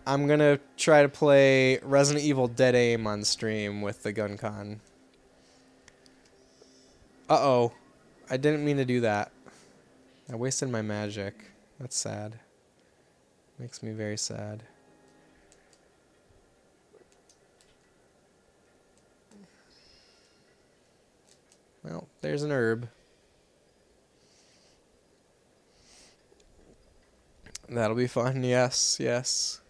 I'm gonna try to play Resident Evil Dead Aim on stream with the gun con. Uh-oh. I didn't mean to do that. I wasted my magic. That's sad. Makes me very sad. Well, there's an herb. That'll be fun. Yes, yes.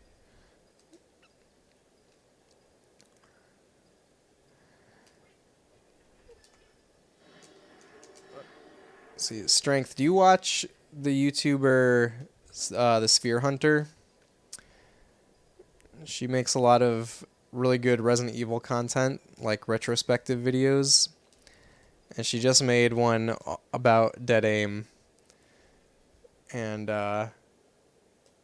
Let's see, Strength. Do you watch the YouTuber, the Sphere Hunter? She makes a lot of really good Resident Evil content, like retrospective videos. And she just made one about Dead Aim. And,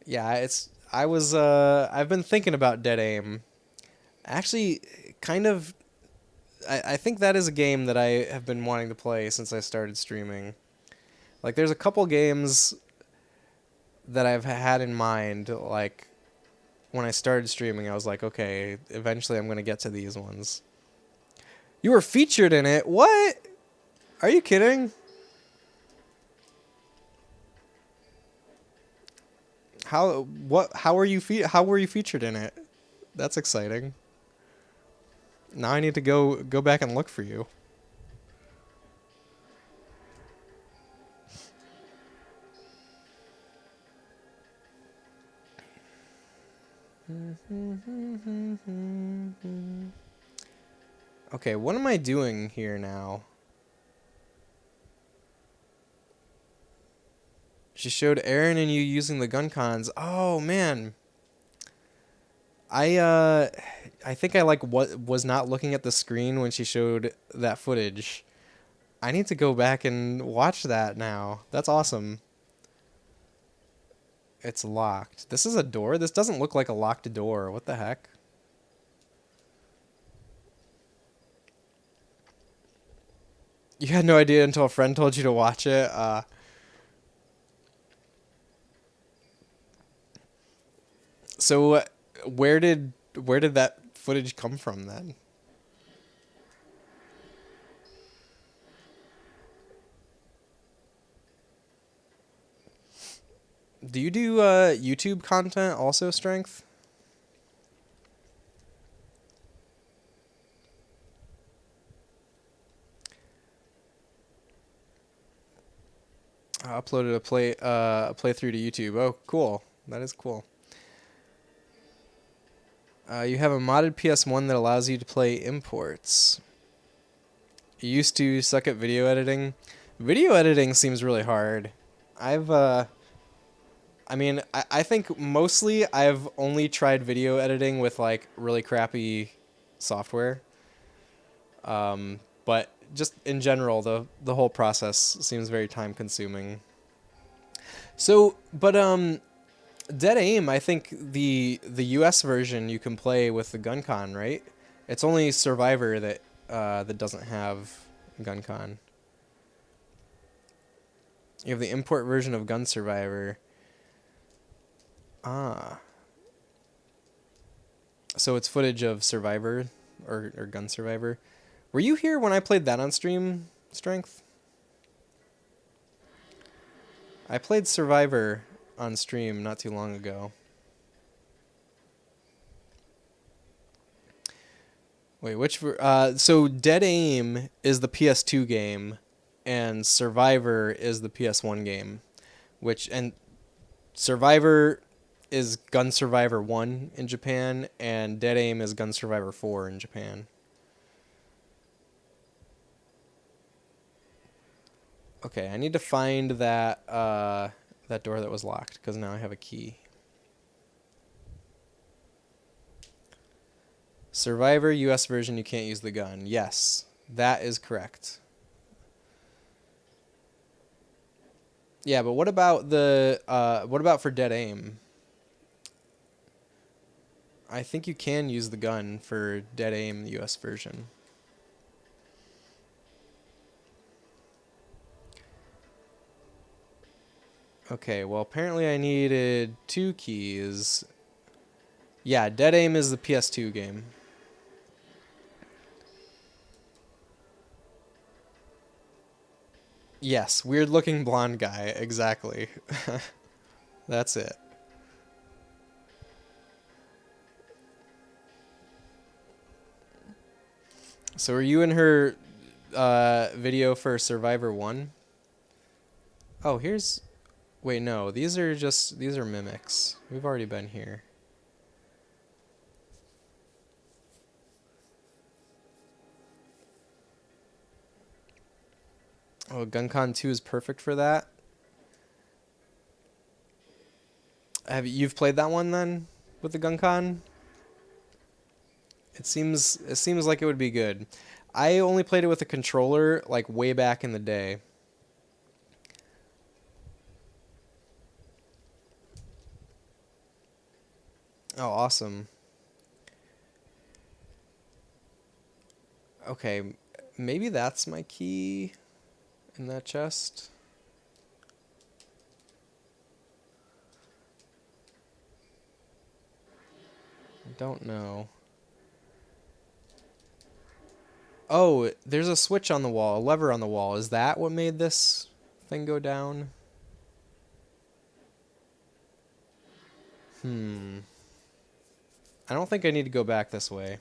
yeah, I've been thinking about Dead Aim. Actually, kind of I think that is a game that I have been wanting to play since I started streaming. Like, there's a couple games that I've had in mind, like, when I started streaming, I was like, okay, eventually I'm going to get to these ones. You were featured in it? What? Are you kidding? How were you featured in it? That's exciting. Now I need to go back and look for you. Okay, what am I doing here now? She showed Aaron and you using the gun cons. Oh man. I think I like what was not looking at the screen when she showed that footage. I need to go back and watch that now. That's awesome. It's locked. This is a door? This doesn't look like a locked door. What the heck? You had no idea until a friend told you to watch it? So where did that footage come from then? Do you do YouTube content also, Strength? I uploaded a playthrough to YouTube. Oh, cool. That is cool. You have a modded PS1 that allows you to play imports. You used to suck at video editing. Video editing seems really hard. I mean, I think mostly I've only tried video editing with like really crappy software. But just in general, the whole process seems very time consuming. So, but Dead Aim, I think the US version you can play with the GunCon, right? It's only Survivor that doesn't have GunCon. You have the import version of Gun Survivor. Ah. So it's footage of Survivor or Gun Survivor. Were you here when I played that on stream, Strength? I played Survivor on stream not too long ago. Wait, so Dead Aim is the PS2 game and Survivor is the PS1 game, and Survivor is Gun Survivor 1 in Japan and Dead Aim is Gun Survivor 4 in Japan. Okay, I need to find that that door that was locked because now I have a key. Survivor US version, you can't use the gun. Yes, that is correct. Yeah, but what about what about for Dead Aim? I think you can use the gun for Dead Aim US version. Okay, well apparently I needed 2 keys. Yeah, Dead Aim is the PS2 game. Yes, weird looking blonde guy, exactly. That's it. So are you in her video for Survivor 1? Oh, here's... Wait, no, these are mimics. We've already been here. Oh, GunCon 2 is perfect for that. You've played that one then with the GunCon? It seems like it would be good. I only played it with a controller like way back in the day. Oh, awesome. Okay, maybe that's my key in that chest. I don't know. Oh, there's a switch on the wall, a lever on the wall. Is that what made this thing go down? I don't think I need to go back this way.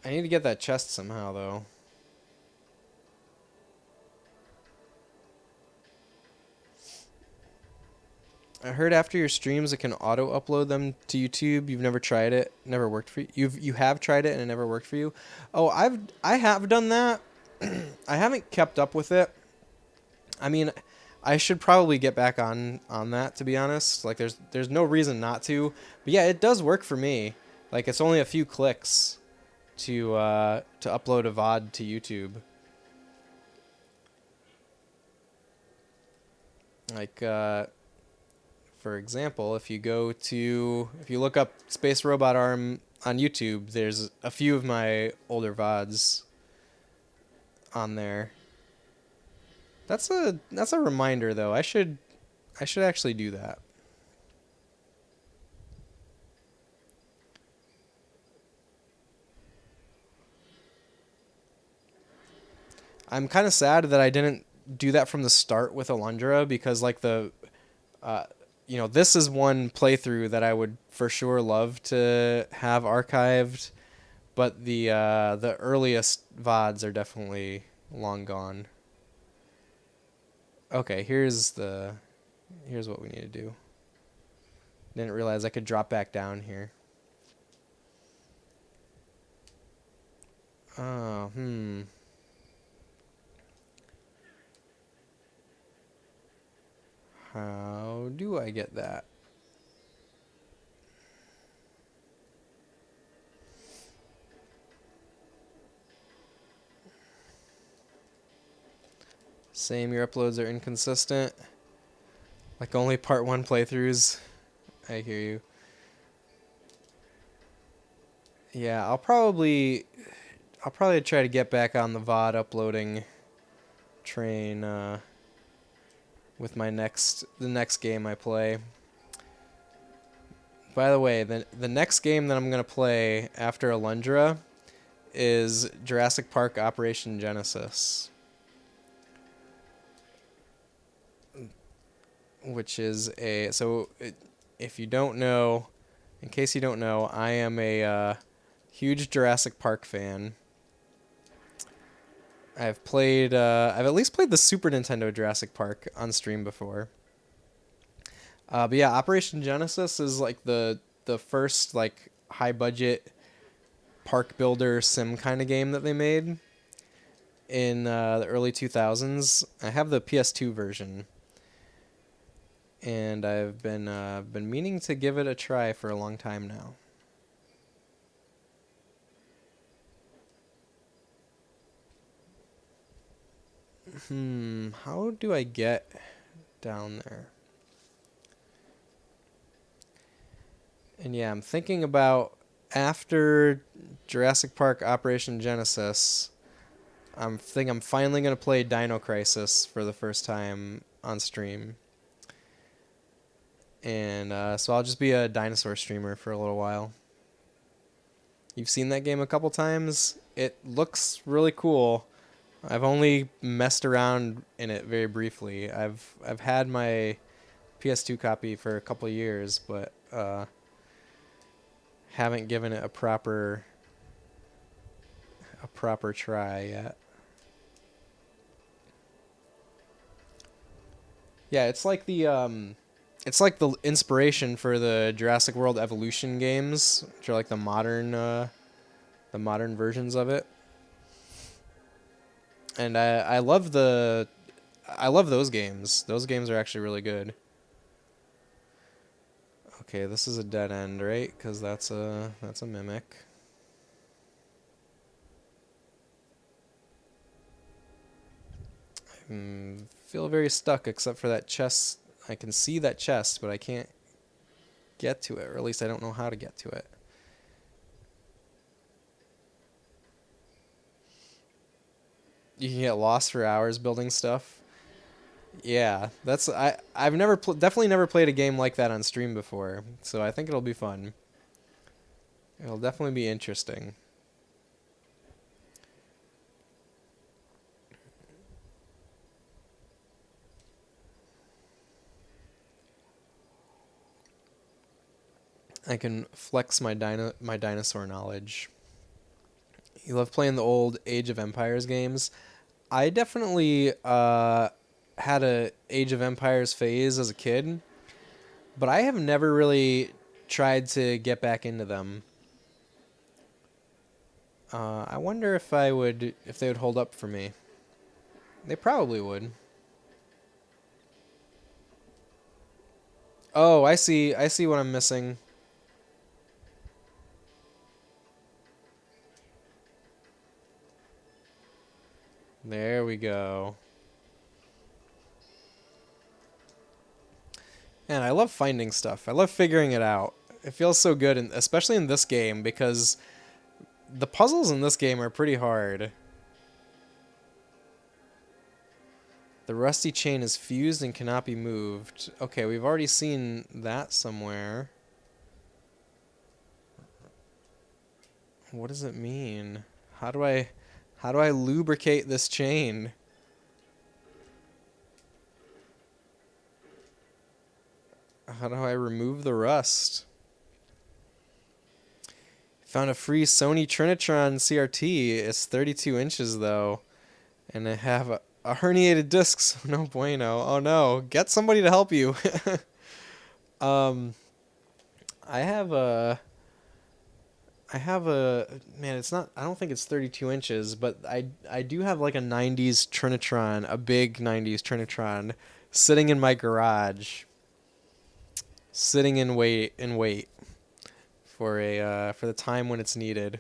I need to get that chest somehow, though. I heard after your streams it can auto-upload them to YouTube. You've never tried it. Never worked for you. You have tried it and it never worked for you. Oh, I have done that. I haven't kept up with it. I mean, I should probably get back on that, to be honest. Like there's no reason not to. But yeah, it does work for me. Like it's only a few clicks to upload a VOD to YouTube. Like for example, if you look up Space Robot Arm on YouTube, there's a few of my older VODs on there. That's a reminder though. I should actually do that. I'm kind of sad that I didn't do that from the start with Alundra because like this is one playthrough that I would for sure love to have archived, but the earliest VODs are definitely long gone. Okay, here's what we need to do. Didn't realize I could drop back down here. Oh, How do I get that? Same, your uploads are inconsistent. Like only part 1 playthroughs. I hear you. Yeah, I'll probably try to get back on the VOD uploading train with the next game I play. By the way, the next game that I'm going to play after Alundra is Jurassic Park Operation Genesis. Which is if you don't know, in case you don't know, I am a huge Jurassic Park fan. I've at least played the Super Nintendo Jurassic Park on stream before. But yeah, Operation Genesis is like the first like high budget park builder sim kind of game that they made in the early 2000s. I have the PS2 version, and I've been meaning to give it a try for a long time now. How do I get down there? And yeah, I'm thinking about after Jurassic Park Operation Genesis, I'm finally going to play Dino Crisis for the first time on stream. And so I'll just be a dinosaur streamer for a little while. You've seen that game a couple times. It looks really cool. I've only messed around in it very briefly. I've had my PS2 copy for a couple years, but haven't given it a proper try yet. Yeah, it's like the inspiration for the Jurassic World Evolution games, which are like the modern versions of it. And I love those games. Those games are actually really good. Okay, this is a dead end, right? Because that's a mimic. I feel very stuck, except for that chest. I can see that chest, but I can't get to it, or at least I don't know how to get to it. You can get lost for hours building stuff. Yeah, that's I've definitely never played a game like that on stream before, so I think it'll be fun. It'll definitely be interesting. I can flex my dinosaur knowledge. You love playing the old Age of Empires games. I definitely had a Age of Empires phase as a kid, but I have never really tried to get back into them. I wonder if they would hold up for me. They probably would. Oh, I see. I see what I'm missing. There we go. Man, I love finding stuff. I love figuring it out. It feels so good, and especially in this game, because the puzzles in this game are pretty hard. The rusty chain is fused and cannot be moved. Okay, we've already seen that somewhere. What does it mean? How do I lubricate this chain? How do I remove the rust? Found a free Sony Trinitron CRT. It's 32 inches though, and I have a herniated disc. So no bueno. Oh no! Get somebody to help you. I have a. Man. It's not. I don't think it's 32 inches, but I do have like a 90s Trinitron, a big 90s Trinitron, sitting in my garage. Sitting in wait for the time when it's needed.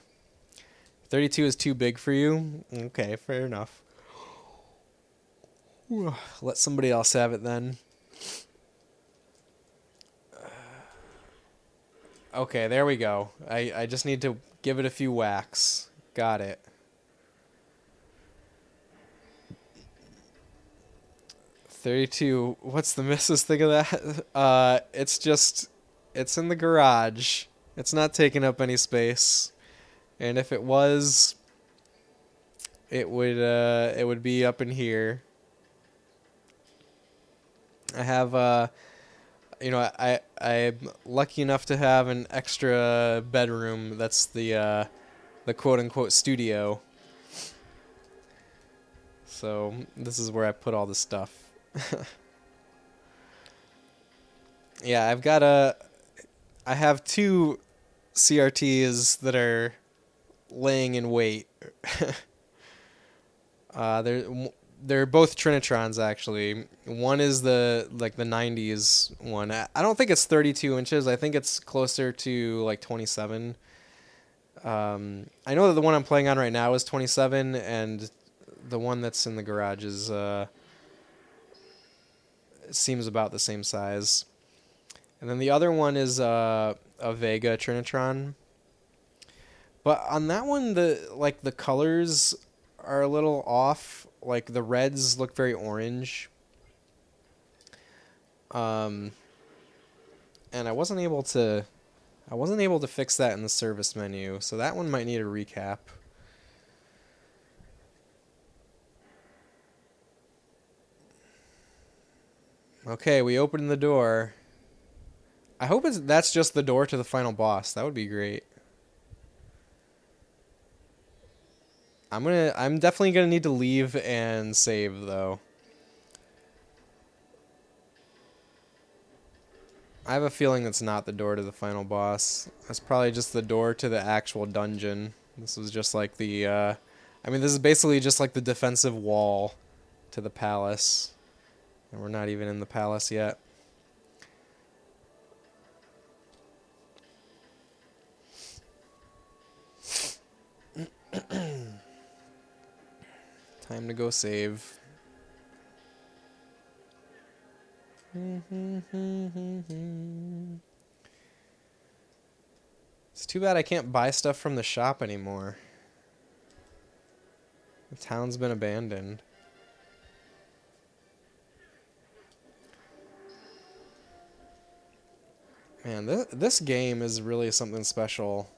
32 is too big for you? Okay, fair enough. Let somebody else have it then. Okay, there we go. I just need to give it a few whacks. Got it. $32. What's the missus think of that? It's in the garage. It's not taking up any space. And if it was, it would be up in here. I have I'm lucky enough to have an extra bedroom that's the quote unquote studio. So this is where I put all the stuff. Yeah, I have two CRTs that are laying in wait. They're both Trinitrons actually. One is the 90s one. I don't think it's 32 inches. I think it's closer to like 27. I know that the one I'm playing on right now is 27, and the one that's in the garage is seems about the same size. And then the other one is a Vega Trinitron. But on that one, the colors are a little off. Like the reds look very orange. And I wasn't able to fix that in the service menu, so that one might need a recap. Okay, we opened the door. I hope that's just the door to the final boss. That would be great. I'm definitely gonna need to leave and save though. I have a feeling it's not the door to the final boss. That's probably just the door to the actual dungeon. This was just like this is basically just like the defensive wall to the palace. And we're not even in the palace yet. Time to go save. It's too bad I can't buy stuff from the shop anymore. The town's been abandoned. Man, this game is really something special.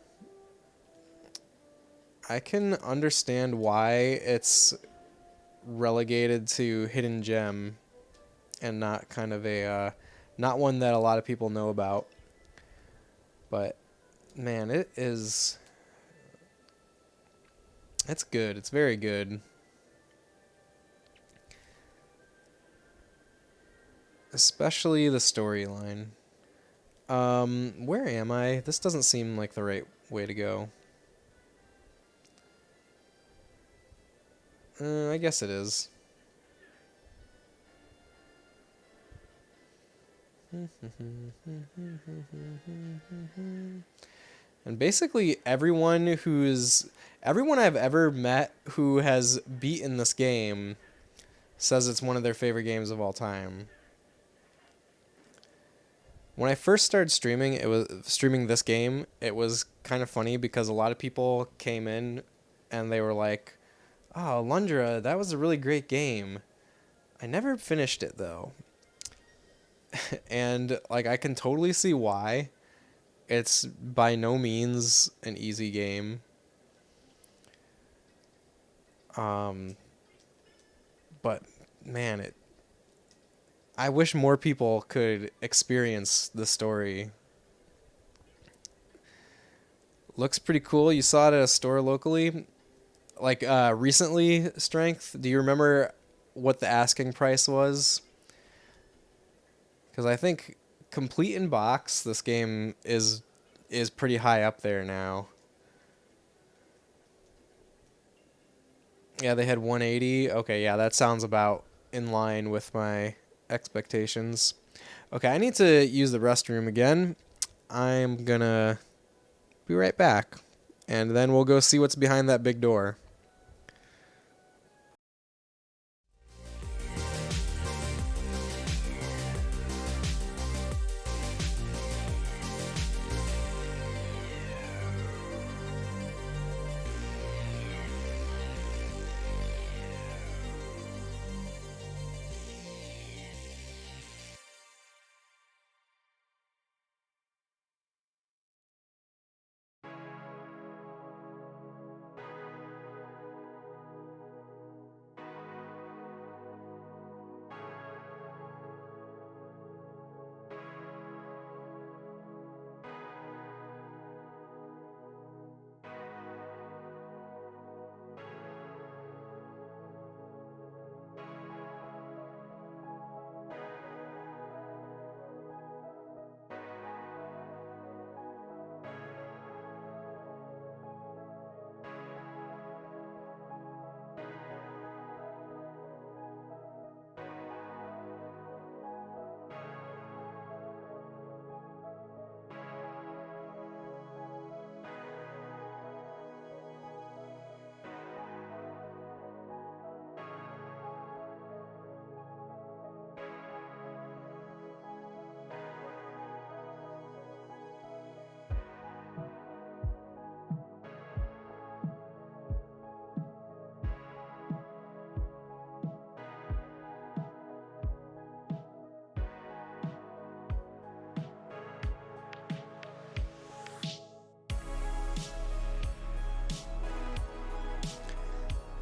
I can understand why it's relegated to hidden gem and not kind of a not one that a lot of people know about. But man, it's good. It's very good. Especially the storyline. Where am I? This doesn't seem like the right way to go. I guess it is. And basically everyone I've ever met who has beaten this game says it's one of their favorite games of all time. When I first started streaming, this game, it was kind of funny because a lot of people came in and they were like, "Oh, Alundra, that was a really great game. I never finished it though." And like I can totally see why. It's by no means an easy game. But man, I wish more people could experience the story. Looks pretty cool. You saw it at a store locally. Like recently, Strength, do you remember what the asking price was? Because I think complete in box, this game is pretty high up there now. Yeah, they had 180. Okay, yeah, that sounds about in line with my expectations. Okay, I need to use the restroom again. I'm gonna be right back, and then we'll go see what's behind that big door.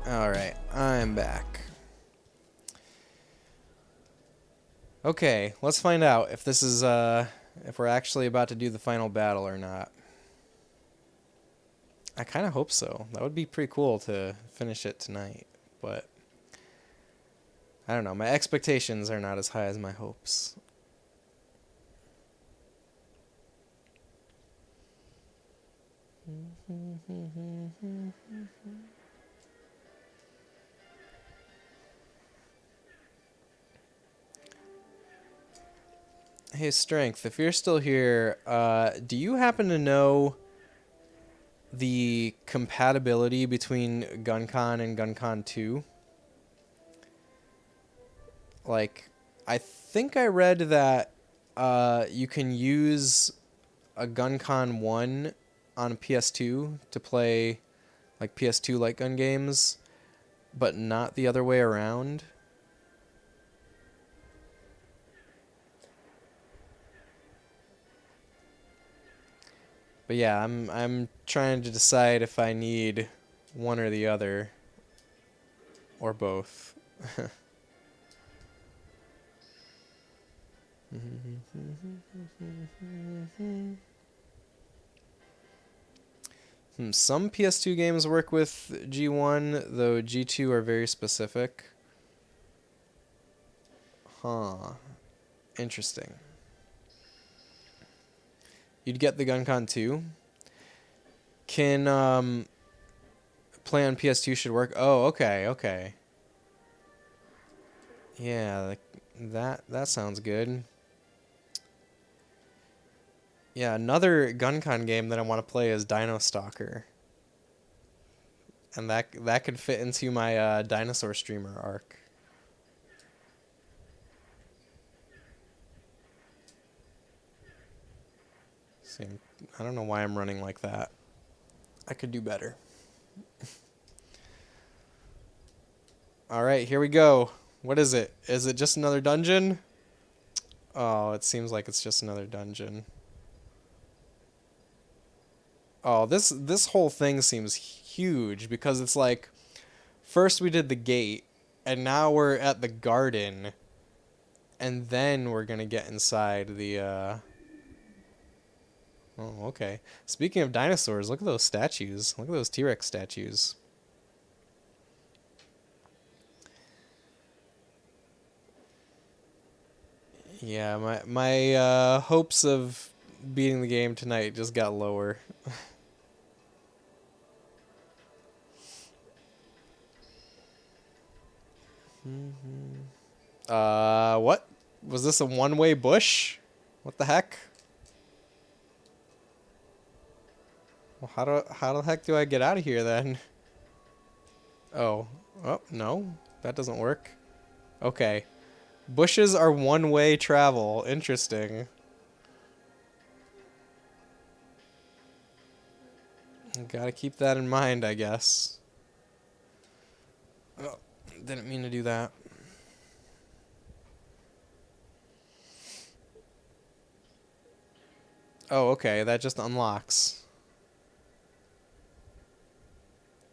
Alright, I'm back. Okay, let's find out if this is, if we're actually about to do the final battle or not. I kind of hope so. That would be pretty cool to finish it tonight, but I don't know. My expectations are not as high as my hopes. Hey, Strength, if you're still here, do you happen to know the compatibility between GunCon and GunCon 2? Like, I think I read that you can use a GunCon 1 on a PS2 to play like PS2 light gun games, but not the other way around. But yeah, I'm trying to decide if I need one or the other or both. Some PS2 games work with G1, though G2 are very specific. Huh. Interesting. You'd get the GunCon 2. Can play on PS2 should work. Oh, okay, okay. Yeah, that sounds good. Yeah, another GunCon game that I want to play is Dino Stalker. And that could fit into my dinosaur streamer arc. See, I don't know why I'm running like that. I could do better. Alright, here we go. What is it? Is it just another dungeon? Oh, it seems like it's just another dungeon. Oh, this whole thing seems huge because it's like first we did the gate and now we're at the garden and then we're going to get inside the Oh, okay. Speaking of dinosaurs, look at those statues. Look at those T-Rex statues. Yeah, my hopes of beating the game tonight just got lower. What? Was this a one-way bush? What the heck? Well, how the heck do I get out of here then? Oh. Oh, no. That doesn't work. Okay. Bushes are one-way travel. Interesting. Gotta keep that in mind, I guess. Oh, didn't mean to do that. Oh, okay. That just unlocks.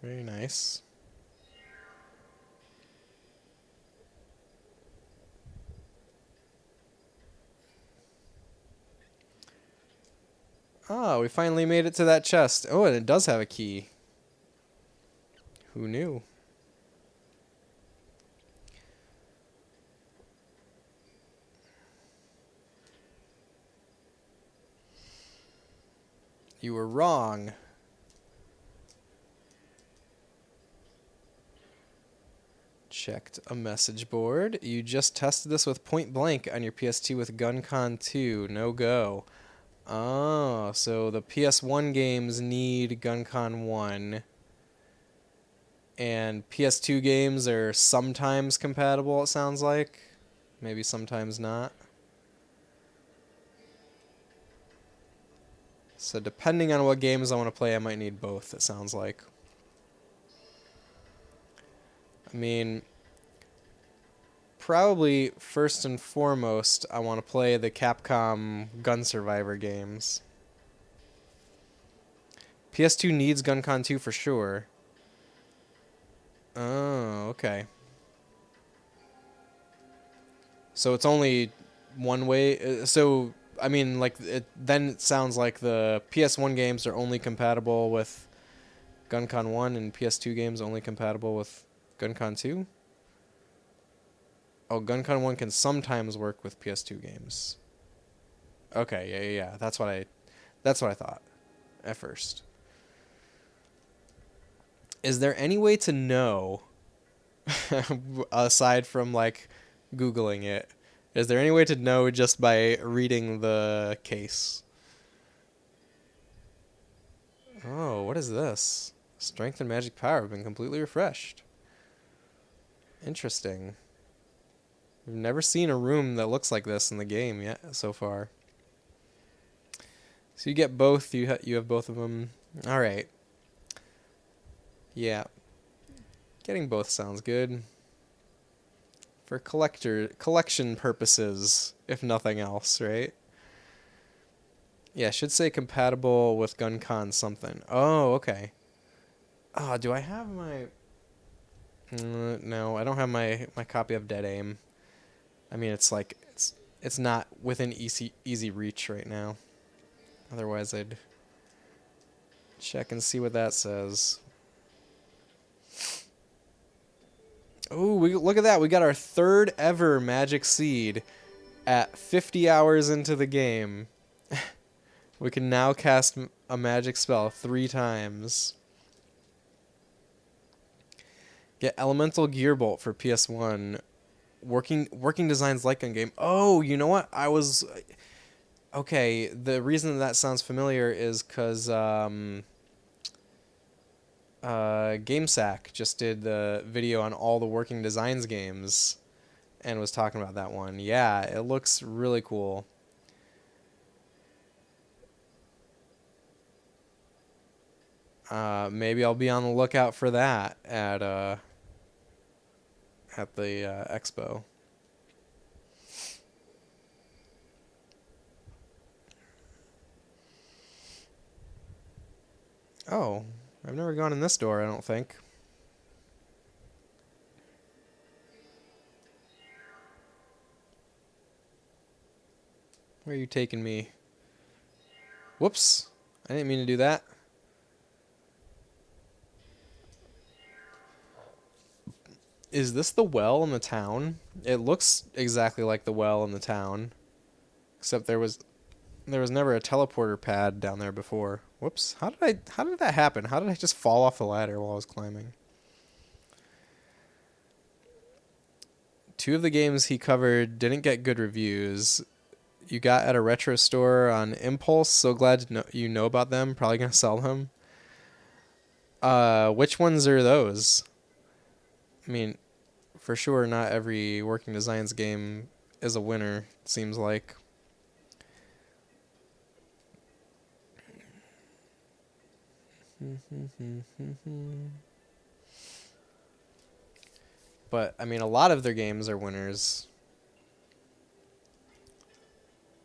Very nice. Oh, we finally made it to that chest. Oh, and it does have a key. Who knew? You were wrong. Checked a message board. You just tested this with Point Blank on your PS2 with GunCon 2. No go. Oh, so the PS1 games need GunCon 1. And PS2 games are sometimes compatible, it sounds like. Maybe sometimes not. So depending on what games I want to play, I might need both, it sounds like. I mean, probably first and foremost, I want to play the Capcom Gun Survivor games. PS2 needs GunCon 2 for sure. Oh, okay. So it's only one way. So, I mean, like, then it sounds like the PS1 games are only compatible with GunCon 1 and PS2 games only compatible with GunCon 2? Oh, GunCon 1 can sometimes work with PS2 games. Okay, yeah. That's what I thought at first. Is there any way to know, aside from like Googling it, is there any way to know just by reading the case? Oh, what is this? Strength and magic power have been completely refreshed. Interesting. We've never seen a room that looks like this in the game yet so far. So you get both. You have both of them. All right. Yeah. Getting both sounds good. For collection purposes, if nothing else, right? Yeah, should say compatible with GunCon something. Oh, okay. Oh, do I have my... no, I don't have my copy of Dead Aim. I mean, it's like it's not within easy reach right now. Otherwise, I'd check and see what that says. Oh, look at that. We got our third ever Magic Seed at 50 hours into the game. We can now cast a magic spell 3 times. Get Elemental Gearbolt for PS1. Working designs like on game. Oh, you know what? Okay, the reason that sounds familiar is because GameSack just did the video on all the working designs games and was talking about that one. Yeah, it looks really cool. Maybe I'll be on the lookout for that at the expo. Oh, I've never gone in this door, I don't think. Where are you taking me? Whoops. I didn't mean to do that. Is this the well in the town? It looks exactly like the well in the town. Except there was never a teleporter pad down there before. Whoops. How did that happen? How did I just fall off the ladder while I was climbing? 2 of the games he covered didn't get good reviews. You got at a retro store on Impulse. So glad to you know about them. Probably gonna sell them. Which ones are those? I mean, for sure, not every Working Designs game is a winner, it seems like. But, I mean, a lot of their games are winners.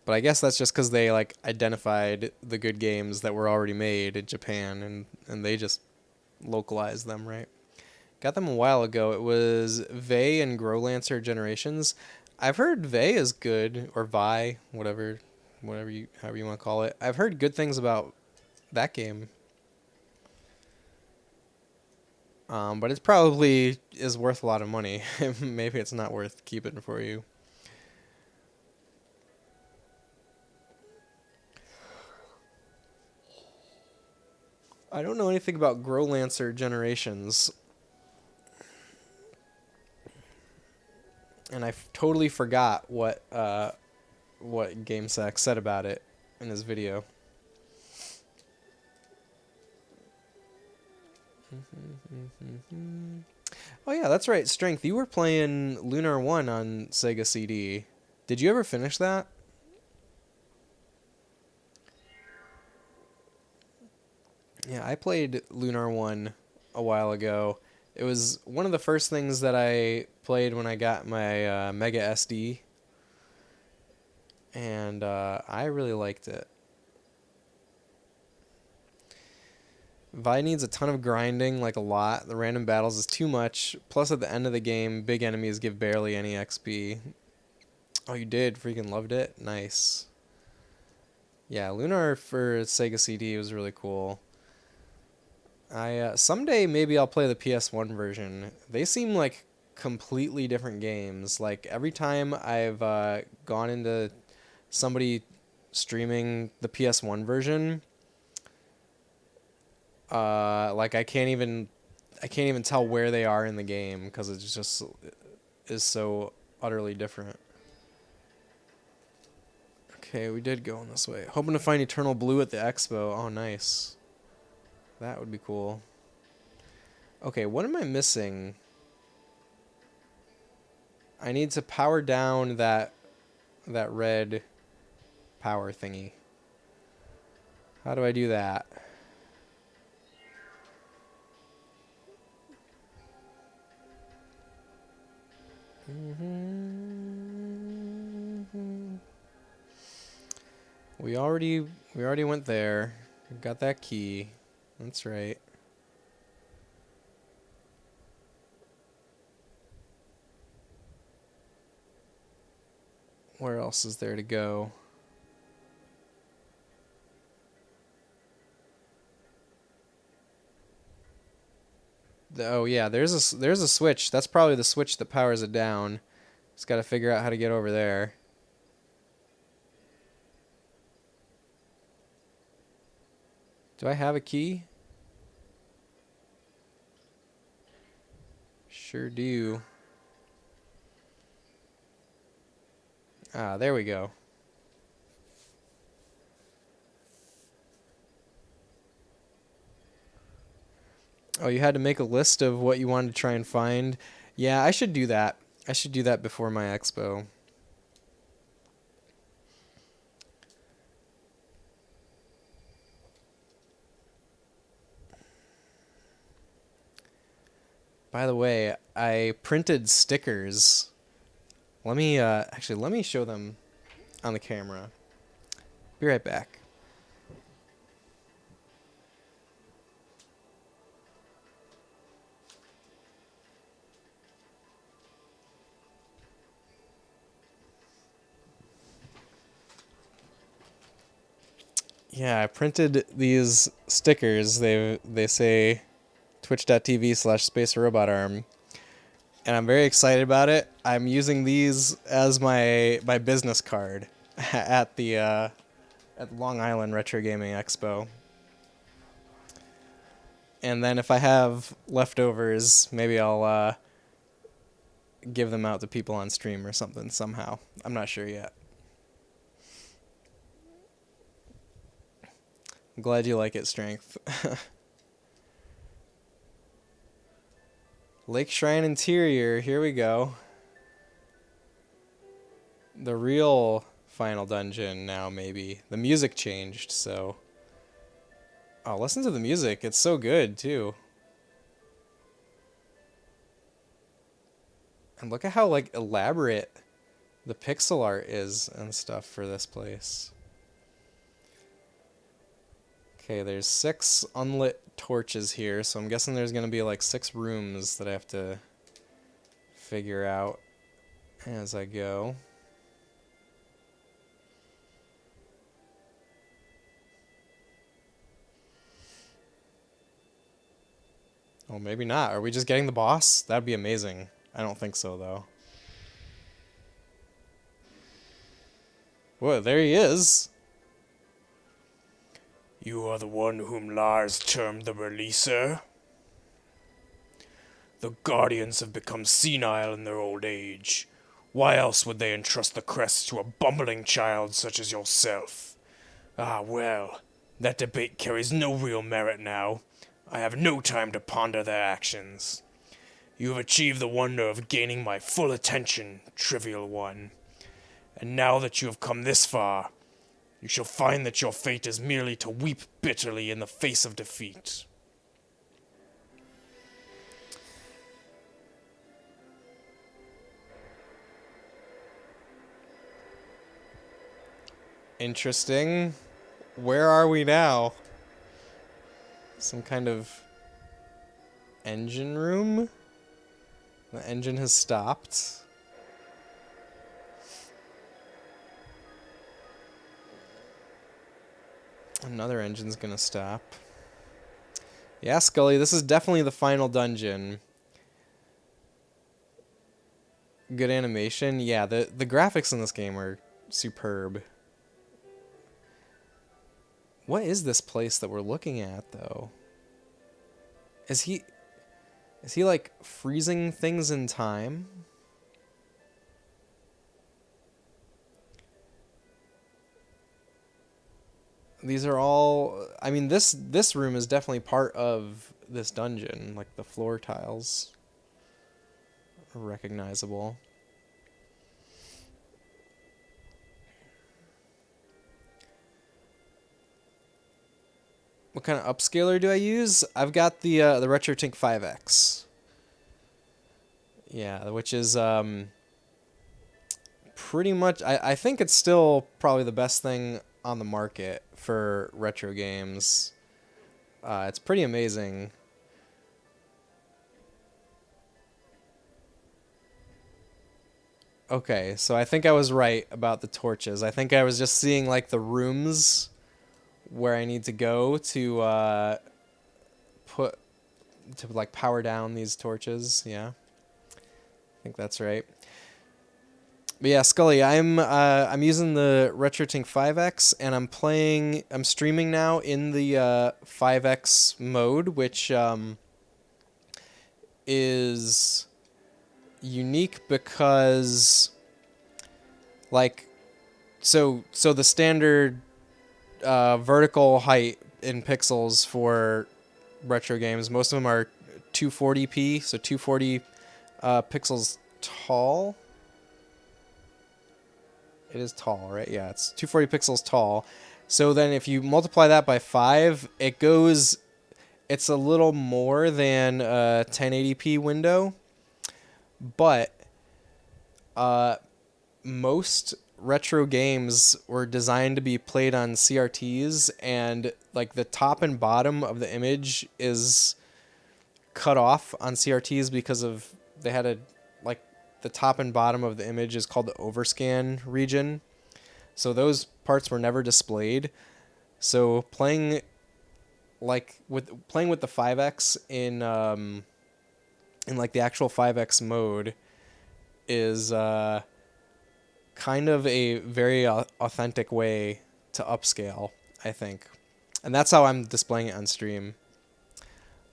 But I guess that's just because they, like, identified the good games that were already made in Japan, and they just localized them, right? Got them a while ago. It was Vey and Growlancer Generations. I've heard Vey is good, or Vi, however you want to call it. I've heard good things about that game. But it probably is worth a lot of money. Maybe it's not worth keeping for you. I don't know anything about Growlancer Generations. And I totally forgot what GameSack said about it in his video. Oh yeah, that's right, Strength. You were playing Lunar 1 on Sega CD. Did you ever finish that? Yeah, I played Lunar 1 a while ago. It was one of the first things that I played when I got my Mega SD. And I really liked it. Vi needs a ton of grinding, like a lot. The random battles is too much. Plus, at the end of the game, big enemies give barely any XP. Oh, you did? Freaking loved it? Nice. Yeah, Lunar for Sega CD was really cool. Someday maybe I'll play the PS1 version. They seem like completely different games. Like, every time I've gone into somebody streaming the PS1 version... like I can't even tell where they are in the game because it just is so utterly different. Okay, we did go in this way. Hoping to find Eternal Blue at the expo. Oh, nice. That would be cool. Okay, what am I missing? I need to power down that red power thingy. How do I do that? We already went there. Got that key. That's right. Where else is there to go? Oh yeah, there's a switch. That's probably the switch that powers it down. Just got to figure out how to get over there. Do I have a key? Sure do. Ah, there we go. Oh, you had to make a list of what you wanted to try and find. Yeah, I should do that. I should do that before my expo. By the way, I printed stickers. Let me let me show them on the camera. Be right back. Yeah, I printed these stickers. They say twitch.tv/spacerobotarm. And I'm very excited about it. I'm using these as my business card at the at Long Island Retro Gaming Expo. And then if I have leftovers, maybe I'll give them out to people on stream or something somehow. I'm not sure yet. I'm glad you like it, Strength. Lake Shrine Interior, here we go. The real final dungeon now, maybe. The music changed, so... Oh, listen to the music. It's so good, too. And look at how, like, elaborate the pixel art is and stuff for this place. Okay, there's 6 unlit torches here, so I'm guessing there's going to be, like, 6 rooms that I have to figure out as I go. Oh, maybe not. Are we just getting the boss? That'd be amazing. I don't think so, though. Whoa, there he is. You are the one whom Lars termed the Releaser? The Guardians have become senile in their old age. Why else would they entrust the crest to a bumbling child such as yourself? Ah, well, that debate carries no real merit now. I have no time to ponder their actions. You have achieved the wonder of gaining my full attention, trivial one. And now that you have come this far, you shall find that your fate is merely to weep bitterly in the face of defeat. Interesting. Where are we now? Some kind of engine room? The engine has stopped. Another engine's gonna stop. Yeah, Scully, this is definitely the final dungeon. Good animation. Yeah, the graphics in this game are superb. What is this place that we're looking at, though? Is he like freezing things in time? These are all, I mean, this room is definitely part of this dungeon, like the floor tiles are recognizable. What kind of upscaler do I use? I've got the RetroTink 5X. Yeah, which is pretty much... I think it's still probably the best thing on the market for retro games. It's pretty amazing. Okay, so I think I was right about the torches. I think I was just seeing, like, the rooms where I need to go to like, power down these torches. Yeah, I think that's right. But yeah, Scully, I'm using the RetroTink 5X, and I'm streaming now in the 5X mode, which is unique because, like, so the standard vertical height in pixels for retro games, most of them are 240p, so 240 pixels tall. It is tall, right? Yeah, it's 240 pixels tall. So then if you multiply that by 5, it's a little more than a 1080p window. But most retro games were designed to be played on CRTs, and like the top and bottom of the image is cut off on CRTs because of they had the top and bottom of the image is called the overscan region. So those parts were never displayed. So playing with the 5X in like the actual 5X mode is kind of a very authentic way to upscale, I think. And that's how I'm displaying it on stream.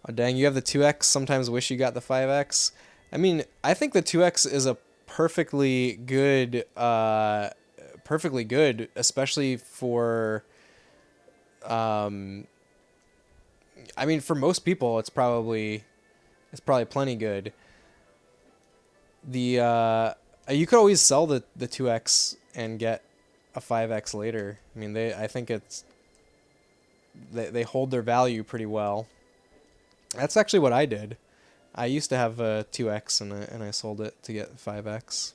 Oh dang, you have the 2X, sometimes wish you got the 5X. I mean, I think the 2X is a perfectly good, especially for, I mean, for most people, it's probably plenty good. The you could always sell the 2X and get a 5X later. I mean, I think they hold their value pretty well. That's actually what I did. I used to have a 2X and I sold it to get 5X.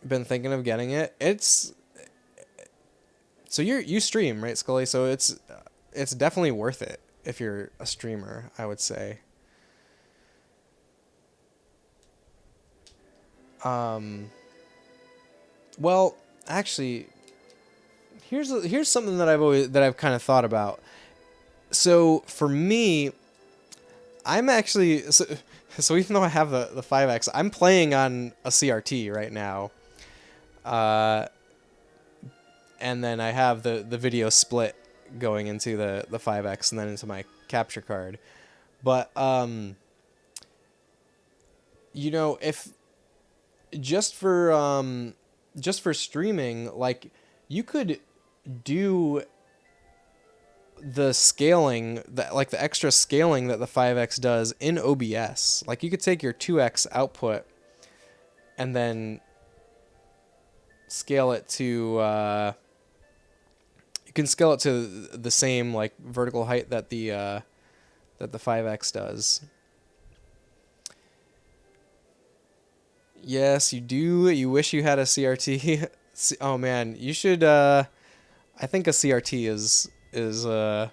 Been thinking of getting it. So you stream, right, Scully? So it's definitely worth it if you're a streamer, I would say. Well, actually, here's something that I've kind of thought about. So for me, I'm actually so even though I have the 5X, I'm playing on a CRT right now. And then I have the video split going into the 5X and then into my capture card. But you know, if just for streaming, like, you could do the scaling, the extra scaling that the 5X does in OBS. Like, you could take your 2X output and then scale it to you can scale it to the same, like, vertical height that the 5X does. Yes, you do. You wish you had a CRT. Oh man, you should. I think a CRT is a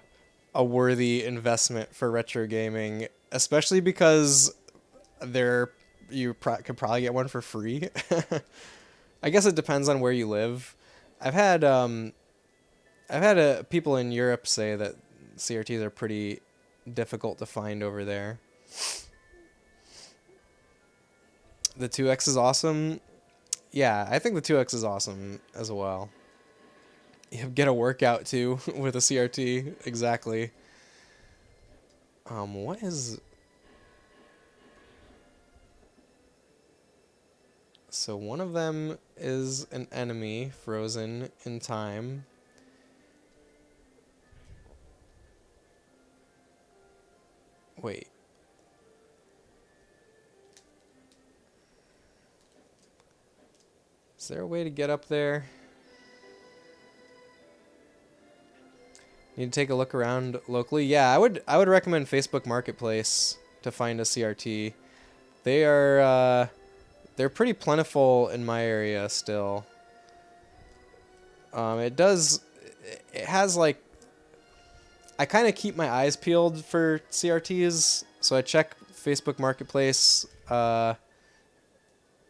worthy investment for retro gaming, especially because could probably get one for free. I guess it depends on where you live. I've had people in Europe say that CRTs are pretty difficult to find over there. The 2X is awesome. Yeah, I think the 2X is awesome as well. You get a workout too with a CRT. Exactly. What is... So one of them is an enemy frozen in time. Wait. Is there a way to get up there? Need to take a look around locally. Yeah, I would recommend Facebook Marketplace to find a CRT. They are they're pretty plentiful in my area still. It has like, I kind of keep my eyes peeled for CRTs, so I check Facebook Marketplace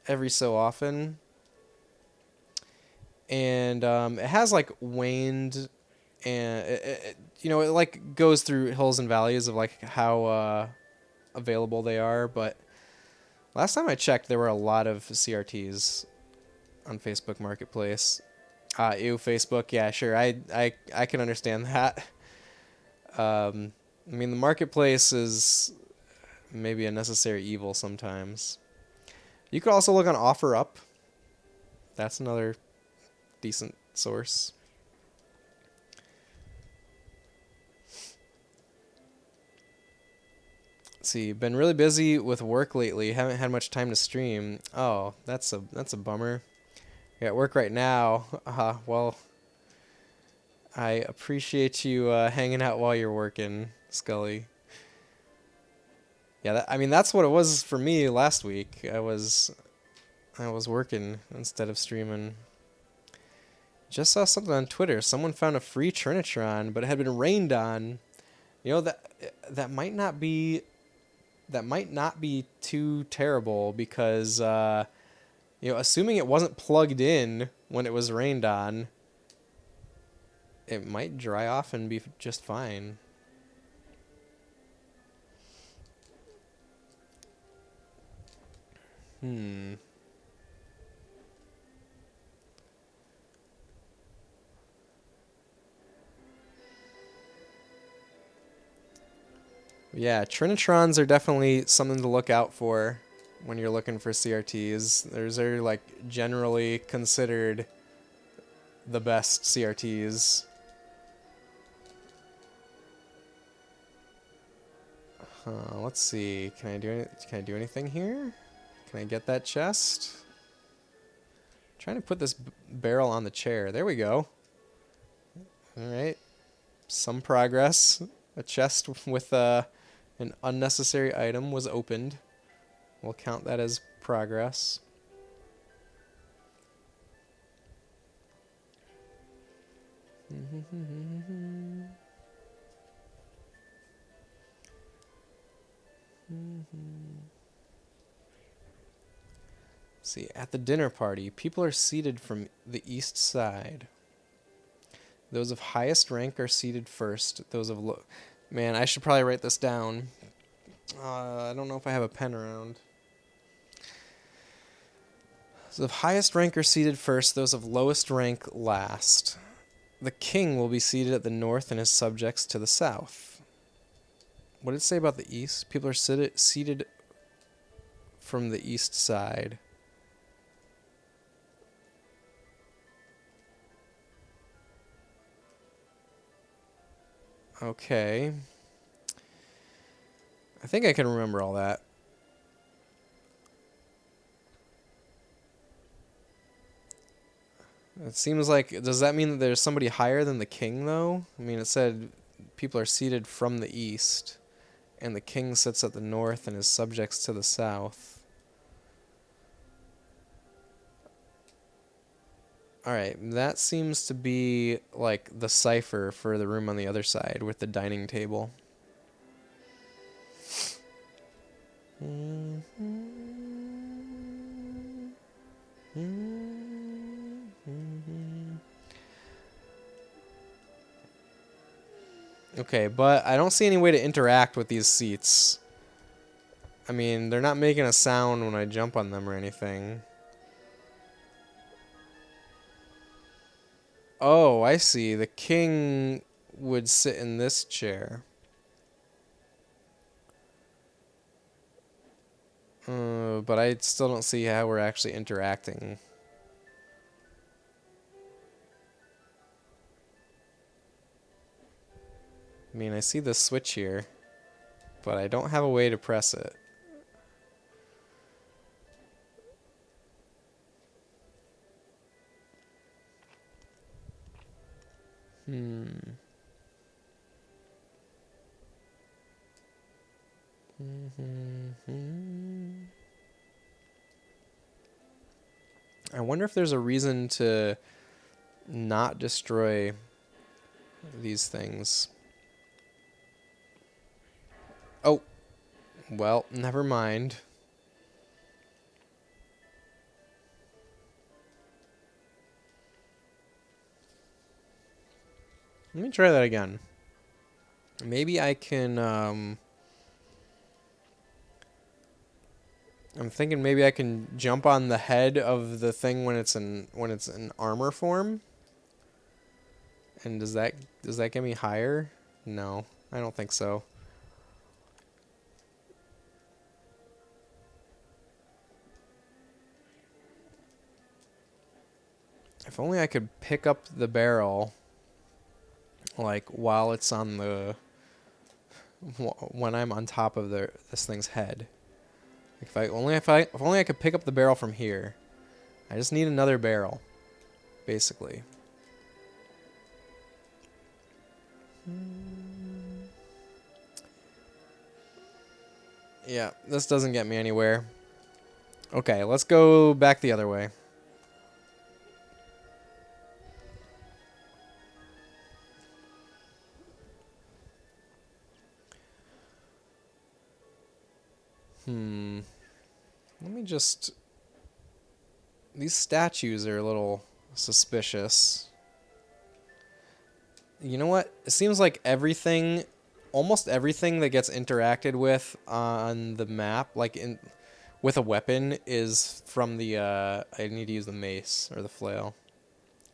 every so often. And it has like waned, and it like goes through hills and valleys of like how available they are. But last time I checked, there were a lot of CRTs on Facebook Marketplace. Ew, Facebook. Yeah, sure. I can understand that. I mean, the marketplace is maybe a necessary evil sometimes. You could also look on OfferUp. That's another decent source. Let's see, been really busy with work lately. Haven't had much time to stream. Oh, that's a bummer. You're at work right now. Well, I appreciate you hanging out while you're working, Scully. Yeah, I mean that's what it was for me last week. I was working instead of streaming. Just saw something on Twitter. Someone found a free Trinitron, but it had been rained on. You know, that might not be too terrible because assuming it wasn't plugged in when it was rained on, it might dry off and be just fine. Yeah, Trinitrons are definitely something to look out for when you're looking for CRTs. Those are like generally considered the best CRTs. Let's see. Can I do anything here? Can I get that chest? Trying to put this barrel on the chair. There we go. All right. Some progress. A chest with an unnecessary item was opened. We'll count that as progress. See, at the dinner party, people are seated from the east side. Those of highest rank are seated first. Those of low... Man, I should probably write this down. I don't know if I have a pen around. Those of highest rank are seated first. Those of lowest rank last. The king will be seated at the north and his subjects to the south. What did it say about the east? People are seated from the east side. Okay. I think I can remember all that. It seems like... Does that mean that there's somebody higher than the king, though? I mean, it said people are seated from the east, and the king sits at the north and his subjects to the south. Alright, that seems to be, like, the cipher for the room on the other side with the dining table. Okay, but I don't see any way to interact with these seats. I mean, they're not making a sound when I jump on them or anything. Oh, I see. The king would sit in this chair. But I still don't see how we're actually interacting. I mean, I see the switch here, but I don't have a way to press it. I wonder if there's a reason to not destroy these things. Oh, well, never mind. Let me try that again. Maybe I can, I'm thinking maybe I can jump on the head of the thing when it's in armor form. And does that get me higher? No, I don't think so. If only I could pick up the barrel, like while it's on the, when I'm on top of this thing's head. If only I could pick up the barrel from here. I just need another barrel, basically. Yeah, this doesn't get me anywhere. Okay, let's go back the other way. Let me just... These statues are a little suspicious. You know what? It seems like everything, almost everything that gets interacted with on the map, like with a weapon, is from the, I need to use the mace or the flail.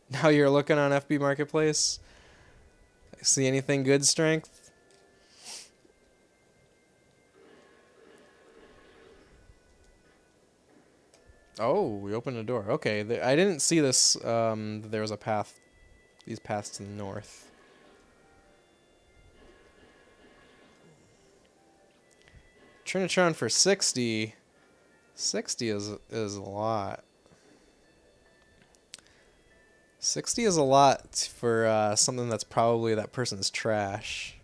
Now you're looking on FB Marketplace. See anything good, Strength? Oh, we opened a door. Okay, I didn't see this. There was a path. These paths to the north. Trinitron for 60. 60 is a lot. 60 is a lot for something that's probably that person's trash.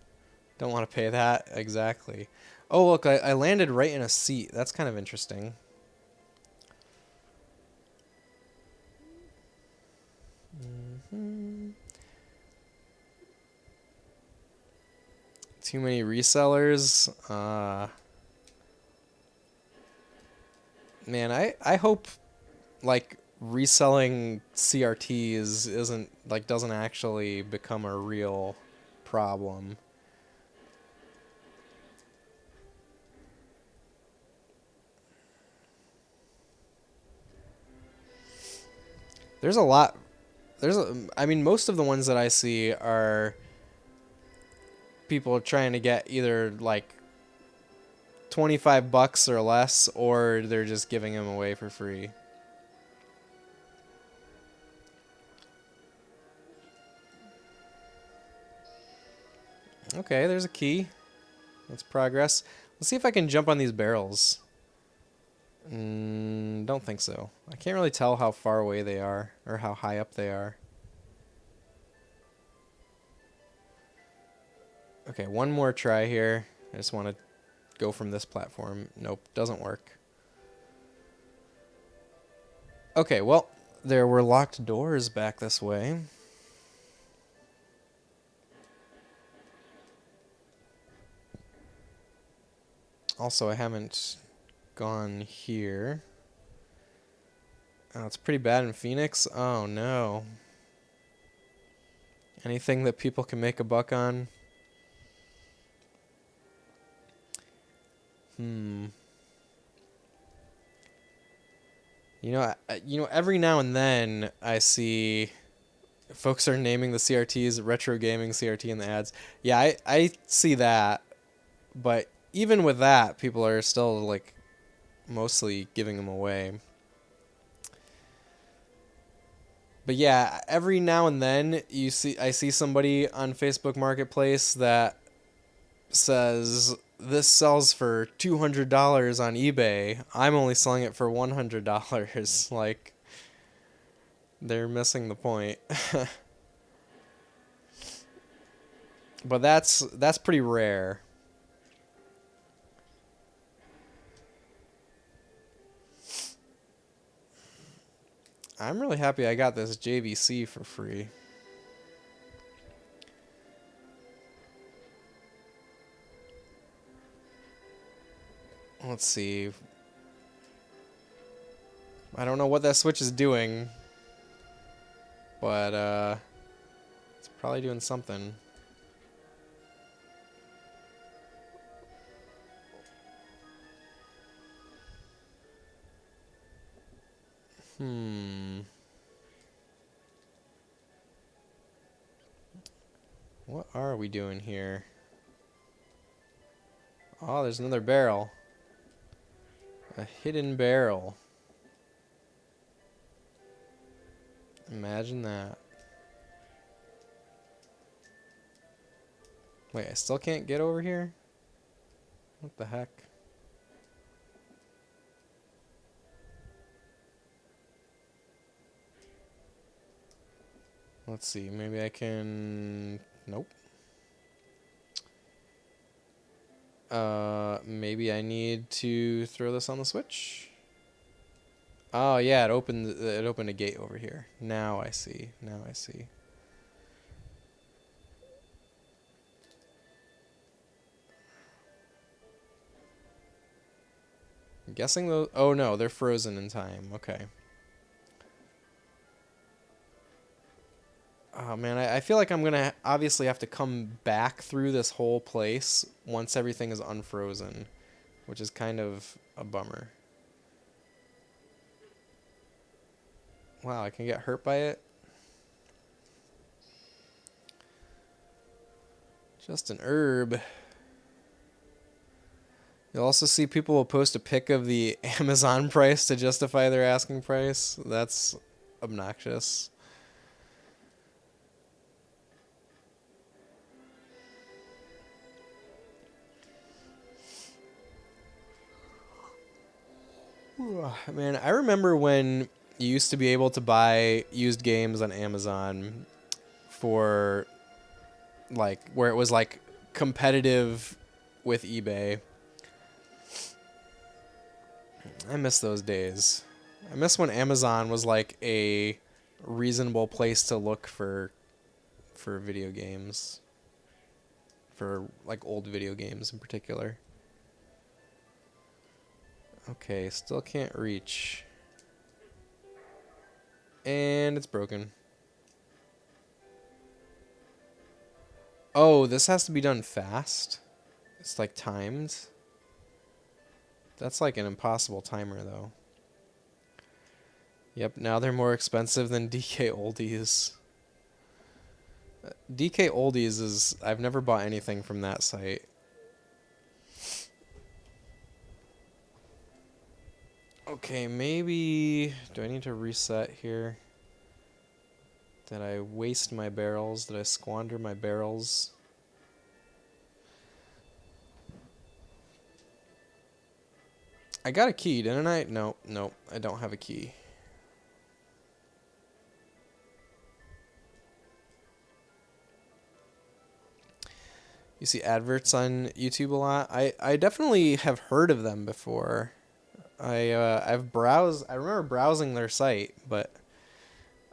Don't want to pay that exactly. Oh, look, I landed right in a seat. That's kind of interesting. Too many resellers. Man, I hope like reselling CRTs doesn't actually become a real problem. There's a lot. I mean, most of the ones that I see are people trying to get either like $25 or less, or they're just giving them away for free. Okay, there's a key. That's progress. Let's see if I can jump on these barrels. Don't think so. I can't really tell how far away they are or how high up they are. Okay, one more try here. I just want to go from this platform. Nope, doesn't work. Okay, well, there were locked doors back this way. Also, I haven't gone here. Oh, it's pretty bad in Phoenix. Oh, no. Anything that people can make a buck on? You know, every now and then I see folks are naming the CRTs retro gaming CRT in the ads. Yeah, I see that, but even with that, people are still like mostly giving them away. But yeah, every now and then I see somebody on Facebook Marketplace that says this sells for $200 on eBay. I'm only selling it for $100. Like, they're missing the point. But that's pretty rare. I'm really happy I got this JVC for free. Let's see. I don't know what that switch is doing, but it's probably doing something. What are we doing here? Oh, there's another barrel. A hidden barrel. Imagine that. Wait, I still can't get over here? What the heck? Let's see, maybe I can... Nope. Maybe I need to throw this on the switch? Oh yeah, it opened a gate over here. Now I see. Now I see. I'm guessing those... Oh no, they're frozen in time. Okay. Oh man, I feel like I'm gonna obviously have to come back through this whole place once everything is unfrozen, which is kind of a bummer. Wow, I can get hurt by it? Just an herb. You'll also see people will post a pic of the Amazon price to justify their asking price. That's obnoxious. Man, I remember when you used to be able to buy used games on Amazon for, like, where it was, like, competitive with eBay. I miss those days. I miss when Amazon was, like, a reasonable place to look for video games. For, like, old video games in particular. Okay, still can't reach. And it's broken. Oh, this has to be done fast? It's like timed? That's like an impossible timer though. Yep, now they're more expensive than DK Oldies. DK Oldies is... I've never bought anything from that site. Okay, maybe... Do I need to reset here? Did I waste my barrels? Did I squander my barrels? I got a key, didn't I? No, no, I don't have a key. You see adverts on YouTube a lot? I definitely have heard of them before. I've browsed. I remember browsing their site, but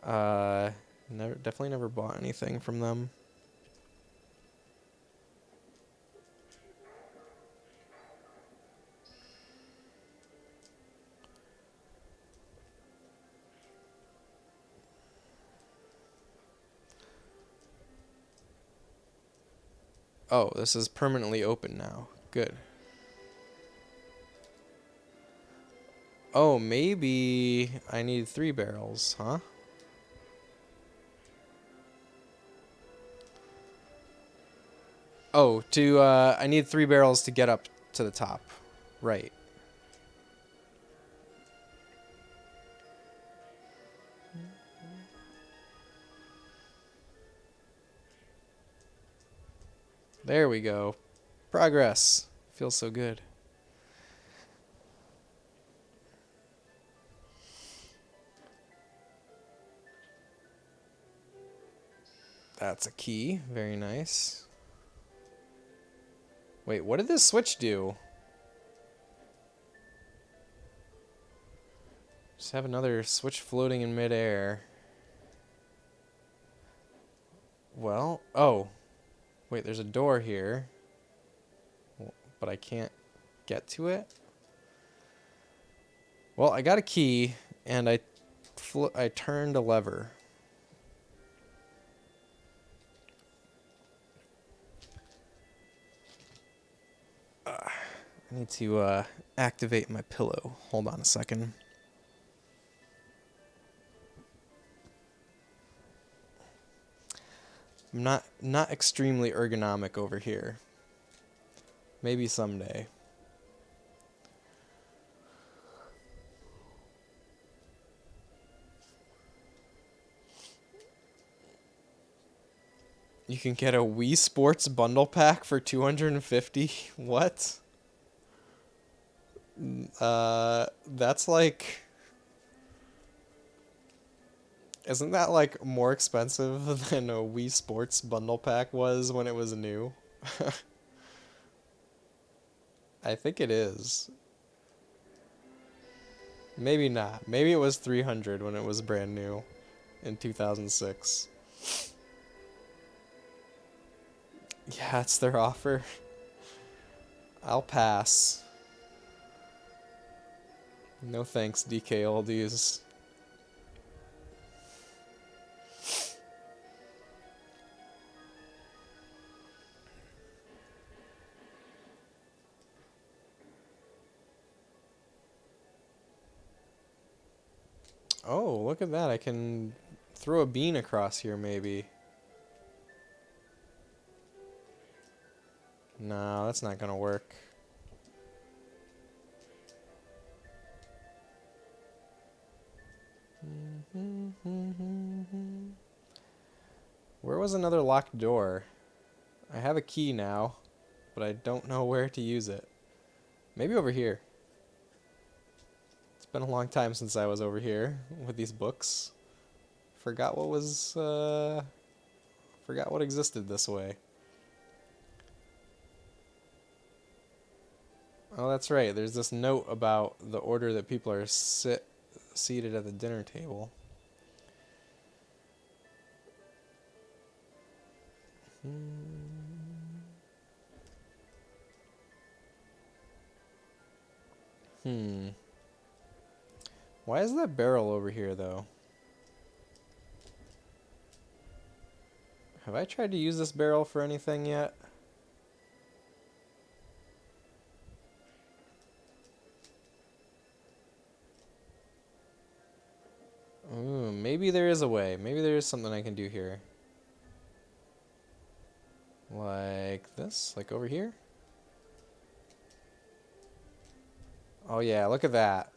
definitely never bought anything from them. Oh, this is permanently open now. Good. Oh, maybe I need 3 barrels, huh? Oh, I need 3 barrels to get up to the top. Right. There we go. Progress. Feels so good. That's a key. Very nice. Wait, what did this switch do? Just have another switch floating in midair. Well, oh. Wait, there's a door here. But I can't get to it? Well, I got a key, and I turned a lever. I need to activate my pillow. Hold on a second. I'm not extremely ergonomic over here. Maybe someday. You can get a Wii Sports bundle pack for 250. What? That's like... Isn't that like more expensive than a Wii Sports bundle pack was when it was new? I think it is. Maybe not. Maybe it was 300 when it was brand new in 2006. Yeah, that's their offer. I'll pass. No thanks, DK oldies. Oh, look at that. I can throw a bean across here, maybe. No, that's not gonna work. Where was another locked door? I have a key now, but I don't know where to use it. Maybe over here. It's been a long time since I was over here with these books. Forgot what was, forgot what existed this way. Oh, that's right. There's this note about the order that people are seated at the dinner table. Why is that barrel over here, though? Have I tried to use this barrel for anything yet? Ooh, maybe there is a way. Maybe there is something I can do here. Like this? Like over here? Oh yeah, look at that.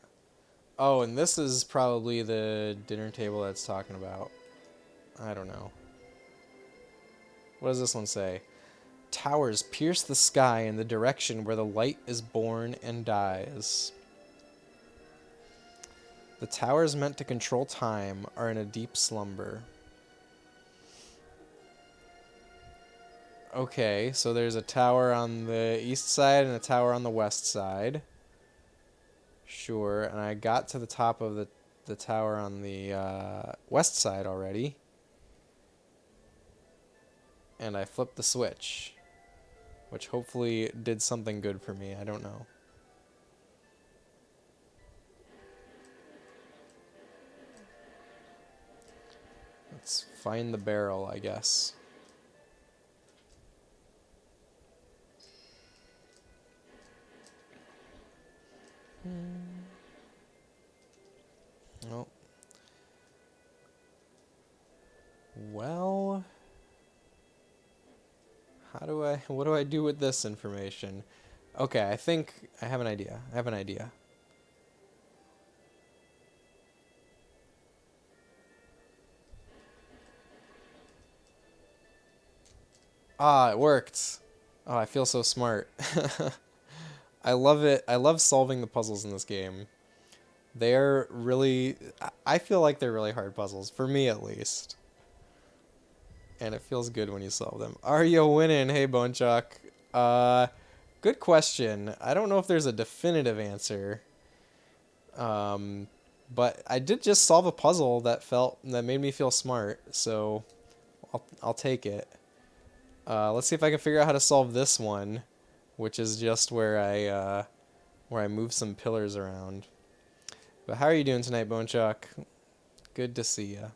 Oh, and this is probably the dinner table that's talking about. I don't know. What does this one say? Towers pierce the sky in the direction where the light is born and dies. The towers meant to control time are in a deep slumber. Okay, so there's a tower on the east side and a tower on the west side. Sure, and I got to the top of the tower on the west side already. And I flipped the switch, which hopefully did something good for me. I don't know. Let's find the barrel, I guess. Oh. Well, what do I do with this information? Okay, I think I have an idea. Ah, it worked. Oh, I feel so smart. I love it. I love solving the puzzles in this game. They're really... I feel like they're really hard puzzles, for me at least. And it feels good when you solve them. Are you winning? Hey, Bonechuck. Good question. I don't know if there's a definitive answer. But I did just solve a puzzle that made me feel smart, so I'll take it. Let's see if I can figure out how to solve this one, which is just where I move some pillars around. But how are you doing tonight, Bonechuck? Good to see ya.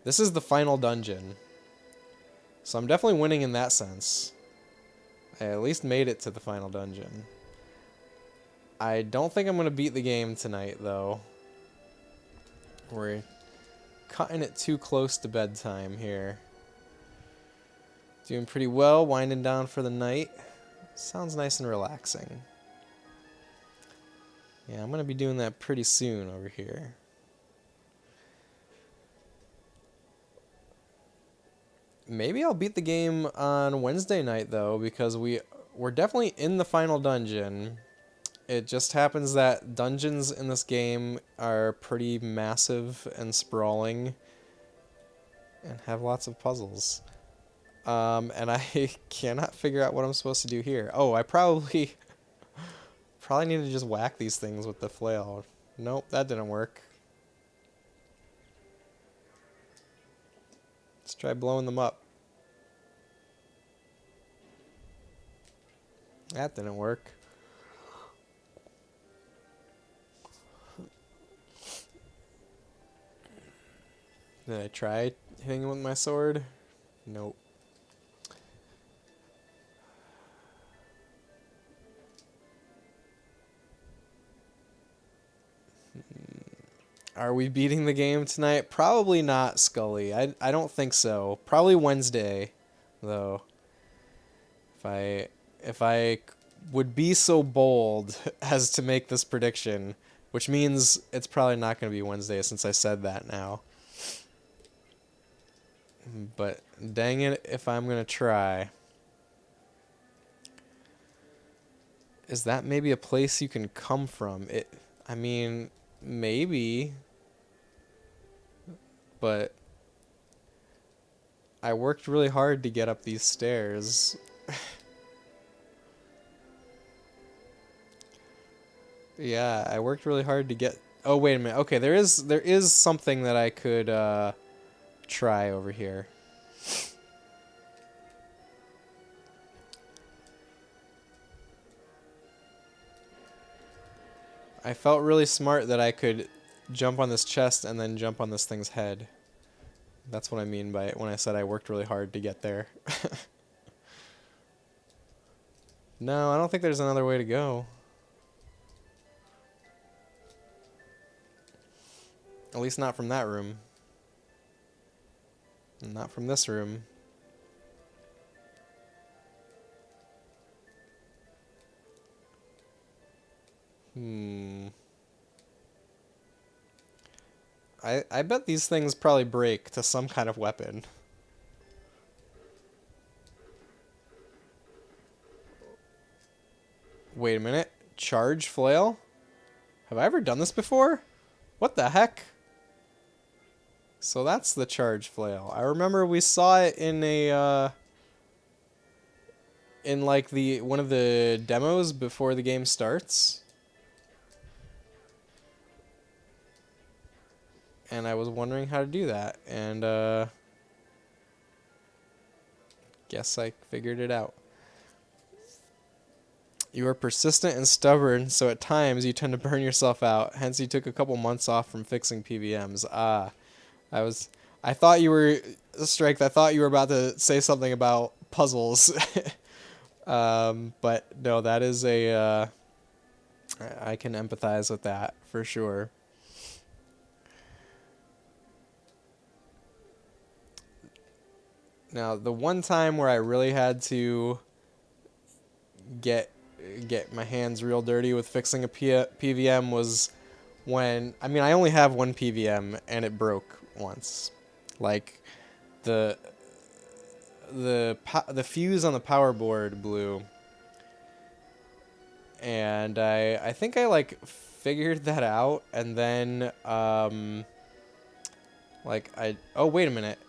This is the final dungeon, so I'm definitely winning in that sense. I at least made it to the final dungeon. I don't think I'm going to beat the game tonight, though. We're cutting it too close to bedtime here. Doing pretty well, winding down for the night. Sounds nice and relaxing. Yeah, I'm going to be doing that pretty soon over here. Maybe I'll beat the game on Wednesday night, though, because we're definitely in the final dungeon. It just happens that dungeons in this game are pretty massive and sprawling and have lots of puzzles. And I cannot figure out what I'm supposed to do here. Oh, I probably need to just whack these things with the flail. Nope, that didn't work. Let's try blowing them up. That didn't work. Did I try hitting him with my sword? Nope. Are we beating the game tonight? Probably not, Scully. I don't think so. Probably Wednesday, though. If I would be so bold as to make this prediction, which means it's probably not going to be Wednesday since I said that now. But dang it if I'm going to try. Is that maybe a place you can come from? I mean, maybe. But I worked really hard to get up these stairs. Yeah, I worked really hard to get... Oh, wait a minute. Okay, there is something that I could try over here. I felt really smart that I could jump on this chest and then jump on this thing's head. That's what I mean by it when I said I worked really hard to get there. No, I don't think there's another way to go. At least not from that room. Not from this room. I bet these things probably break to some kind of weapon. Wait a minute. Charge flail? Have I ever done this before? What the heck? So that's the charge flail. I remember we saw it in a in like one of the demos before the game starts. And I was wondering how to do that, and guess I figured it out. You are persistent and stubborn, so at times you tend to burn yourself out. Hence, you took a couple months off from fixing PVMs. I thought you were, Strength, I thought you were about to say something about puzzles. But no, that is I can empathize with that, for sure. Now, the one time where I really had to get my hands real dirty with fixing a PVM was when, I mean, I only have one PVM and it broke once. Like the fuse on the power board blew. And I think I like figured that out, and then oh, wait a minute.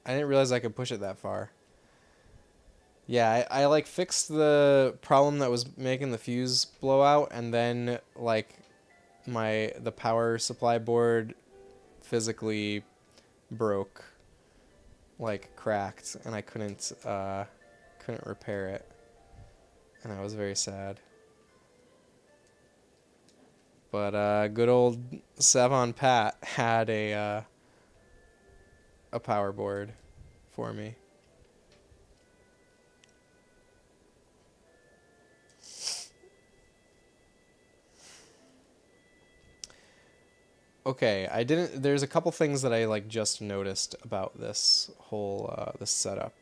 I didn't realize I could push it that far. Yeah, I like fixed the problem that was making the fuse blow out, and then like the power supply board physically broke, like cracked, and I couldn't repair it, and I was very sad. But good old Savon Pat had a power board for me. Okay, I didn't. There's a couple things that I like just noticed about this whole this setup.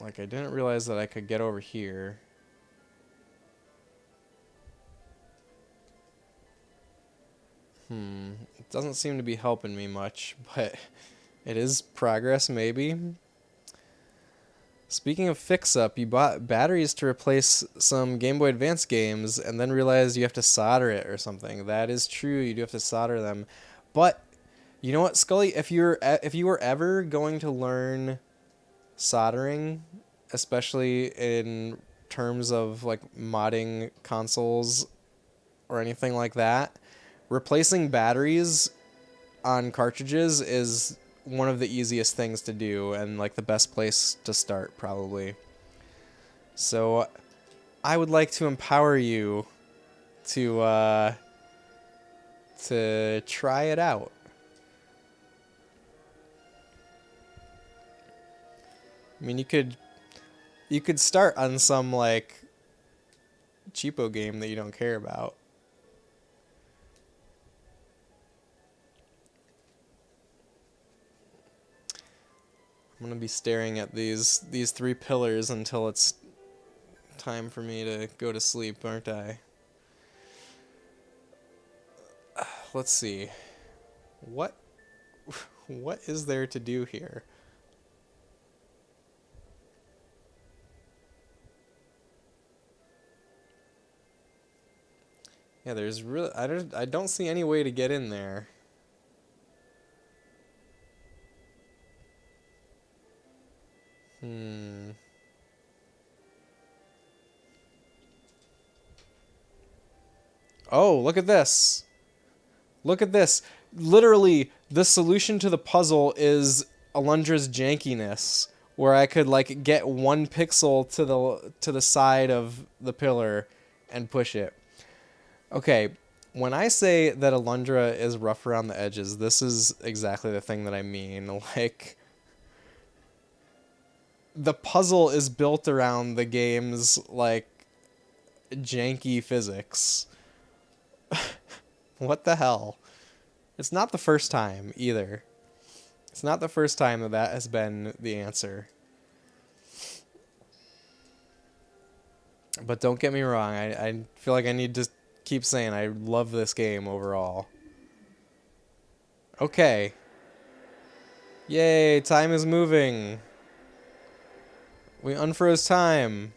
Like I didn't realize that I could get over here. It doesn't seem to be helping me much, but it is progress maybe. Speaking of fix-up, you bought batteries to replace some Game Boy Advance games and then realized you have to solder it or something. That is true, you do have to solder them. But, you know what, Scully? If you were ever going to learn soldering, especially in terms of like modding consoles or anything like that, replacing batteries on cartridges is one of the easiest things to do and like the best place to start probably. So I would like to empower you to try it out. I mean, you could start on some like cheapo game that you don't care about. I'm gonna be staring at these three pillars until it's time for me to go to sleep, aren't I? Let's see. What what is there to do here? Yeah, there's really I don't see any way to get in there. Hmm. Oh, look at this. Look at this. Literally, the solution to the puzzle is Alundra's jankiness, where I could like get one pixel to the side of the pillar and push it. Okay, when I say that Alundra is rough around the edges, this is exactly the thing that I mean. Like, the puzzle is built around the game's like janky physics. What the hell? It's not the first time either. It's not the first time that that has been the answer. But don't get me wrong, I feel like I need to keep saying I love this game overall. Okay. Yay, time is moving. We unfroze time.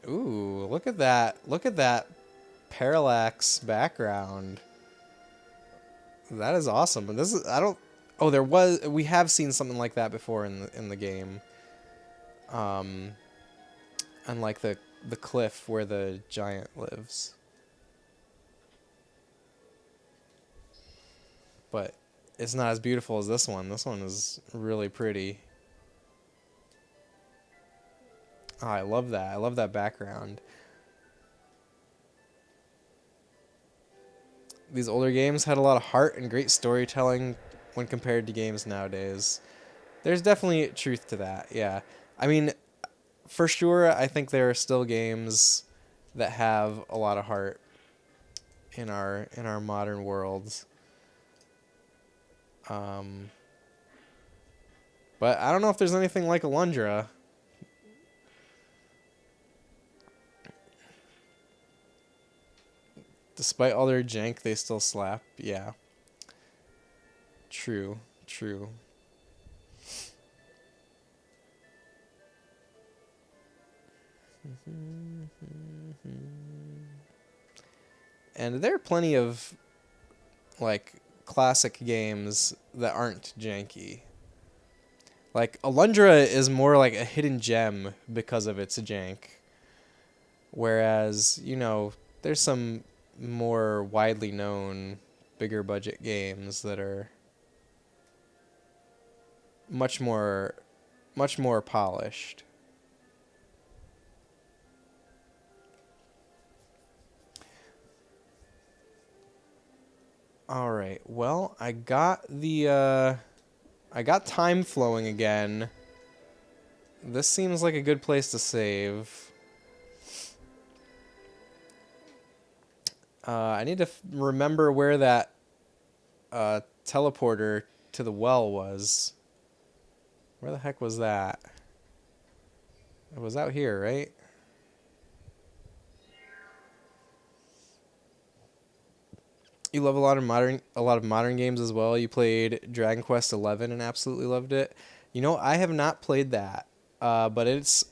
Ooh, look at that. Look at that parallax background. That is awesome. But this is I don't oh we have seen something like that before in the game. And like the cliff where the giant lives. But it's not as beautiful as this one. This one is really pretty. Oh, I love that. I love that background. These older games had a lot of heart and great storytelling when compared to games nowadays. There's definitely truth to that, yeah. I mean, for sure, I think there are still games that have a lot of heart in our modern worlds. But I don't know if there's anything like Alundra. Despite all their jank, they still slap. Yeah. True. True. And there are plenty of like classic games that aren't janky. Like Alundra is more like a hidden gem because of its jank. Whereas, there's some more widely known, bigger budget games that are much more polished. All right. Well, I got time flowing again. This seems like a good place to save. I need to remember where that teleporter to the well was. Where the heck was that? It was out here, right? You love a lot of modern games as well. You played Dragon Quest XI and absolutely loved it. I have not played that, but it's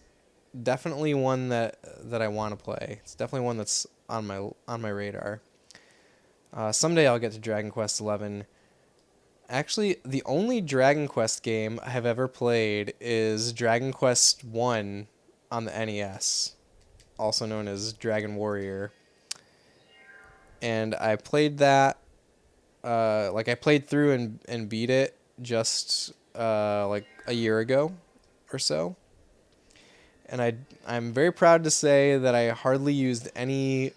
definitely one that I want to play. It's definitely one that's on my radar. Someday I'll get to Dragon Quest XI. Actually, the only Dragon Quest game I have ever played is Dragon Quest I on the NES, also known as Dragon Warrior. And I played that, I played through and beat it just like a year ago or so. And I'm very proud to say that I hardly used any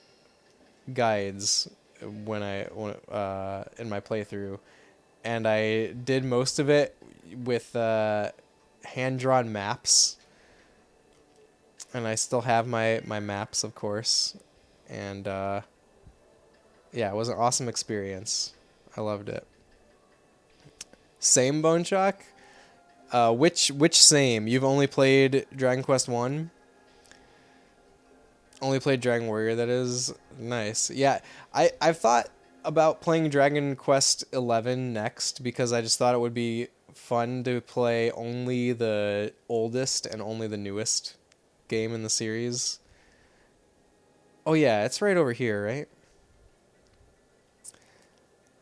guides when in my playthrough, and I did most of it with hand-drawn maps. And I still have my maps, of course, and yeah, it was an awesome experience. I loved it. Same, Bone Shock? Which same? You've only played Dragon Quest 1? Only played Dragon Warrior, that is. Nice. Yeah, I've thought about playing Dragon Quest 11 next because I just thought it would be fun to play only the oldest and only the newest game in the series. Oh yeah, it's right over here, right?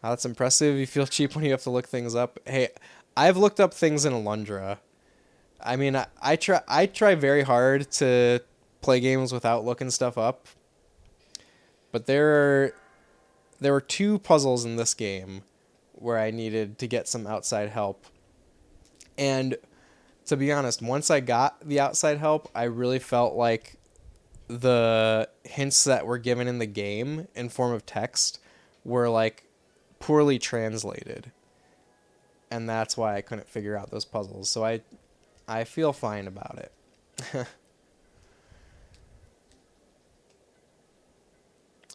Oh, that's impressive. You feel cheap when you have to look things up. Hey, I've looked up things in Alundra. I mean, I try very hard to play games without looking stuff up. But there were 2 puzzles in this game where I needed to get some outside help. And to be honest, once I got the outside help, I really felt like the hints that were given in the game in form of text were like poorly translated. And that's why I couldn't figure out those puzzles. So I feel fine about it.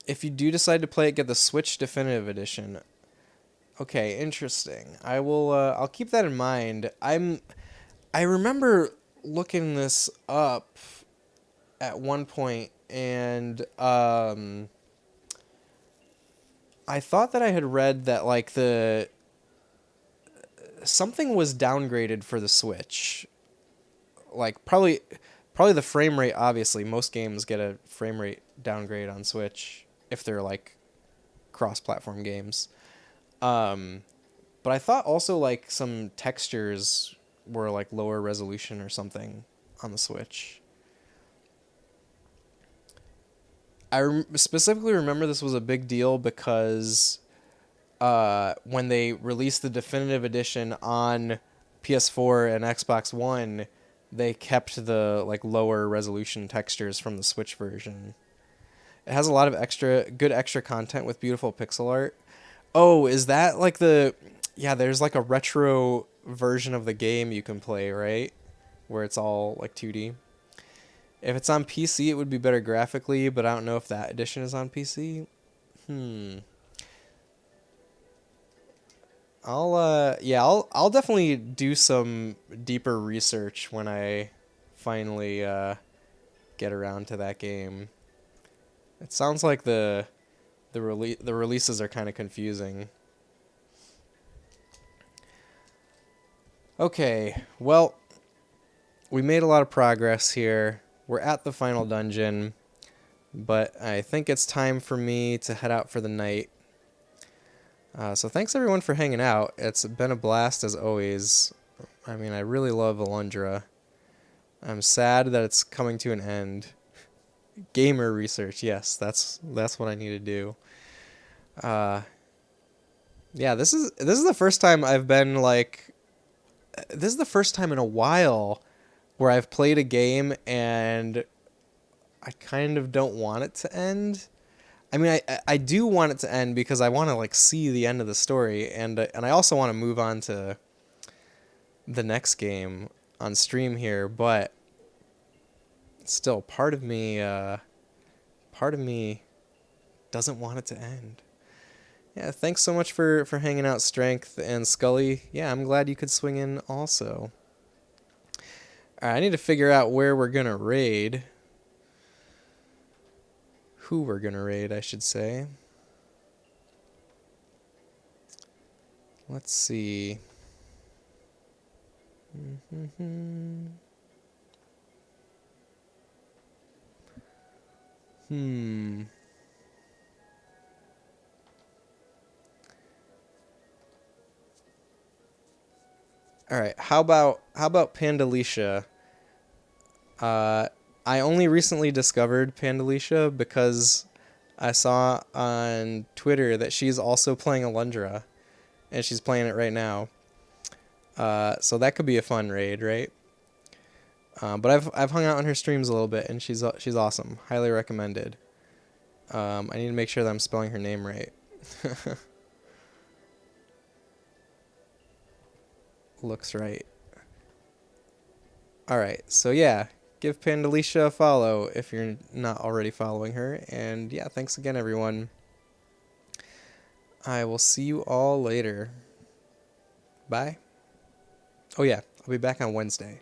If you do decide to play it, get the Switch Definitive Edition. Okay, interesting. I'll keep that in mind. I remember looking this up at one point, and I thought that I had read that like something was downgraded for the Switch. Like probably the frame rate. Obviously, most games get a frame rate downgrade on Switch if they're like cross-platform games. But I thought also like some textures were like lower resolution or something on the Switch. I specifically remember this was a big deal because when they released the definitive edition on PS4 and Xbox One, they kept the like lower resolution textures from the Switch version. It has a lot of good extra content with beautiful pixel art. Oh, is that like there's like a retro version of the game you can play, right? Where it's all like 2D. If it's on PC, it would be better graphically, but I don't know if that edition is on PC. I'll definitely do some deeper research when I finally get around to that game. It sounds like the releases are kind of confusing. Okay, well, we made a lot of progress here. we're at the final dungeon, but I think it's time for me to head out for the night. So thanks everyone for hanging out. It's been a blast as always. I mean, I really love Alundra. I'm sad that it's coming to an end. Gamer research, yes, that's what I need to do. Yeah, this is the first time I've been like, this is the first time in a while where I've played a game and I kind of don't want it to end. I mean, I do want it to end because I want to like see the end of the story, and I also want to move on to the next game on stream here, but still part of me doesn't want it to end. Yeah, thanks so much for hanging out, Strength and Scully. Yeah, I'm glad you could swing in also. All right, I need to figure out where we're going to raid. Who we're going to raid, I should say. Let's see. All right, how about Pandalicia? I only recently discovered Pandalicia because I saw on Twitter that she's also playing Alundra, and she's playing it right now. So that could be a fun raid, right? But I've hung out on her streams a little bit, and she's awesome. Highly recommended. I need to make sure that I'm spelling her name right. Looks right. All right, so yeah, give Pandalicia a follow if you're not already following her. And yeah, thanks again, everyone. I will see you all later. Bye. Oh yeah, I'll be back on Wednesday.